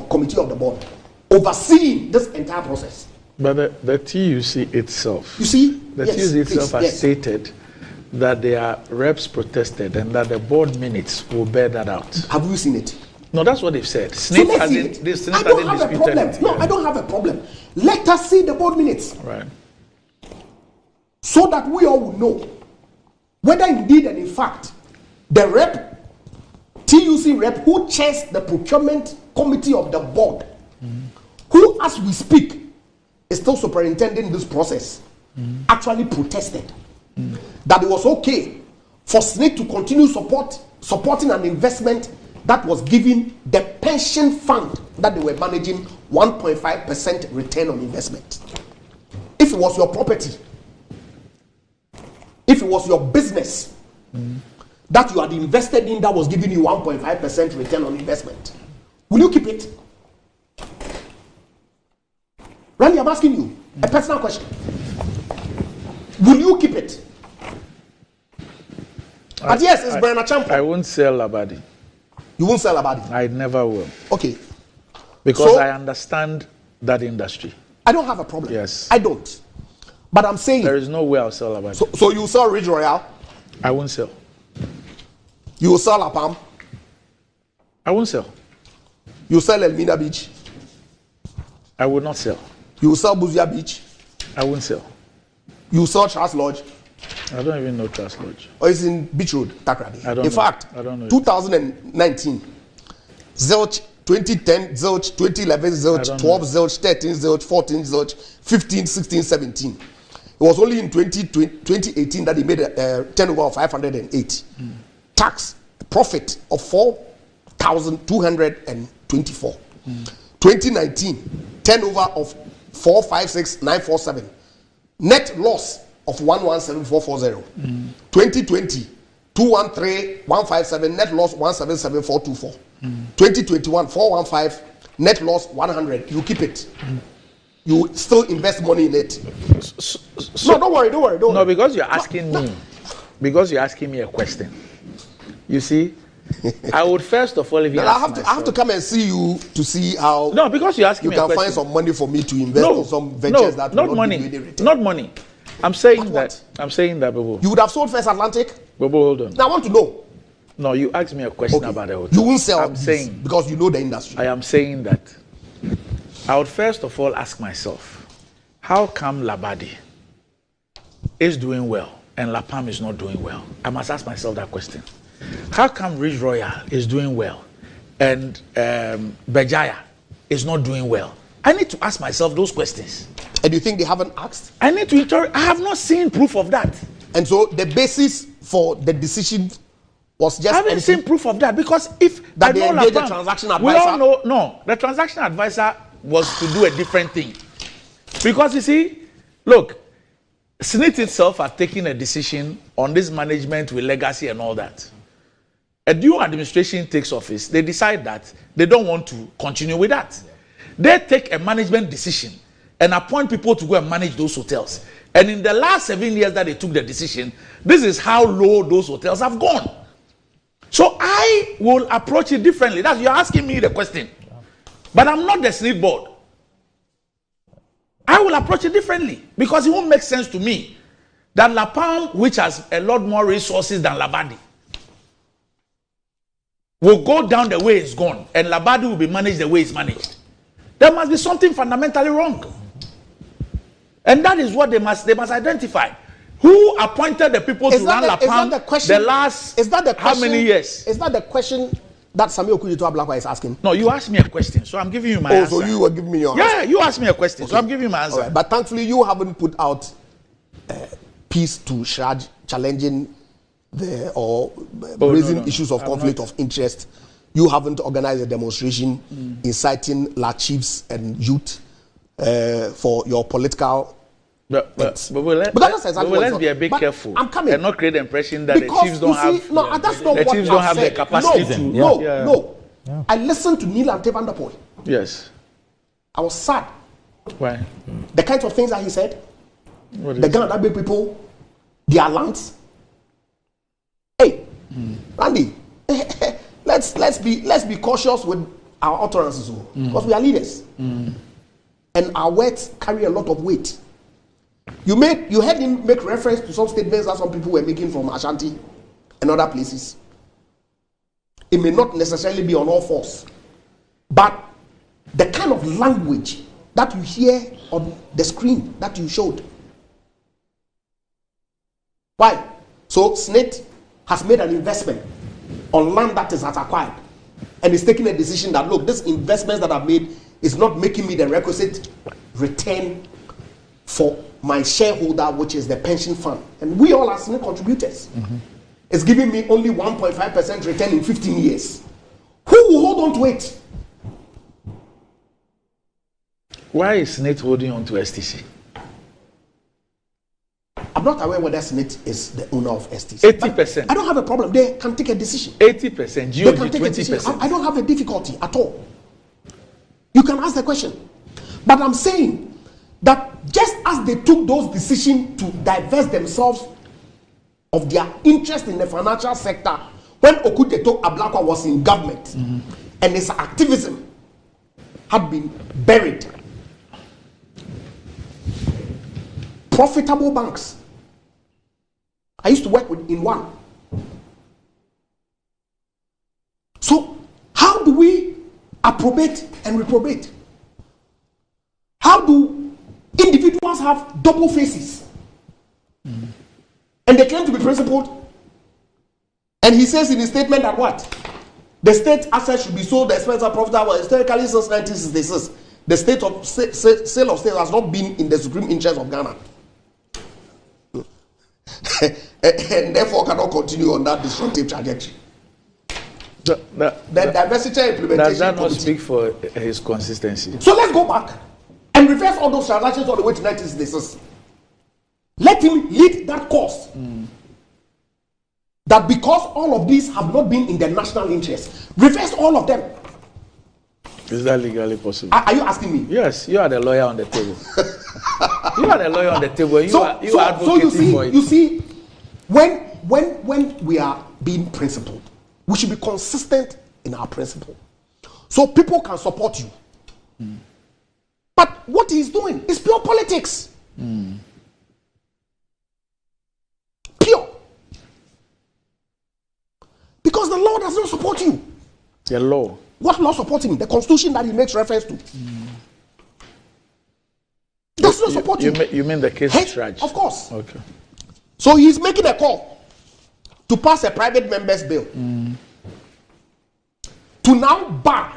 committee of the board, overseeing this entire process. But the TUC itself, you see, the TUC itself has stated that their reps protested and that the board minutes will bear that out. Have you seen it? No, that's what they've said. SNIT hasn't disputed it. No, I don't have a problem. Let us see the board minutes. Right. So that we all will know whether indeed and in fact the rep, TUC rep who chairs the procurement committee of the board, who as we speak is still superintending this process, actually protested that it was okay for SSNIT to continue supporting an investment that was giving the pension fund that they were managing 1.5% return on investment. If it was your property, if it was your business that you had invested in that was giving you 1.5% return on investment, will you keep it? Randy, I'm asking you a personal question. Will you keep it? But yes, it's Brian Achampo. I won't sell Labadi. You won't sell Labadi? I never will. Okay. Because I understand that industry. I don't have a problem. Yes. I don't. But I'm saying... There is no way I'll sell Labadi. So you sell Ridge Royale? I won't sell. You will sell Lapam? I won't sell. You sell Elmina Beach? I will not sell. You will sell Buzia Beach? I won't sell. You sell Charles Lodge? I don't even know Charles Lodge. Or it's in Beach Road, Takrady? I don't know. In fact, I don't know 2019, Zilch, 2010, Zilch, 2011, Zilch, 12, Zilch, 13, Zilch, 14, Zilch, 15, 16, 17. It was only in 2018 that he made a turnover of 508. Tax profit of 4,224. 2019, turnover of 456,947. Net loss of 117,440. 2020, 213,157. Net loss 177,424. 2021, 415. Net loss 100. You keep it. You still invest money in it. No, don't worry. No, because you're asking me. Because you're asking me a question. You see, I would first of all, if you I have to come and see you to see how. No, because you're asking me you can find some money for me to invest in some ventures that will not give you any return. Not money. I'm saying that. Bobo. You would have sold First Atlantic. Bobo, hold on. Now I want to know. No, you asked me a question about the hotel. You won't sell. I'm saying because you know the industry. I am saying that I would first of all ask myself, how come Labadi is doing well and Lapam is not doing well? I must ask myself that question. How come Ridge Royale is doing well and Bejaya is not doing well? I need to ask myself those questions. And do you think they haven't asked? I need to I have not seen proof of that. And so the basis for the decision was just... I haven't seen proof of that because if... That they engaged the transaction advisor? We all know, no. The transaction advisor was to do a different thing. Because you see, look, SSNIT itself had taken a decision on this management with legacy and all that. A new administration takes office, they decide that they don't want to continue with that. They take a management decision and appoint people to go and manage those hotels. And in the last 7 years that they took the decision, this is how low those hotels have gone. So I will approach it differently. That's, you're asking me the question. But I'm not the SSNIT board. I will approach it differently because it won't make sense to me that Lapam, which has a lot more resources than Labadi, will go down the way it's gone and Labadi will be managed the way it's managed. There must be something fundamentally wrong. And that is what they must identify. Who appointed the people to run Lapam the last how many years? Is that the question that Samuel Okudzeto Ablakwa is asking? No, you asked me a question, so I'm giving you my answer. So you were giving me your answer? Yeah, you asked me a question, so I'm giving you my answer. Right. But thankfully, you haven't put out peace to challenging raising issues of conflict of interest. You haven't organized a demonstration inciting La chiefs and youth for your political. But let's be a bit careful. I'm coming. And not create the impression that because the chiefs don't have. No, that's not the what chiefs you don't have said. the capacity to. No. I listened to Neil Ante van der Poel. Yes. I was sad. Why? The kinds of things that he said. The Ghana Abe people, their lands. Hey, Randy, let's be cautious with our utterances because we are leaders, and our words carry a lot of weight. You heard him make reference to some statements that some people were making from Ashanti and other places. It may not necessarily be on all fours, but the kind of language that you hear on the screen that you showed. Why? So SSNIT has made an investment on land that is acquired and is taking a decision that, look, this investment that I've made is not making me the requisite return for my shareholder, which is the pension fund, and we all are SSNIT contributors. It's giving me only 1.5% return in 15 years. Who will hold on to it? Why is SSNIT holding on to STC? I'm not aware whether SSNIT is the owner of STC. 80%. I don't have a problem. They can take a decision. 80%. They can take a decision. I don't have a difficulty at all. You can ask the question. But I'm saying that just as they took those decisions to divest themselves of their interest in the financial sector when Okuteto Ablakwa was in government, and his activism had been buried, profitable banks. I used to work in one. So how do we approbate and reprobate? How do individuals have double faces? And they claim to be principled. And he says in his statement that what? The state assets should be sold, the expense of profitable. Historically, since 1966, the state of sale of state has not been in the supreme interest of Ghana. And therefore cannot continue on that destructive trajectory. The diversity implementation. Does that not speak for his consistency? So let's go back and reverse all those transactions all the way to 1966. Let him lead that course. That because all of these have not been in the national interest, reverse all of them. Is that legally possible? Are you asking me? Yes, you are the lawyer on the table. You are the lawyer on the table. You are advocating for it. You see, when we are being principled, we should be consistent in our principle, so people can support you. But what he's doing is pure politics. Pure. Because the law does not support you. The law. What law supports him? The constitution that he makes reference to. Does not support you. You mean the case of Raj? Of course. Okay. So he's making a call to pass a private member's bill to now bar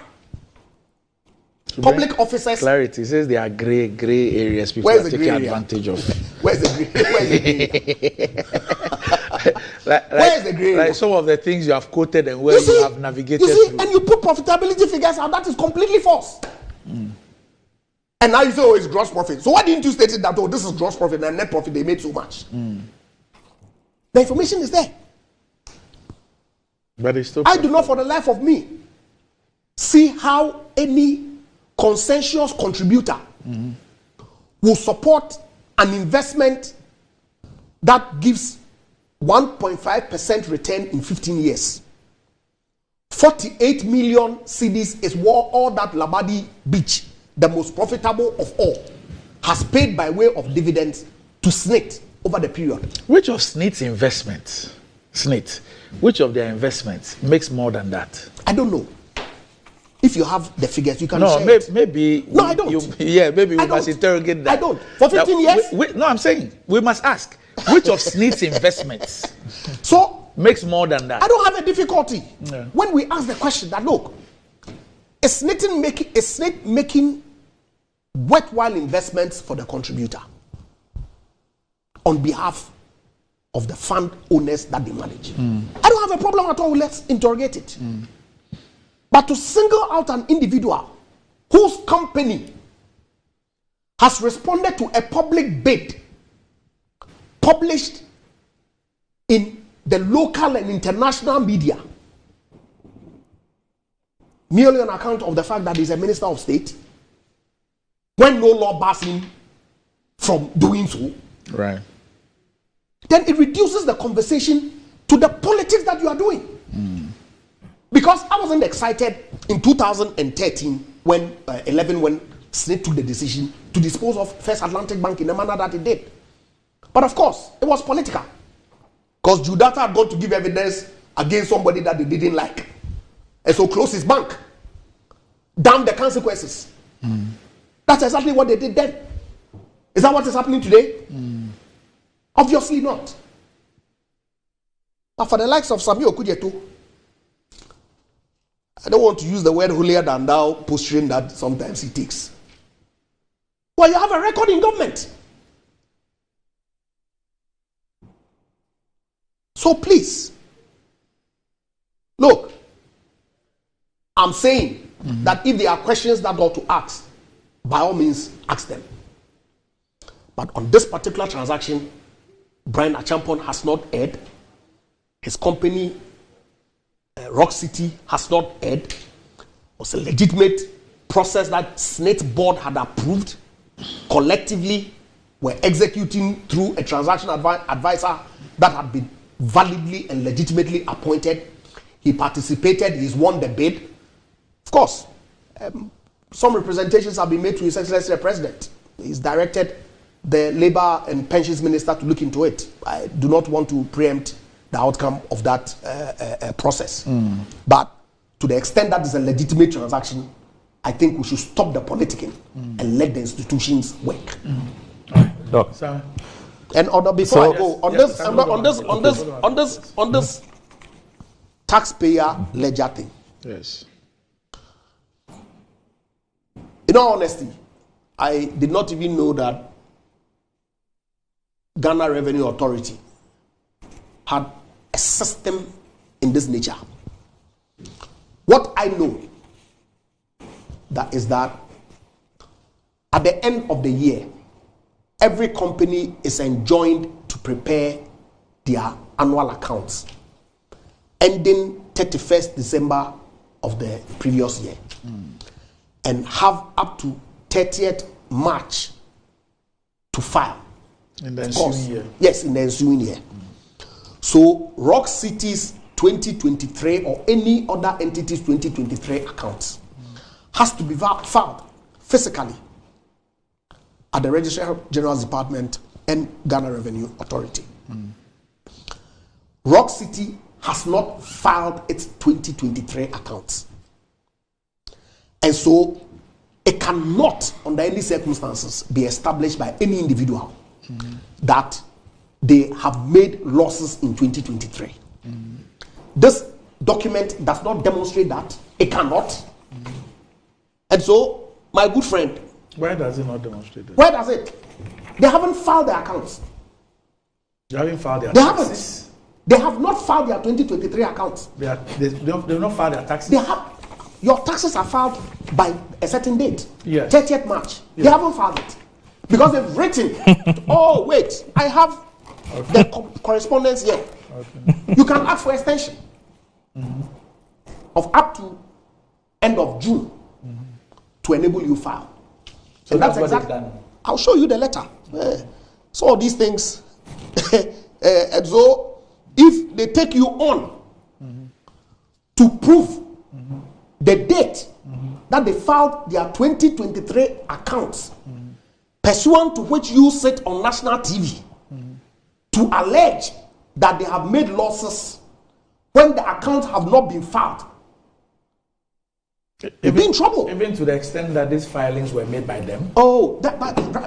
public officers. Clarity. It says there are gray areas people are taking advantage of. Where's the gray? Where's the gray? Where's the gray? Like some of the things you have quoted and where you have navigated through. And you put profitability figures out, that is completely false. And now you say, oh, it's gross profit. So why didn't you state it that, oh, this is gross profit and net profit, they made so much? The information is there. But it's still I do not for the life of me see how any consensus contributor will support an investment that gives 1.5% return in 15 years. 48 million cedis is what all that Labadi Beach, the most profitable of all, has paid by way of dividends to SSNIT over the period. Which of SSNIT's investments, which of their investments makes more than that? I don't know. If you have the figures, you can share it. Maybe. No, I don't. Maybe we must interrogate that. I don't. For 15 years? No, I'm saying we must ask which of SSNIT's investments makes more than that. I don't have a difficulty when we ask the question that, look, is SSNIT making worthwhile investments for the contributor on behalf of the fund owners that they manage? I don't have a problem at all. Let's interrogate it. But to single out an individual whose company has responded to a public bid published in the local and international media merely on account of the fact that he's a minister of state, when no law bars him from doing so, right, then it reduces the conversation to the politics that you are doing. Because I wasn't excited in 2013 when SSNIT took the decision to dispose of First Atlantic Bank in the manner that it did. But of course, it was political. Because Judata had gone to give evidence against somebody that they didn't like. And so closed his bank. Damn the consequences. That's exactly what they did then. Is that what is happening today? Obviously not. But for the likes of Samuel Okudzeto, I don't want to use the word holier than thou posturing that sometimes he takes. Well, you have a record in government. So please, look, I'm saying that if there are questions that ought to ask, by all means, ask them. But on this particular transaction, Brian Achampong has not erred. His company, Rock City, has not erred. It was a legitimate process that Senate board had approved. Collectively, were executing through a transaction advisor that had been validly and legitimately appointed. He participated. He's won the bid. Of course, some representations have been made to His Excellency the President. He's directed the Labour and Pensions Minister to look into it. I do not want to preempt the outcome of that process. But to the extent that it's a legitimate transaction, I think we should stop the politicking and let the institutions work. And before I go on this taxpayer ledger thing. Yes. In all honesty, I did not even know that Ghana Revenue Authority had a system in this nature. What I know is that at the end of the year, every company is enjoined to prepare their annual accounts ending 31st December of the previous year and have up to 30th March to file. In the ensuing year? Yes, in the ensuing year. So Rock City's 2023 or any other entity's 2023 accounts has to be filed physically at the Registrar General's Department and Ghana Revenue Authority. Rock City has not filed its 2023 accounts. And so it cannot, under any circumstances, be established by any individual that they have made losses in 2023. This document does not demonstrate that. It cannot. And so, my good friend, where does it not demonstrate that? Where does it? They haven't filed their accounts. They haven't filed their taxes? taxes? They have not filed their 2023 accounts. They have not filed their taxes? Your taxes are filed by a certain date. Yes. 30th March. They haven't filed it. Because they've written, oh, wait, I have the correspondence here. You can ask for extension of up to end of June to enable you file. So that's exactly. I'll show you the letter. So all these things, and so if they take you on to prove the date that they filed their 2023 accounts, pursuant to which you sit on national TV to allege that they have made losses when the accounts have not been filed, you'll be in trouble. Even to the extent that these filings were made by them? Oh,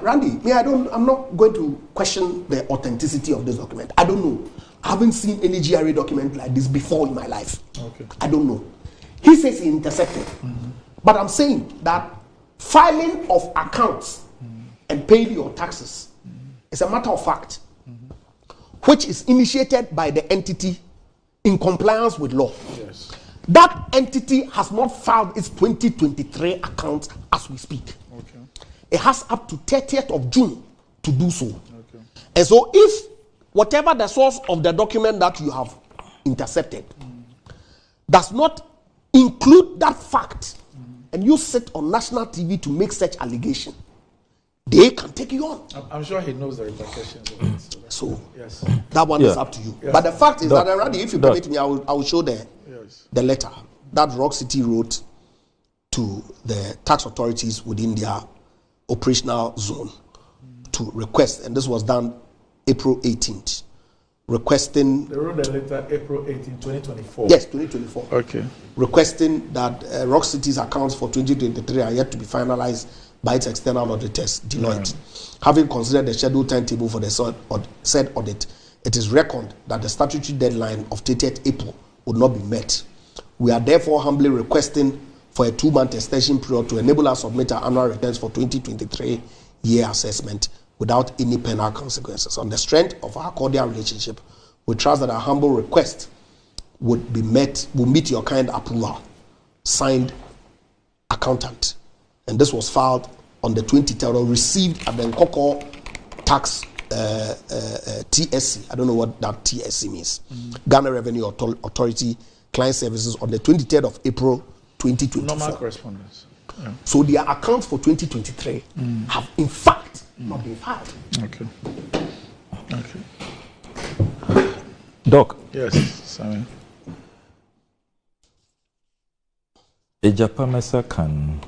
Randy, I'm not going to question the authenticity of this document. I don't know. I haven't seen any GRA document like this before in my life. Okay. I don't know. He says he intercepted. But I'm saying that filing of accounts and paying your taxes is a matter of fact, which is initiated by the entity in compliance with law. Yes. That entity has not filed its 2023 accounts as we speak. Okay. It has up to 30th of June to do so. Okay. And so if whatever the source of the document that you have intercepted does not include that fact, and you sit on national TV to make such allegation, they can take you on. I'm sure he knows the repercussions of it. So yes, that one is up to you. Yes. But the fact is that, Randy, if you permit me, I will show the letter that Rock City wrote to the tax authorities within their operational zone to request, and this was done April 18th, requesting... They wrote the letter April 18, 2024. Yes, 2024. Okay. Requesting that Rock City's accounts for 2023 are yet to be finalized by its external auditors, Deloitte. Having considered the scheduled timetable for the said audit, it is reckoned that the statutory deadline of 30th April would not be met. We are therefore humbly requesting for a 2-month extension period to enable us to submit our annual returns for 2023 year assessment without any penal consequences. On the strength of our cordial relationship, We trust that our humble request will meet your kind approval. Signed, Accountant. And this was filed on the 23rd or received at the Nkoko Tax TSC. I don't know what that TSC means. Ghana Revenue Authority Client Services on the 23rd of April 2024. Normal correspondence. Yeah. So their accounts for 2023 have in fact not been filed. Okay. Doc. Yes, Simon. Ejapamesa can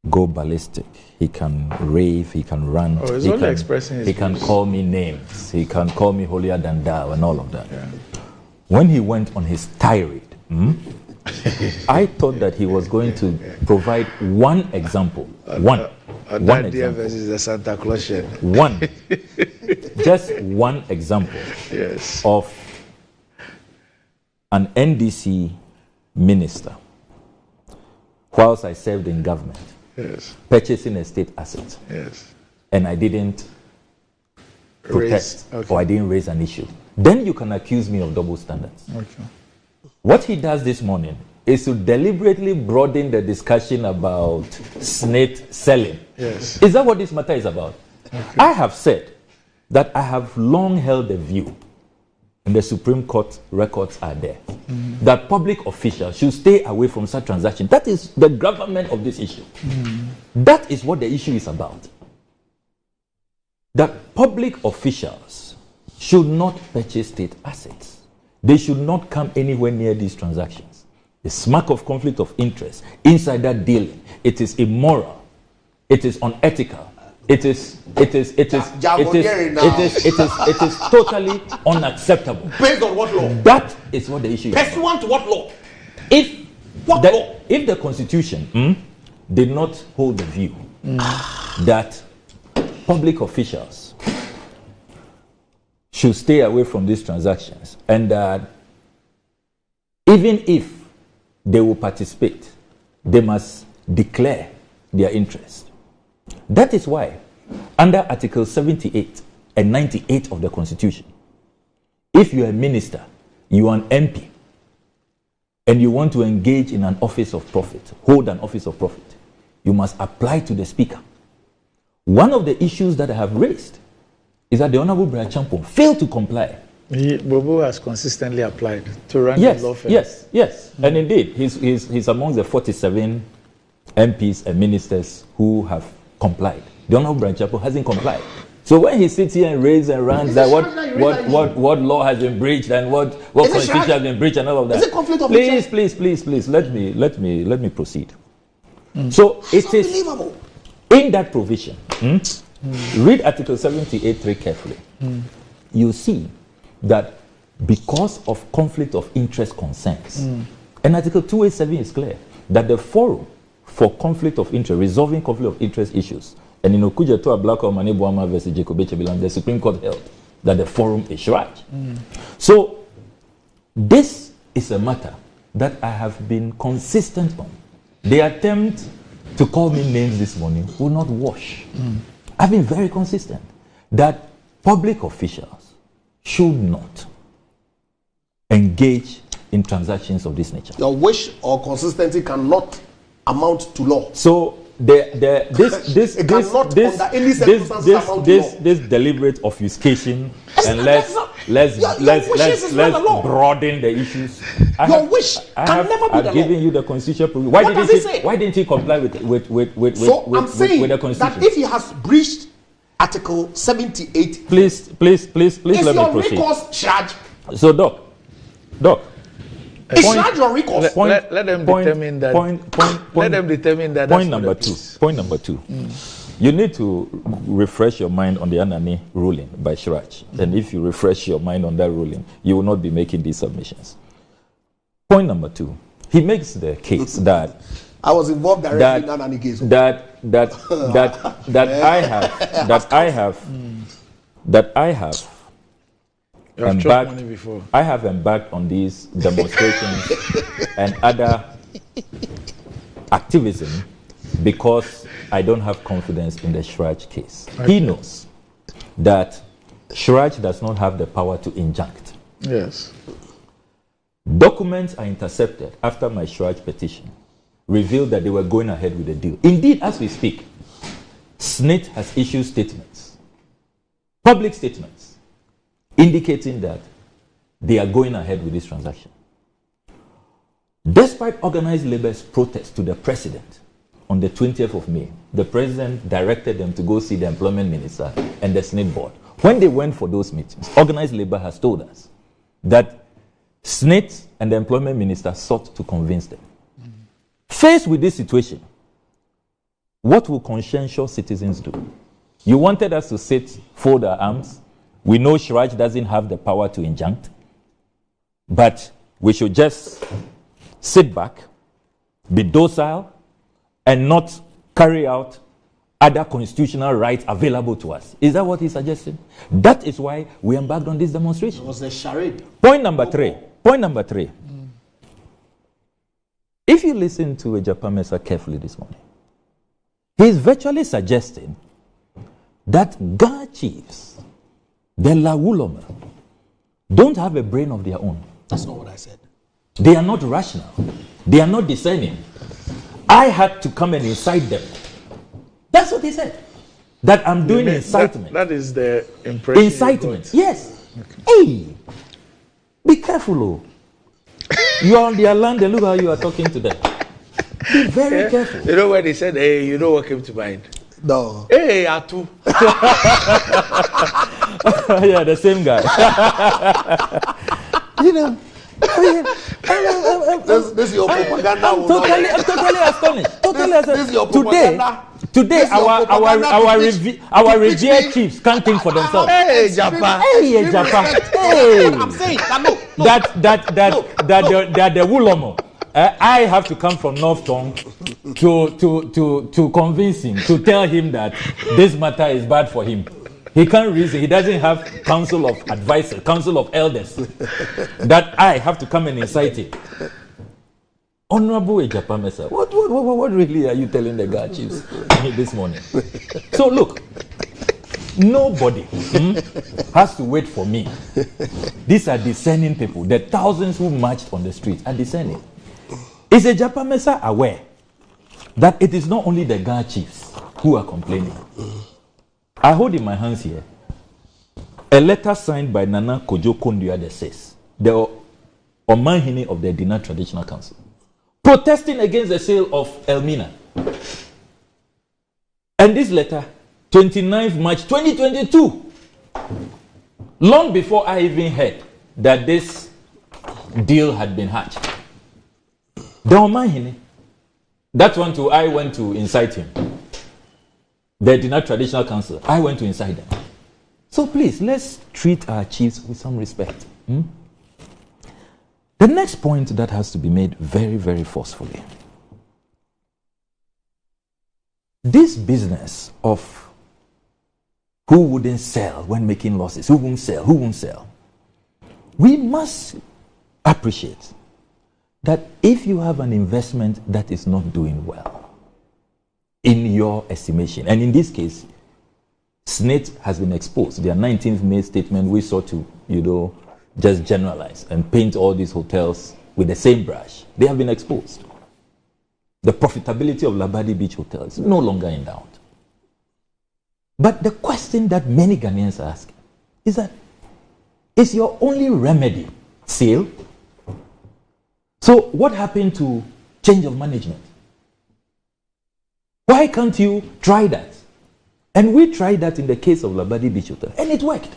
go ballistic. He can rave, he can rant. Oh, he's only expressing his He can views. call me names. He can call me holier than thou and all of that. Yeah. When he went on his tirade, I thought that he was going to provide one example. One Nadia example. versus the Santa Clausian. One. Just one example of an NDC minister, whilst I served in government, purchasing a state asset. And I didn't protest or I didn't raise an issue. Then you can accuse me of double standards. Okay. What he does this morning is to deliberately broaden the discussion about SNIT selling. Yes. Is that what this matter is about? Okay. I have said that I have long held the view, and the Supreme Court records are there, that public officials should stay away from such transactions. That is the gravamen of this issue. That is what the issue is about. That public officials should not purchase state assets. They should not come anywhere near these transactions. The smack of conflict of interest, insider dealing, it is immoral, it is unethical, it is totally unacceptable. Based on what law? That is what the issue is. Pursuant to what law? If the Constitution did not hold the view that public officials should stay away from these transactions, and that even if they will participate, they must declare their interest. That is why, under Article 78 and 98 of the Constitution, if you are a minister, you are an MP, and you want to engage in an office of profit, hold an office of profit, you must apply to the Speaker. One of the issues that I have raised is that the Honorable Brian Champon failed to comply. Bobo has consistently applied to run the law firm. Yes. And indeed, he's among the 47 MPs and ministers who have complied. The Honorable Brian Champon hasn't complied. So when he sits here and raves and rants that what law has been breached and what constitution has been breached and all of that. Is it conflict of interest? Please, let me proceed. So it is unbelievable. In that provision. Read Article 78(3) carefully. You see that because of conflict of interest concerns, and Article 287 is clear that the forum for conflict of interest, resolving conflict of interest issues, and in Okuja to Black or Mane Buama versus Jacob Echebilam, the Supreme Court held that the forum is right. So this is a matter that I have been consistent on. The attempt to call me names this morning will not wash. I've been very consistent that public officials should not engage in transactions of this nature. Your wish or consistency cannot amount to law. So this deliberate obfuscation, and let's broaden the issues. I've given you the constitution. Why didn't he comply with the constitution? That if he has breached Article 78, please let me proceed. Recourse charge. So Doc. Let them determine that. Point number two. You need to refresh your mind on the Anani ruling by Shraj. And if you refresh your mind on that ruling, you will not be making these submissions. Point number 2. He makes the case that I was involved directly in Anani case. I have embarked on these demonstrations and other activism because I don't have confidence in the Shraj case. He knows that Shraj does not have the power to injunct. Yes. Documents are intercepted after my Shraj petition revealed that they were going ahead with the deal. Indeed, as we speak, SSNIT has issued statements, public statements, indicating that they are going ahead with this transaction. Despite organized labor's protest to the president on the 20th of May, the president directed them to go see the employment minister and the SSNIT board. When they went for those meetings, organized labor has told us that SSNIT and the employment minister sought to convince them. Faced with this situation, what will conscientious citizens do? You wanted us to sit, fold our arms. We know Shraj doesn't have the power to injunct, but we should just sit back, be docile, and not carry out other constitutional rights available to us. Is that what he's suggesting? That is why we embarked on this demonstration. It was a charade. Point number three. If you listen to Ejapa Mensah carefully this morning, he's virtually suggesting that Ghana chiefs, the Lawuloma, don't have a brain of their own. That's not what I said. They are not rational. They are not discerning. I had to come and incite them. That's what he said. That I'm doing incitement. That is the impression. Incitement. Yes. Okay. Hey, be careful, oh. You are on their land and look how you are talking to them. Be very careful. You know when he said, hey, you know what came to mind? No. Hey, Atu. Yeah, the same guy. You know, this is your propaganda. I'm totally astonished. This is your propaganda. Today, our revered chiefs can't think for themselves. Hey, Japa. Hey, Japa. Hey. I'm saying that no. That the Wulomo. I have to come from North Tongue to convince him, to tell him that this matter is bad for him. He can't reason. He doesn't have council of advisors, council of elders. That I have to come and incite him. Honorable Ejapa Mensah, what really are you telling the Ghana chiefs this morning? So look, nobody has to wait for me. These are discerning people. The thousands who marched on the streets are discerning. Is Ejapa Mensah aware that it is not only the Ghana chiefs who are complaining? I hold in my hands here a letter signed by Nana Kojo Kondua VI, the Omanhene of the Edina Traditional Council, protesting against the sale of Elmina. And this letter, 29th March 2022, long before I even heard that this deal had been hatched. The Omanhene, that one too, I went to incite him. The Edina Traditional Council, I went to incite them. So please, let's treat our chiefs with some respect. The next point that has to be made very, very forcefully. This business of who wouldn't sell when making losses, who won't sell. We must appreciate that if you have an investment that is not doing well, in your estimation, and in this case, SSNIT has been exposed. Their 19th May statement, we sought to, just generalize and paint all these hotels with the same brush. They have been exposed. The profitability of Labadi Beach Hotel is no longer in doubt. But the question that many Ghanaians ask is that, is your only remedy sale? So what happened to change of management? Why can't you try that? And we tried that in the case of Labadi Beach Hotel, and it worked.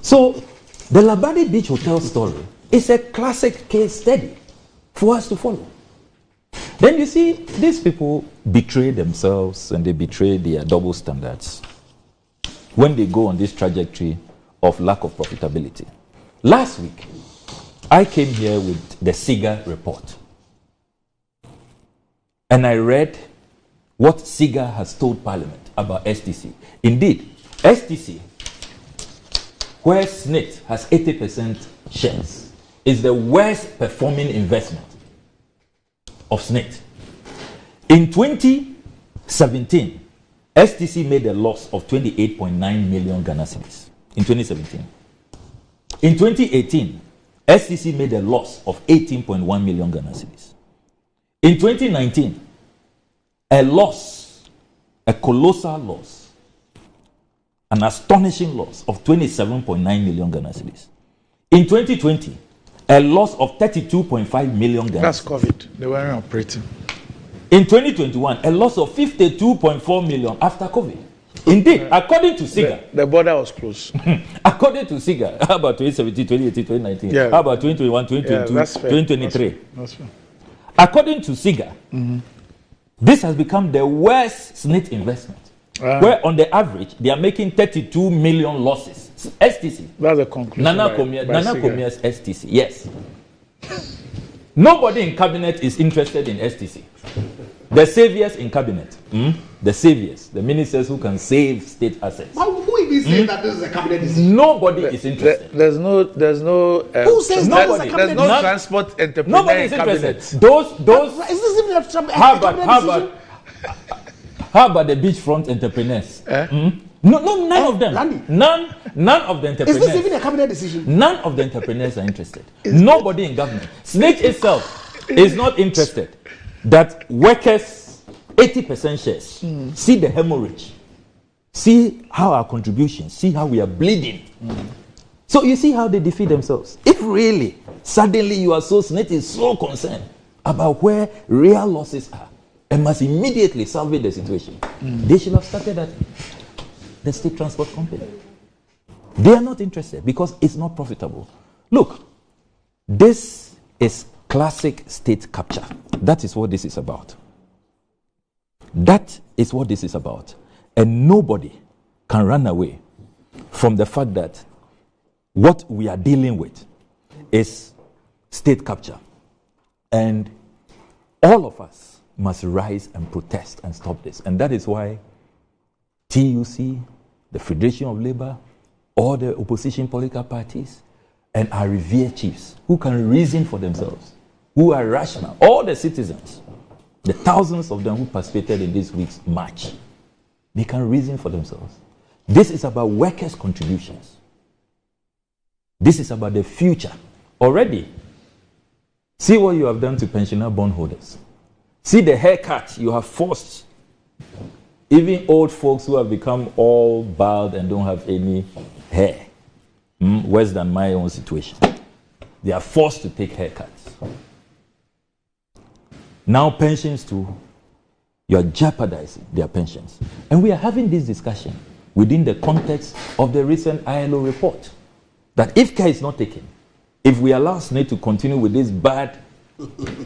So the Labadi Beach Hotel story is a classic case study for us to follow. Then you see, these people betray themselves and they betray their double standards when they go on this trajectory of lack of profitability. Last week, I came here with the SIGA report. And I read what SIGA has told Parliament about STC. Indeed, STC, where SSNIT has 80% shares, is the worst performing investment of SSNIT. In 2017, STC made a loss of 28.9 million Ghana cedis. in 2017. In 2018, STC made a loss of 18.1 million Ghana cedis. In 2019, a colossal loss, an astonishing loss of 27.9 million Ghana cedis. In 2020, a loss of 32.5 million Ghana cedis. That's COVID. They weren't operating. In 2021, a loss of 52.4 million after COVID. Indeed, according to SIGA. The border was closed. According to SIGA, how about 2017, 2018, 2019? Yeah. How about 2021, 2022, that's fair. 2023? That's fair. According to SIGA, this has become the worst SSNIT investment, where on the average, they are making 32 million losses. STC. That's a conclusion. Nana Komia's STC, yes. Nobody in cabinet is interested in STC. The saviors in cabinet, the saviors, the ministers who can save state assets. But who even says that this is a cabinet decision? Nobody is interested. There's no. Who says that is a cabinet There's no decision? transport entrepreneur Nobody is in interested. cabinet. Those. Is this even a cabinet decision? How about the beachfront entrepreneurs? No, none of them. Randy. None of the entrepreneurs. Is this even a cabinet decision? None of the entrepreneurs are interested. Nobody in government. SSNIT itself is not interested that workers 80% shares. See the hemorrhage. See how our contributions. See how we are bleeding. So you see how they defeat themselves. If really suddenly you are SSNIT is so concerned about where real losses are and must immediately salvage the situation, they should have started at the state transport company. They are not interested because it's not profitable. Look, this is classic state capture. That is what this is about. That is what this is about. And nobody can run away from the fact that what we are dealing with is state capture. And all of us must rise and protest and stop this. And that is why TUC, the Federation of Labour, all the opposition political parties, and our revered chiefs who can reason for themselves, who are rational, all the citizens, the thousands of them who participated in this week's march, they can reason for themselves. This is about workers' contributions. This is about the future. Already, see what you have done to pensioner bondholders. See the haircut you have forced. Even old folks who have become all bald and don't have any hair. Worse than my own situation. They are forced to take haircuts. Now pensions too, you are jeopardizing their pensions. And we are having this discussion within the context of the recent ILO report. That if care is not taken, if we allow SSNIT to continue with this bad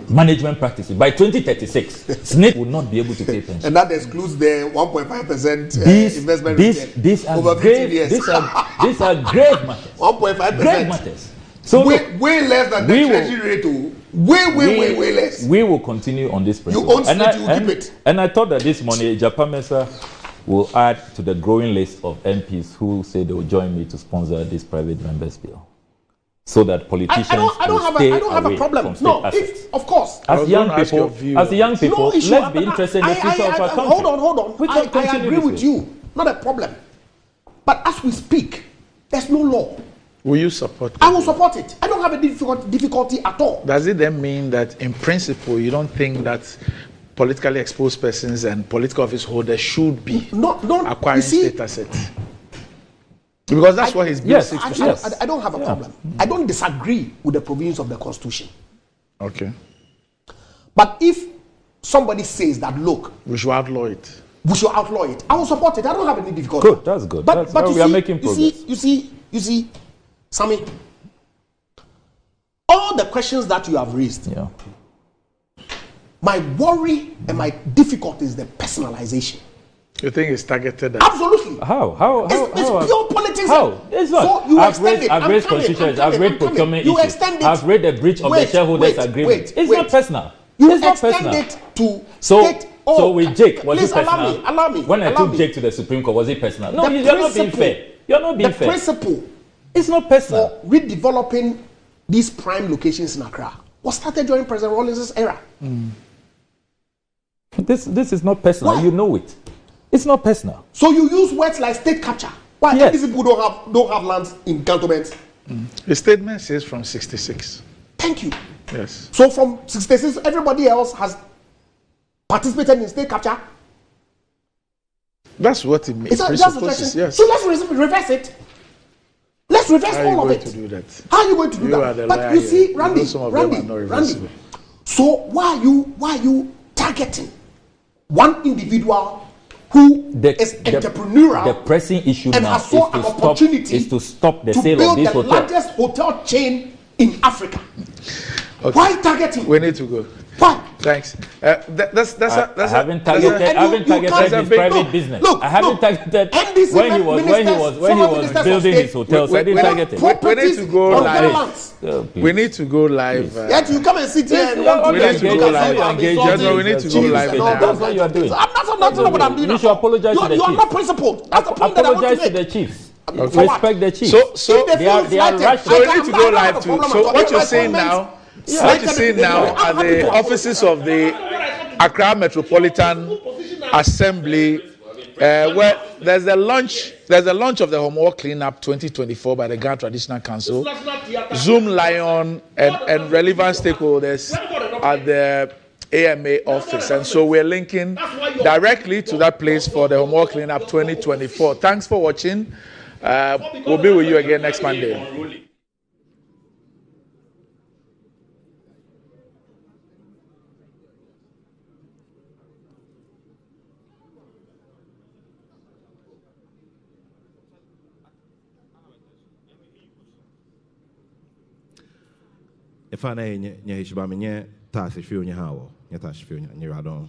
management practices, by 2036, SSNIT will not be able to pay pensions. And that excludes the 1.5% investment return these are over 15 years. These are grave matters. 1.5%. Grave matters. So way less than the treasury rate. Way less. We will continue on this principle. You own SSNIT, you keep it. And I thought that this morning, Japan Mesa will add to the growing list of MPs who say they will join me to sponsor this private members bill, so that politicians I don't have a problem. No, of course. As young people, let's be interested in the future of our country. Hold on. I agree with you. Not a problem. But as we speak, there's no law. Will you support it? I will support it. I don't have a difficulty at all. Does it then mean that, in principle, you don't think that politically exposed persons and political office holders should be acquiring state assets? Because that's what his bill seeks to say. I don't have a problem. I don't disagree with the provisions of the Constitution. Okay. But if somebody says that, look, we should outlaw it. I will support it. I don't have any difficulty. Good, that's good. But we are making progress. You see, Sammy, all the questions that you have raised, my worry and my difficulty is the personalization. You think it's targeted at? Absolutely. How? It's pure politics. How? It's not. So you I've raised constitutions. I've raised procurement issues. I've raid the breach of the shareholders' agreement. It's not personal. You extend it to state. So with Jake, was it personal? Allow me. When I took Jake to the Supreme Court, was it personal? No, you're not being fair. You're not being fair. The principle. It's not personal. For redeveloping these prime locations in Accra was started during President Rawlings' era. This is not personal. Why? You know it. It's not personal. So you use words like state capture. Why Yes. these people don't have lands in cantonments? The statement says from 66. Thank you. Yes. So from 66, everybody else has participated in state capture. That's what it means. That's the Yes. So let's reverse it. Let's reverse How are you all of going it. to do that? How are you going to do You that? are the But liar you see, here. Randy, You know some of them are not reversible. So why are you targeting one individual who is entrepreneurial The pressing issue and now has saw an opportunity is to stop the to sale build of these the hotels. largest hotel chain in Africa? Okay. Why targeting? We need to go. Why? Thanks. I haven't targeted his private business. Look, I haven't targeted NDC when he was building his hotels. I didn't target him. We need to go live. We need to go live. Yet you come and sit here and want we need to go live. General, we need to go live now. That's what you are doing. That's not what I'm doing. You should apologize to the You are chiefs. not principled. That's the point that I want to Apologize to make. the chiefs. Okay. Respect the chiefs. So they are rushed. So we need to go live too. So what you're saying now, what you're saying now are the offices of the Accra Metropolitan Assembly, where there's a launch of the Homework Cleanup 2024 by the Ghana Traditional Council, Zoom Lion and relevant stakeholders at the AMA office, and so we're linking directly to that place for the Homework Cleanup 2024. Thanks for watching. We'll be with you again next Monday. If I nye hishba me nye tax if you nye hawo nye tax if you nye radon